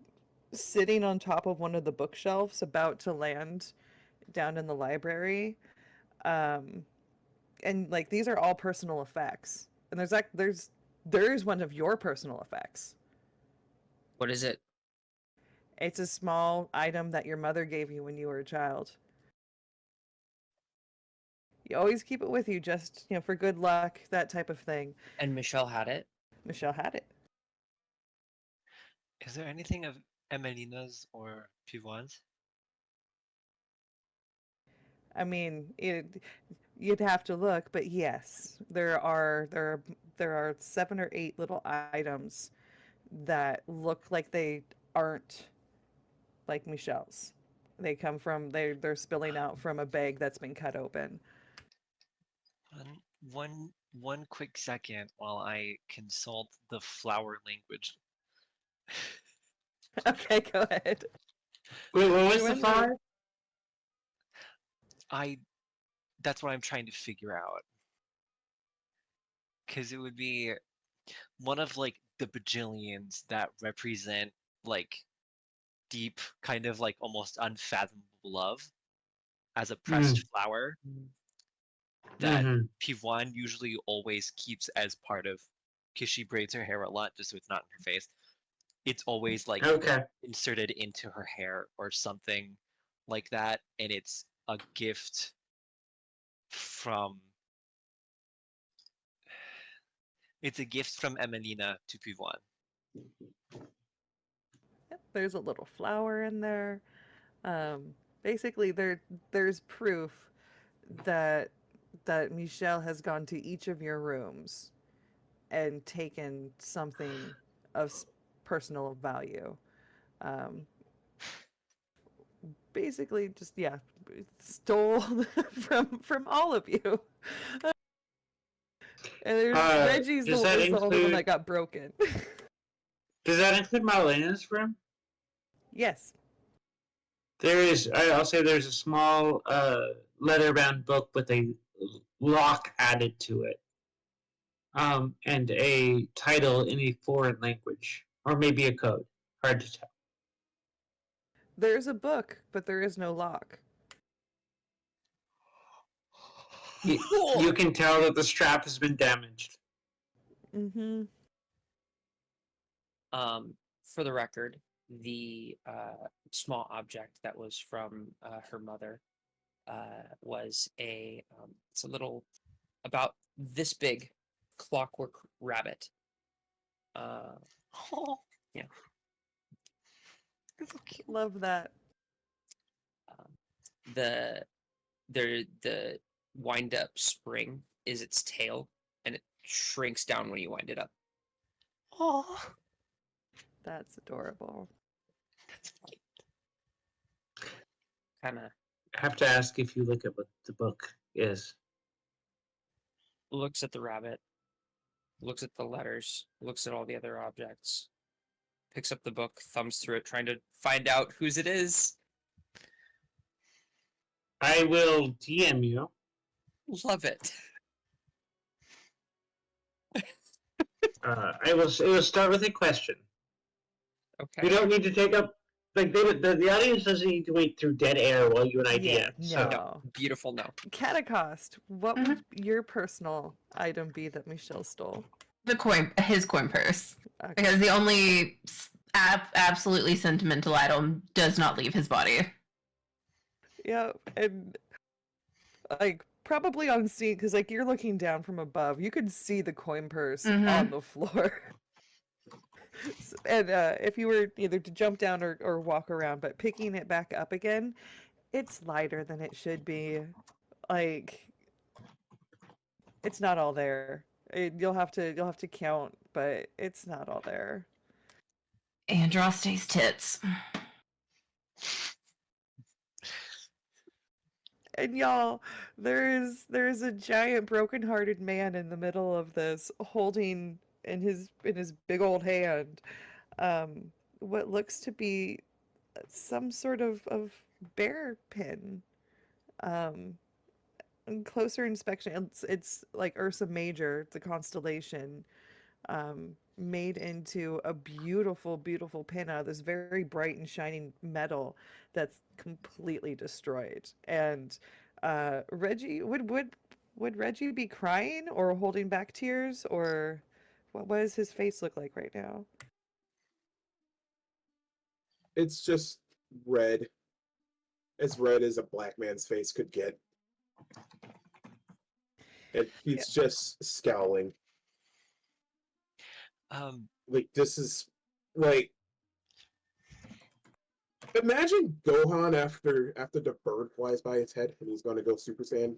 sitting on top of one of the bookshelves about to land down in the library. And like these are all personal effects. And there's one of your personal effects. What is it? It's a small item that your mother gave you when you were a child. You always keep it with you, just, for good luck, that type of thing. And Michelle had it? Michelle had it. Is there anything of Emelina's or Pivoine's? I mean, you'd have to look, but yes, there are 7 or 8 little items that look like they aren't like Michelle's. They come from they're spilling out from a bag that's been cut open. One quick second while I consult the flower language. Okay, go ahead. Wait, what was the Everyone- flower? That's what I'm trying to figure out. Because it would be one of like the bajillions that represent like deep, kind of like almost unfathomable love as a pressed flower that Pivoine usually always keeps as part of, because she braids her hair a lot just so it's not in her face. It's always like inserted into her hair or something like that, and it's a gift from Emelina to Pivoine. Yep, there's a little flower in there. Basically, there's proof that Michelle has gone to each of your rooms and taken something of personal value. Basically, just stole from all of you. And there's Reggie's does the that only one include- that got broken. Does that include Marlena's room? Yes. I'll say there's a small leather-bound book with a lock added to it. And a title in a foreign language. Or maybe a code. Hard to tell. There's a book, but there is no lock. You can tell that the strap has been damaged. Mm-hmm. For the record, the small object that was from her mother was it's a little, about this big, clockwork rabbit. Yeah. Love that. the the wind up spring is its tail, and it shrinks down when you wind it up. Oh, That's adorable. that's cute. Kind of I have to ask if you look at what the book is. looks at the rabbit, looks at the letters, looks at all the other objects, picks up the book, thumbs through it, trying to find out whose it is. I will DM you. Love it. It will start with a question. Okay. You don't need to take up the audience doesn't need to wait through dead air while you and I Yeah, DM. So no. Beautiful. No. Catacost, what would your personal item be that Michelle stole? His coin purse, Okay. because the only absolutely sentimental item does not leave his body. Yeah, and like probably on scene because like you're looking down from above, you could see the coin purse on the floor. And if you were either to jump down or walk around, but picking it back up again, it's lighter than it should be. Like it's not all there. You'll have to count, but it's not all there. Andraste's tits. And y'all, there's a giant broken-hearted man in the middle of this, holding in his big old hand, what looks to be some sort of bear pin. And closer inspection, it's like Ursa Major, the constellation, made into a beautiful, beautiful pin out of this very bright and shining metal that's completely destroyed. And Reggie, would Reggie be crying or holding back tears, or what does his face look like right now? It's just red. As red as a black man's face could get. And he's just scowling. Like, this is like, imagine Gohan after the bird flies by its head and he's gonna go Super Saiyan.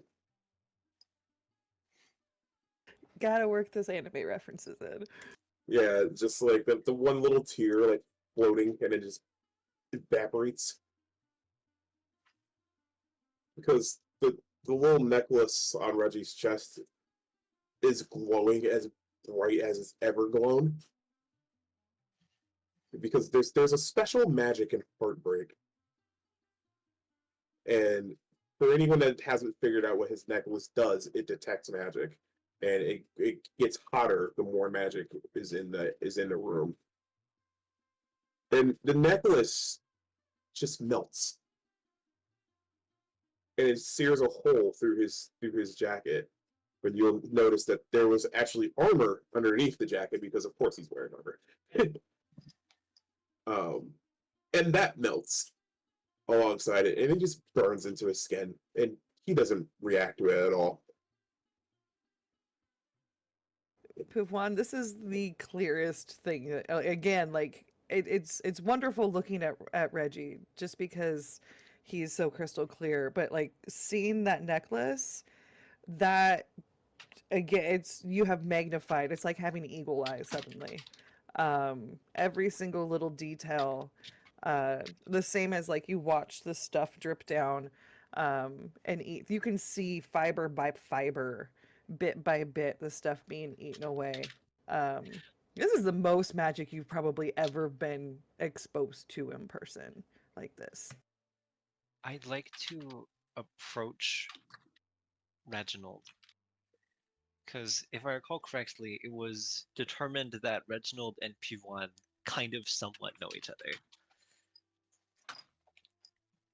Gotta work those anime references in. Yeah, just like the one little tear like floating and it just evaporates. Because the little necklace on Reggie's chest is glowing as bright as it's ever glown. Because there's a special magic in heartbreak. And for anyone that hasn't figured out what his necklace does, it detects magic. And it gets hotter the more magic is in the room. And the necklace just melts. And it sears a hole through his jacket. But you'll notice that there was actually armor underneath the jacket because of course he's wearing armor. And that melts alongside it, and it just burns into his skin, and he doesn't react to it at all. Puvwan, this is the clearest thing. Again, like it's wonderful looking at Reggie just because he's so crystal clear. But like seeing that necklace, that again, you have magnified. It's like having eagle eyes suddenly. Every single little detail, the same as like you watch the stuff drip down, and eat. You can see fiber by fiber, bit by bit, the stuff being eaten away. This is the most magic you've probably ever been exposed to in person like this. I'd like to approach Reginald. Because if I recall correctly, it was determined that Reginald and Pivan kind of somewhat know each other.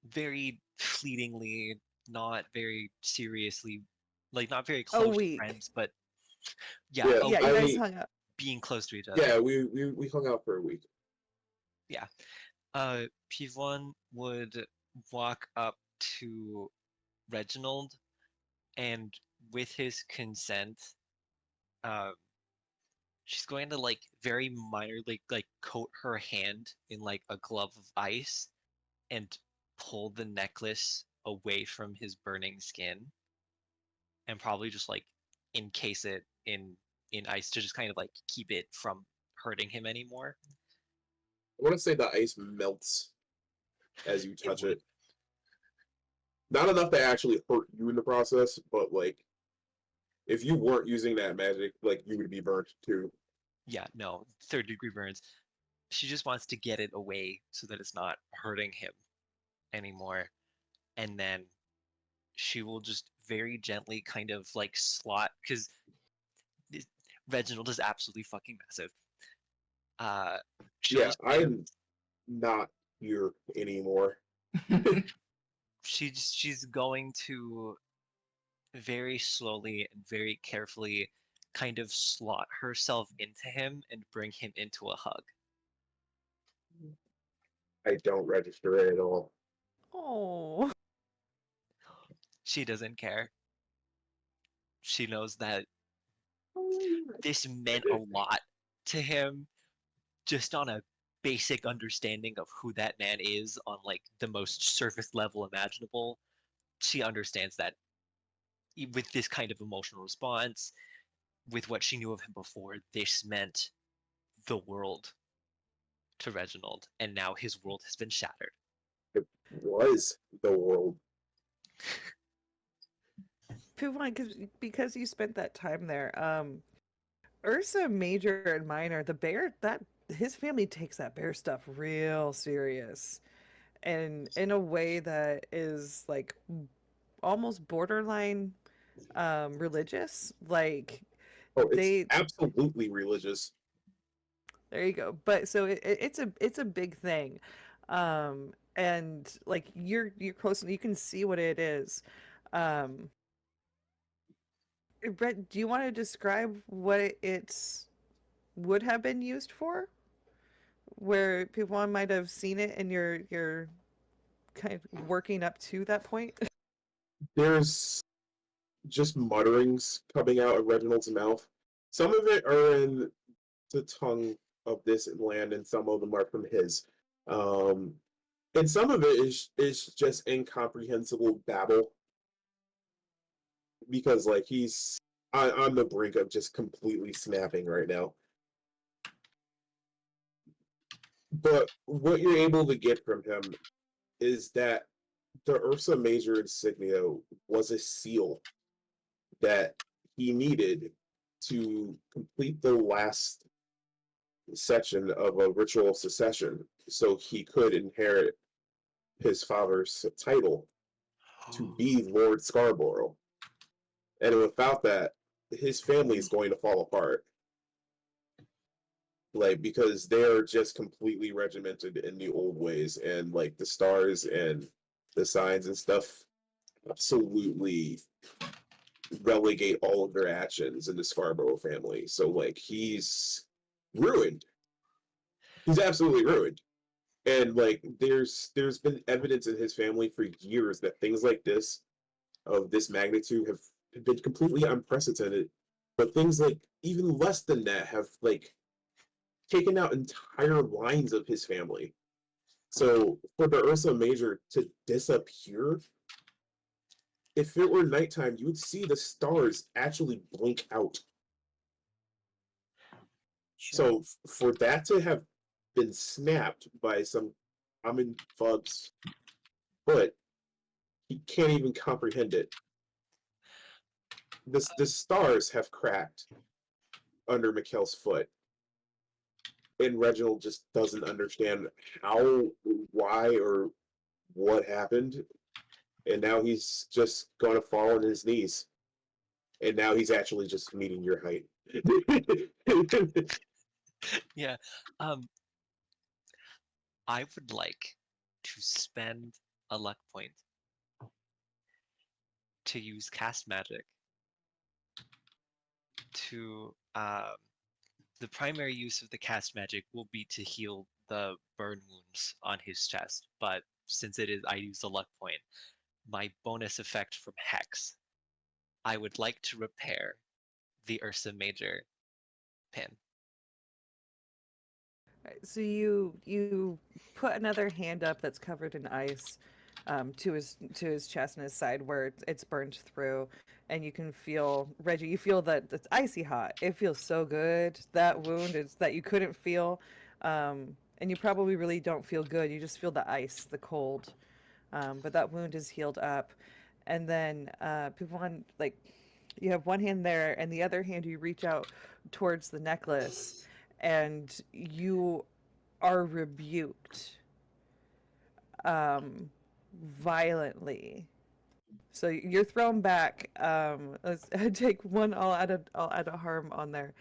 Very fleetingly, not very seriously, like not very close friends, but yeah, you guys hung out. Being close to each other. Yeah, we hung out for a week. Yeah. Pivan would walk up to Reginald and with his consent, she's going to like very minorly like coat her hand in like a glove of ice and pull the necklace away from his burning skin and probably just like encase it in ice to just kind of like keep it from hurting him anymore. I want to say the ice melts as you touch it. Not enough to actually hurt you in the process, but like if you weren't using that magic, like you would be burnt too. Yeah, no, third-degree burns. She just wants to get it away so that it's not hurting him anymore. And then she will just very gently kind of like slot, because Reginald is absolutely fucking massive. She'll Yeah, just kind of, I'm not here anymore. she's going to very slowly and very carefully kind of slot herself into him and bring him into a hug. I don't register it at all. Oh. She doesn't care. She knows that this meant a lot to him just on a basic understanding of who that man is on like the most surface level imaginable. She understands that with this kind of emotional response, with what she knew of him before, this meant the world to Reginald, and now his world has been shattered. It was the world. Because you spent that time there, Ursa Major and Minor, the bear, that his family takes that bear stuff real serious, and in a way that is like almost borderline religious. Like Oh, it's they absolutely religious. there you go. But so it's a big thing. And like you're close and you can see what it is. Brett, do you want to describe what it's would have been used for? Where people might have seen it and you're kind of working up to that point? There's just mutterings coming out of Reginald's mouth. Some of it are in the tongue of this land, and some of them are from his. And some of it is just incomprehensible babble because like he's on the brink of just completely snapping right now. But what you're able to get from him is that the Ursa Major insignia was a seal that he needed to complete the last section of a ritual succession so he could inherit his father's title to be Lord Scarborough. And without that, his family is going to fall apart. Like, because they're just completely regimented in the old ways, and like the stars and the signs and stuff absolutely relegate all of their actions in the Scarborough family. So like he's ruined. He's absolutely ruined. And like there's been evidence in his family for years that things like this of this magnitude have been completely unprecedented. But things like even less than that have like taken out entire lines of his family. So for the Ursa Major to disappear, if it were nighttime, you would see the stars actually blink out. So for that to have been snapped by some common thugs, but he can't even comprehend it. The stars have cracked under Mikkel's foot, and Reginald just doesn't understand how, why, or what happened. And now he's just going to fall on his knees. And now he's actually just meeting your height. Yeah. I would like to spend a luck point to use cast magic to the primary use of the cast magic will be to heal the burn wounds on his chest, but since it is I use the luck point, my bonus effect from Hex, I would like to repair the Ursa Major pin. So you put another hand up that's covered in ice, to his chest and his side where it's burned through, and you can feel Reggie. You feel that it's icy hot. It feels so good. That wound is that you couldn't feel, and you probably really don't feel good. You just feel the ice, the cold, but that wound is healed up, and then people on like. You have one hand there, and the other hand you reach out towards the necklace, and you are rebuked violently. So you're thrown back. Let's take one all out of harm on there.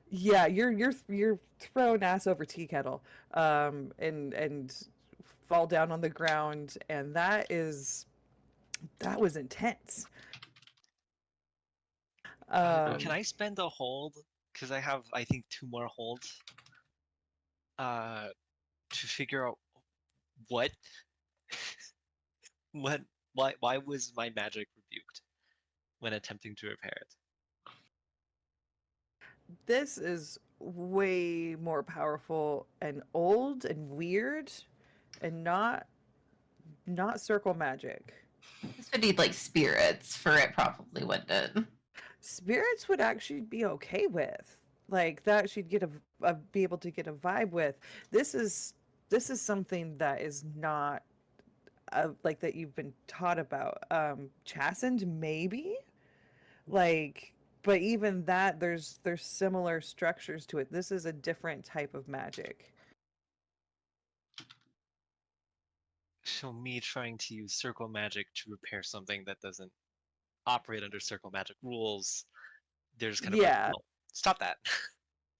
Yeah, you're thrown ass over tea kettle, and fall down on the ground, and that was intense. Can I spend a hold? Because I have, I think, 2 more holds. To figure out what, why was my magic rebuked when attempting to repair it? This is way more powerful and old and weird, and not circle magic. This would need like spirits for it, probably wouldn't it? Spirits would actually be okay with, like, that she'd get be able to get a vibe with. This is something that is not like that you've been taught about. Chastened maybe, like, but even that there's similar structures to it. This is a different type of magic. So me trying to use circle magic to repair something that doesn't operate under circle magic rules, they're just kind of Yeah. like, no, stop that.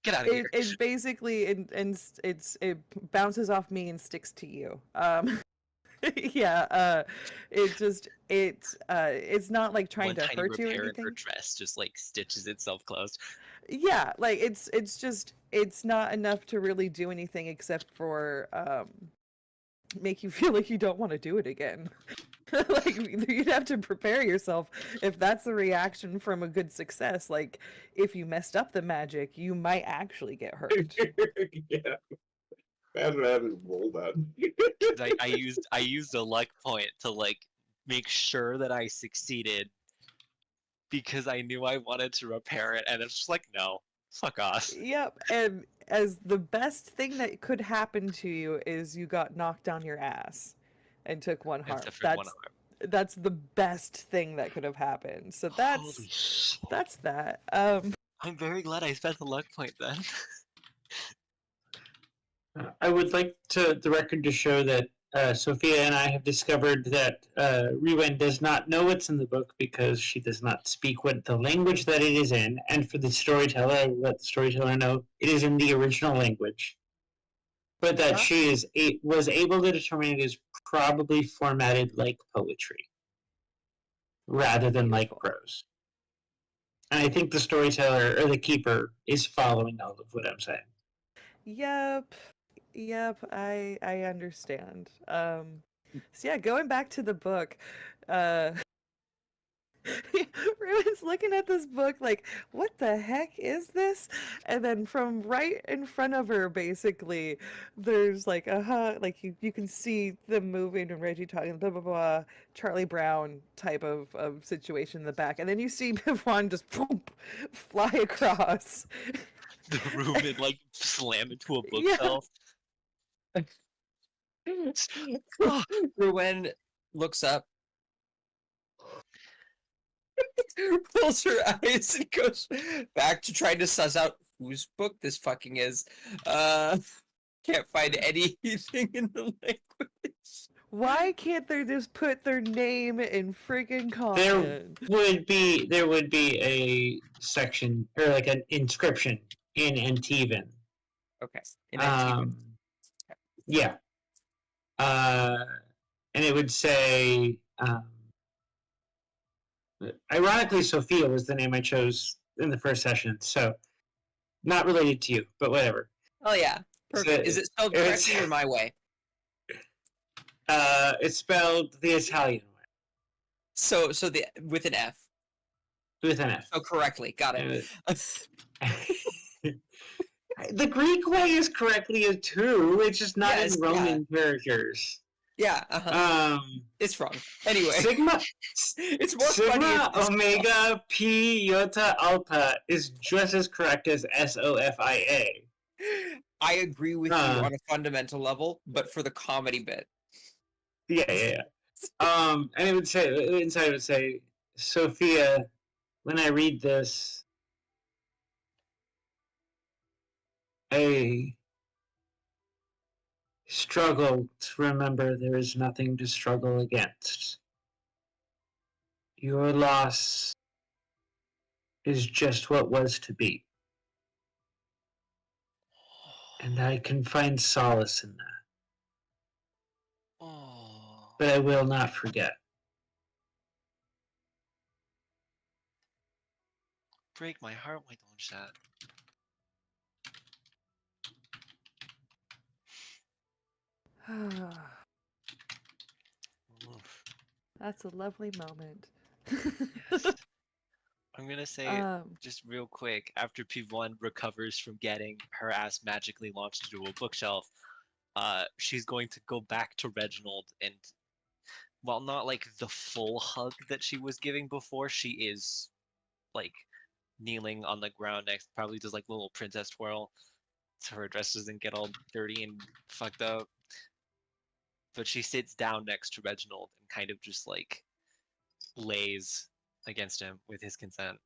Get out of here. It basically it bounces off me and sticks to you. Yeah, it's not like trying One to tiny hurt you or repair in anything. her dress just like stitches itself closed. Yeah, like it's not enough to really do anything except for make you feel like you don't want to do it again. Like, you'd have to prepare yourself if that's the reaction from a good success. Like, if you messed up the magic, you might actually get hurt. Yeah. Imagine having to roll that. 'Cause I used a luck point to like make sure that I succeeded because I knew I wanted to repair it, and it's just like, no, fuck off. Yep, and as the best thing that could happen to you is you got knocked on your ass and took one harm. Except for one arm. That's the best thing that could have happened. So Holy shit. that's that. I'm very glad I spent the luck point then. I would like the record to show that Sophia and I have discovered that Rewen does not know what's in the book because she does not speak the language that it is in. And for the storyteller, I will let the storyteller know it is in the original language. But that she was able to determine it is probably formatted like poetry rather than like prose. And I think the storyteller or the keeper is following all of what I'm saying. Yep, I understand. So yeah, going back to the book, Ruben's looking at this book like, what the heck is this? And then from right in front of her, basically, there's like like you can see them moving and Reggie talking, blah blah blah, Charlie Brown type of situation in the back, and then you see Bivwan just fly across The room and like slam into a bookshelf. Ruwen looks up, rolls her eyes, and goes back to trying to suss out whose book this fucking is. Can't find anything in the language. Why can't they just put their name in friggin' common? There would be a section or like an inscription in Antivan. Okay. In Antivan. Yeah. And it would say, ironically, Sophia was the name I chose in the first session, so not related to you, but whatever. Oh yeah, perfect. So, is it spelled correctly or my way? It's spelled the Italian way. So the with an F. With an F. Oh, correctly. Got it. The Greek way is correctly a 2. It's just not in Roman characters. Yeah, it's wrong. Anyway, Sigma it's more funny. Sigma It's Omega Pi Iota Alpha is just as correct as SOFIA. I agree with you on a fundamental level, but for the comedy bit. Yeah. And it would say inside it would say, Sophia, when I read this, I struggle to remember there is nothing to struggle against. Your loss is just what was to be. And I can find solace in that. Oh. But I will not forget. Break my heart, why don't you? Oof. That's a lovely moment. Yes. I'm gonna say just real quick, after P1 recovers from getting her ass magically launched into a bookshelf, she's going to go back to Reginald and, while not like the full hug that she was giving before, she is like kneeling on the ground next, probably does like a little princess twirl so her dress doesn't get all dirty and fucked up. But she sits down next to Reginald and kind of just like lays against him with his consent.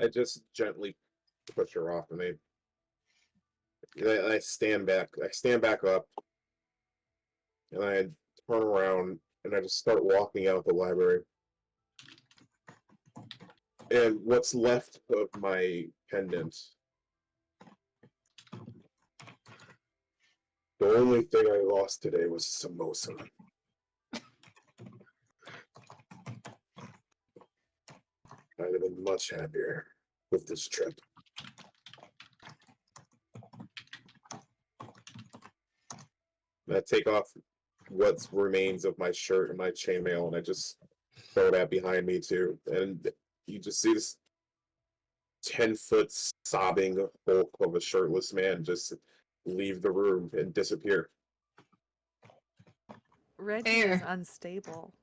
I just gently push her off, and I stand back. I stand back up, and I turn around, and I just start walking out the library. And what's left of my pendant, the only thing I lost today was samosa. I'd have been much happier with this trip. And I take off what remains of my shirt and my chainmail, and I just throw that behind me too. And you just see this 10-foot sobbing hulk of a shirtless man just leave the room and disappear. Reggie is unstable.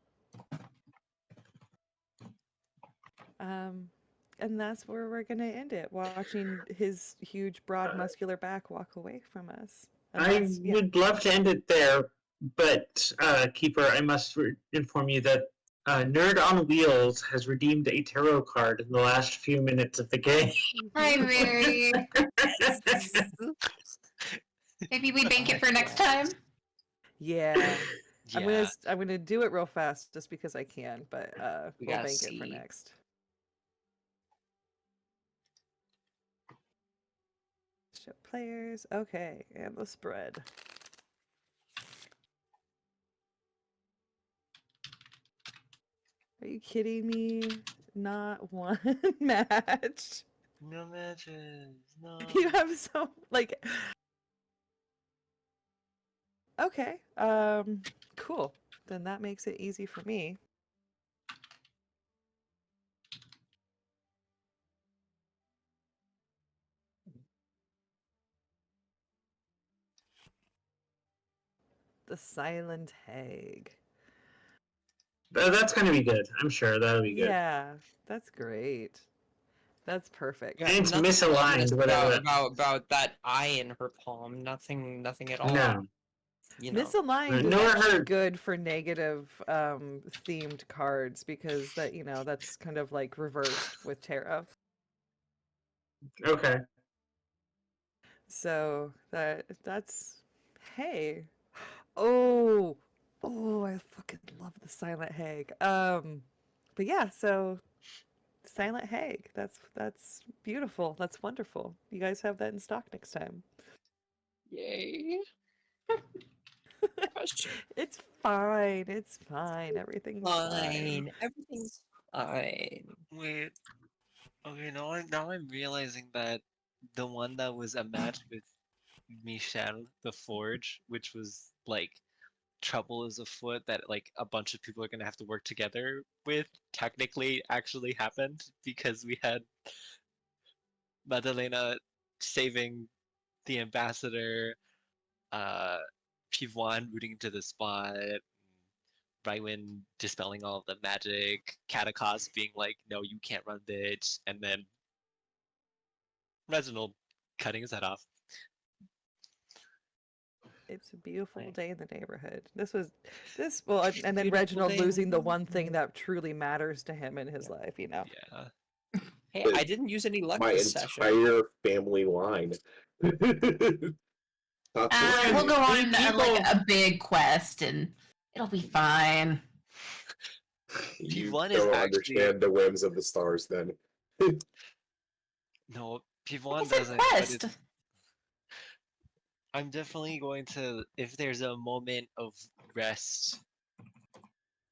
And that's where we're gonna end it, watching his huge, broad, muscular back walk away from us. I would love to end it there, but Keeper, I must inform you that Nerd on Wheels has redeemed a tarot card in the last few minutes of the game. Hi, Mary. Maybe we bank it for next time. Yeah. Yeah. I'm gonna do it real fast just because I can, but We we'll gotta bank it for see. next. Show players. Okay, and the spread. Are you kidding me? Not one match. No matches. No. You have so like. Okay. Cool. Then that makes it easy for me. The Silent Hag. That's going to be good. I'm sure that'll be good. Yeah, that's great. That's perfect. Yeah, And it's nothing misaligned, ominous whatever. about that eye in her palm. Nothing at all. No. You know. Misaligned is Nor actually her- good for negative themed cards because that that's kind of like reversed with tarot. Okay. So that's hey. Oh, I fucking love the Silent Hag. But yeah, so Silent Hag. That's beautiful. That's wonderful. You guys have that in stock next time. Yay. Question. It's fine. It's fine. Everything's fine. Everything's fine. Wait. Okay, now I'm realizing that the one that was a match with Michel the Forge, which was like trouble is afoot that like a bunch of people are gonna have to work together with, technically actually happened because we had Madalena saving the ambassador, Pivoine rooting into the spot, Brightwin dispelling all of the magic, Catacos being like, no, you can't run, bitch, and then Reginald cutting his head off. It's a beautiful Like- day in the neighborhood. Well, and then Beautiful Reginald day in the losing the one thing neighborhood. that truly matters to him in his life, you know. Yeah. Hey, I didn't use any luck My this session. entire family line. Not We'll too go on People- like a big quest, and it'll be fine. You P1 is don't actually- understand the whims of the stars then. No, Pivoine It's a doesn't. but quest. it's- I'm definitely going to, if there's a moment of rest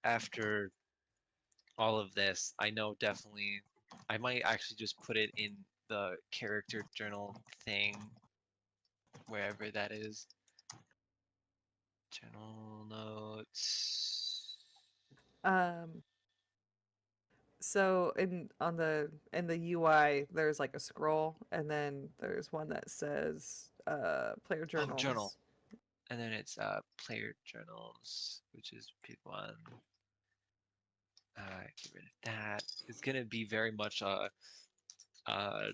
after all of this, I know definitely, I might actually just put it in the character journal thing, wherever that is. Journal notes. So in the UI, there's like a scroll, and then there's one that says player journals. Journal. And then it's player journals, which is P1. Get rid of that. It's gonna be very much like a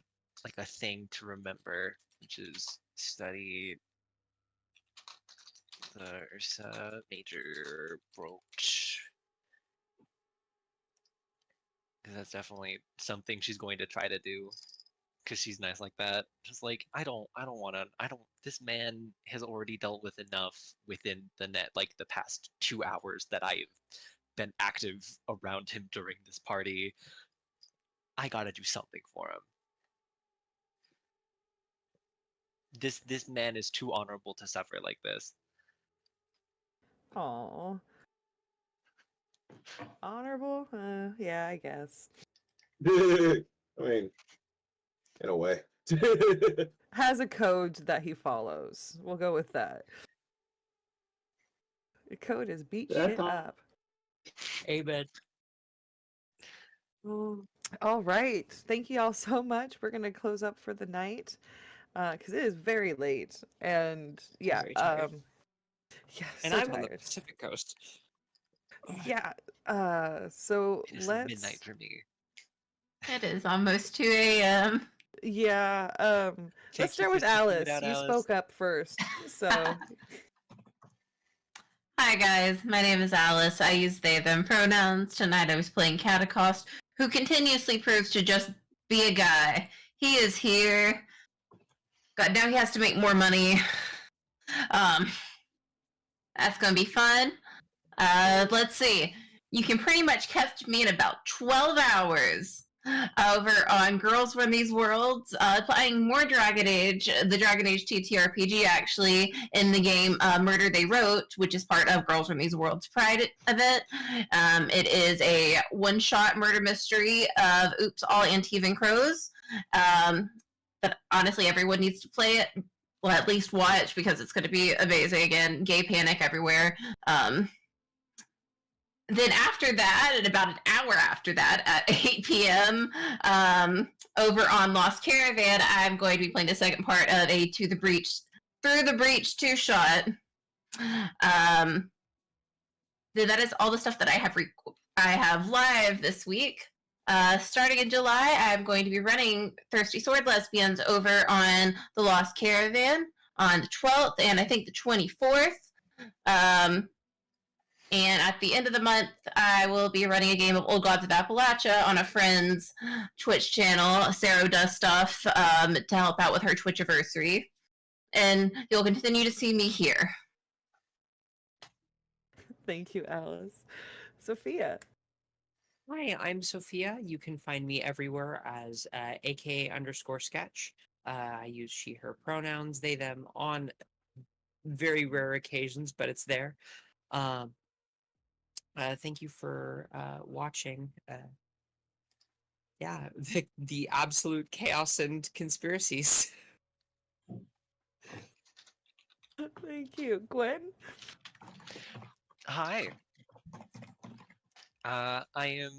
thing to remember, which is study the Ursa Major brooch. Because that's definitely something she's going to try to do. Because she's nice like that. Just like, this man has already dealt with enough within the net, like the past 2 hours that I've been active around him during this party. I gotta do something for him. This man is too honorable to suffer like this. Aw. Honorable? Yeah, I guess. I mean, in a way. Has a code that he follows. We'll go with that. The code is beat That's shit all. up. Amen. All right. Thank you all so much. We're going to close up for the night because it is very late. And yeah, very tired. yeah, And so I'm on the tired. Pacific Coast. Yeah. So It is let's. midnight for me. It is almost 2 a.m. Yeah. Thank Let's you start for with sticking it Alice. out, You Alice. spoke up first. So Hi guys, my name is Alice. I use they them pronouns. Tonight I was playing Catacost, who continuously proves to just be a guy. He is here. God, now he has to make more money. That's gonna be fun. Let's see. You can pretty much catch me in about 12 hours over on Girls Run These Worlds, playing more Dragon Age, the Dragon Age TTRPG actually, in the game Murder They Wrote, which is part of Girls Run These Worlds Pride event. It is a one-shot murder mystery of Oops, All Antivan Crows. But honestly, everyone needs to play it. Well, at least watch, because it's going to be amazing. Again, gay panic everywhere. Then after that, and about an hour after that, at 8 p.m., over on Lost Caravan, I'm going to be playing the second part of a Through the Breach 2-shot. Then that is all the stuff that I have live this week. Starting in July, I'm going to be running Thirsty Sword Lesbians over on the Lost Caravan on the 12th and I think the 24th. And at the end of the month, I will be running a game of Old Gods of Appalachia on a friend's Twitch channel. Sarah does stuff to help out with her Twitch anniversary. And you'll continue to see me here. thank you, Alice. Sophia. Hi, I'm Sophia. You can find me everywhere as aka_sketch. I use she, her pronouns, they, them on very rare occasions, but it's there. Thank you for watching. Yeah, the absolute chaos and conspiracies. Thank you. Gwen? Hi. I am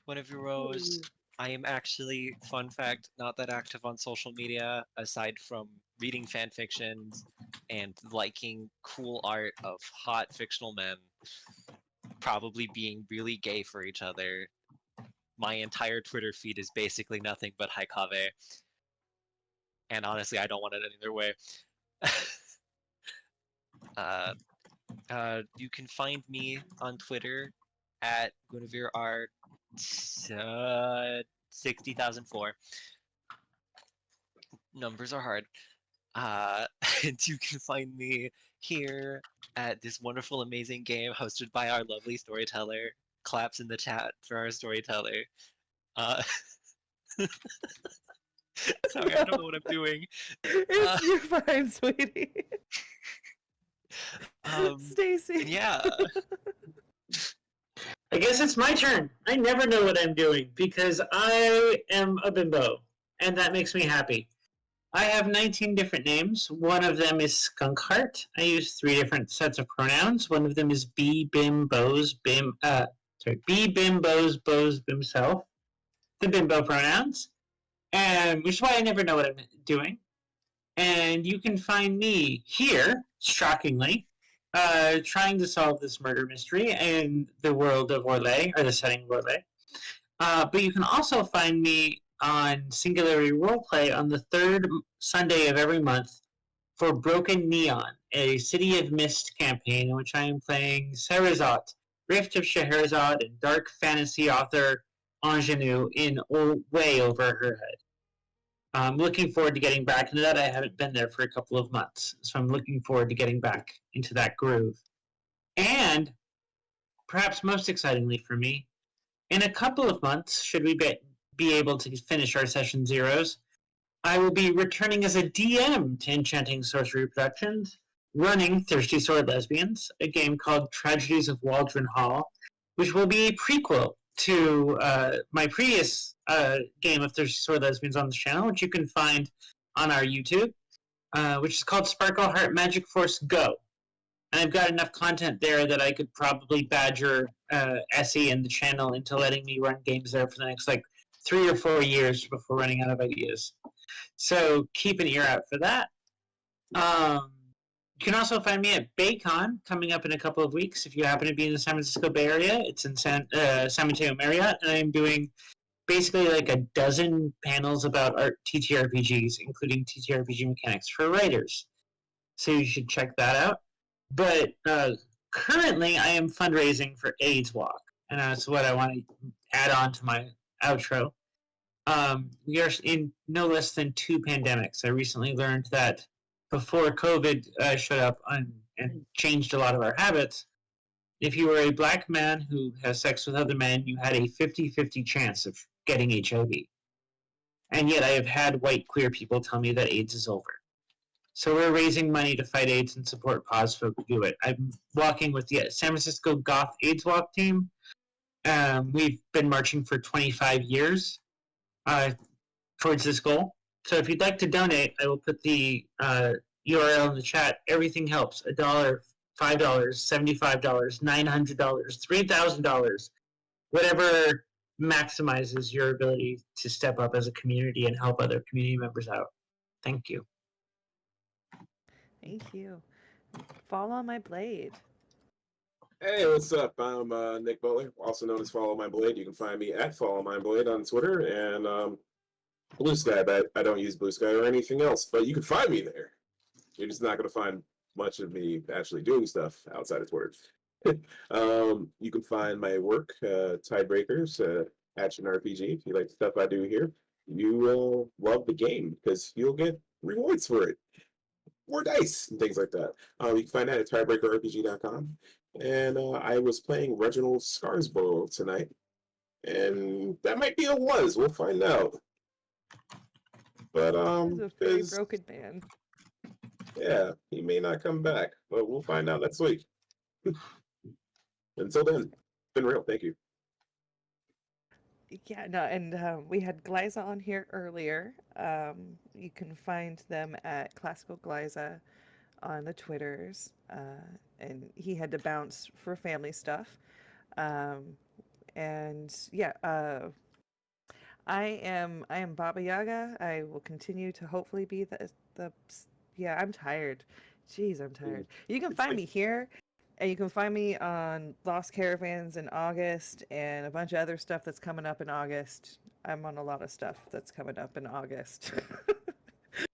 one of your rows. I am actually, fun fact, not that active on social media aside from reading fan fictions and liking cool art of hot fictional men probably being really gay for each other. My entire Twitter feed is basically nothing but haikave. And honestly, I don't want it any other way. You can find me on Twitter at GuinevereR 60,004. Numbers are hard. And you can find me here at this wonderful, amazing game hosted by our lovely storyteller. Claps in the chat for our storyteller. Uh, sorry, I don't know what I'm doing. You're fine, sweetie. Stacy. Yeah. I guess it's my turn. I never know what I'm doing because I am a bimbo, and that makes me happy. I have 19 different names. One of them is Skunk Heart. I use 3 different sets of pronouns. One of them is B, Bim, Bose, Bim, B, Bim, Bose, Bose, Bimself. The bimbo pronouns. And which is why I never know what I'm doing. And you can find me here, shockingly, trying to solve this murder mystery in the world of Orlais, or the setting of Orlais. But you can also find me on Singularity Roleplay on the 3rd Sunday of every month for Broken Neon, a City of Mist campaign in which I am playing Cerizot, Rift of Scheherazade, and dark fantasy author Ingenue in way over her head. I'm looking forward to getting back into that. I haven't been there for a couple of months, so I'm looking forward to getting back into that groove. And perhaps most excitingly for me, in a couple of months, should we be able to finish our session zeros, I will be returning as a DM to Enchanting Sorcery Productions, running Thirsty Sword Lesbians, a game called Tragedies of Waldron Hall, which will be a prequel to my previous game of Thirsty Sword Lesbians on the channel, which you can find on our YouTube, which is called Sparkle Heart Magic Force Go. And I've got enough content there that I could probably badger Essie and the channel into letting me run games there for the next 3 or 4 years before running out of ideas. So keep an ear out for that. You can also find me at BayCon coming up in a couple of weeks if you happen to be in the San Francisco Bay Area. It's in San Mateo Marriott, and I'm doing basically a dozen panels about art TTRPGs, including TTRPG mechanics for writers. So you should check that out. But currently, I am fundraising for AIDS Walk, and that's what I want to add on to my outro. We are in no less than 2 pandemics. I recently learned that before COVID showed up and changed a lot of our habits, if you were a black man who has sex with other men, you had a 50-50 chance of getting HIV. And yet I have had white queer people tell me that AIDS is over. So we're raising money to fight AIDS and support cause folk who do it. I'm walking with the San Francisco Goth AIDS Walk team. We've been marching for 25 years towards this goal. So if you'd like to donate, I will put the URL in the chat. Everything helps. $1, $5, $75, $900, $3,000, whatever maximizes your ability to step up as a community and help other community members out. Thank you. Thank you. Fall on my blade. Hey, what's up? I'm Nick Butler, also known as Follow My Blade. You can find me at Follow My Blade on Twitter and Blue Sky, but I don't use Blue Sky or anything else, but you can find me there. You're just not going to find much of me actually doing stuff outside of Twitter. You can find my work, Tiebreakers, Action RPG. If you like the stuff I do here, you will love the game because you'll get rewards for it. More dice and things like that. You can find that at tiebreakerrpg.com. And I was playing Reginald Scarsborough tonight, and that might be a was. We'll find out. But He's a very broken man. yeah, he may not come back, but we'll find out next week. Until then, it's been real. Thank you. Yeah, no, and we had Glyza on here earlier. You can find them at Classical Glyza on the Twitters, and he had to bounce for family stuff. And yeah, I am Baba Yaga. I will continue to hopefully be the yeah, I'm tired. Jeez, I'm tired. You can find me here, and you can find me on Lost Caravans in August, and a bunch of other stuff that's coming up in August. I'm on a lot of stuff that's coming up in August.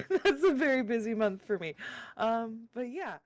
That's a very busy month for me. But yeah.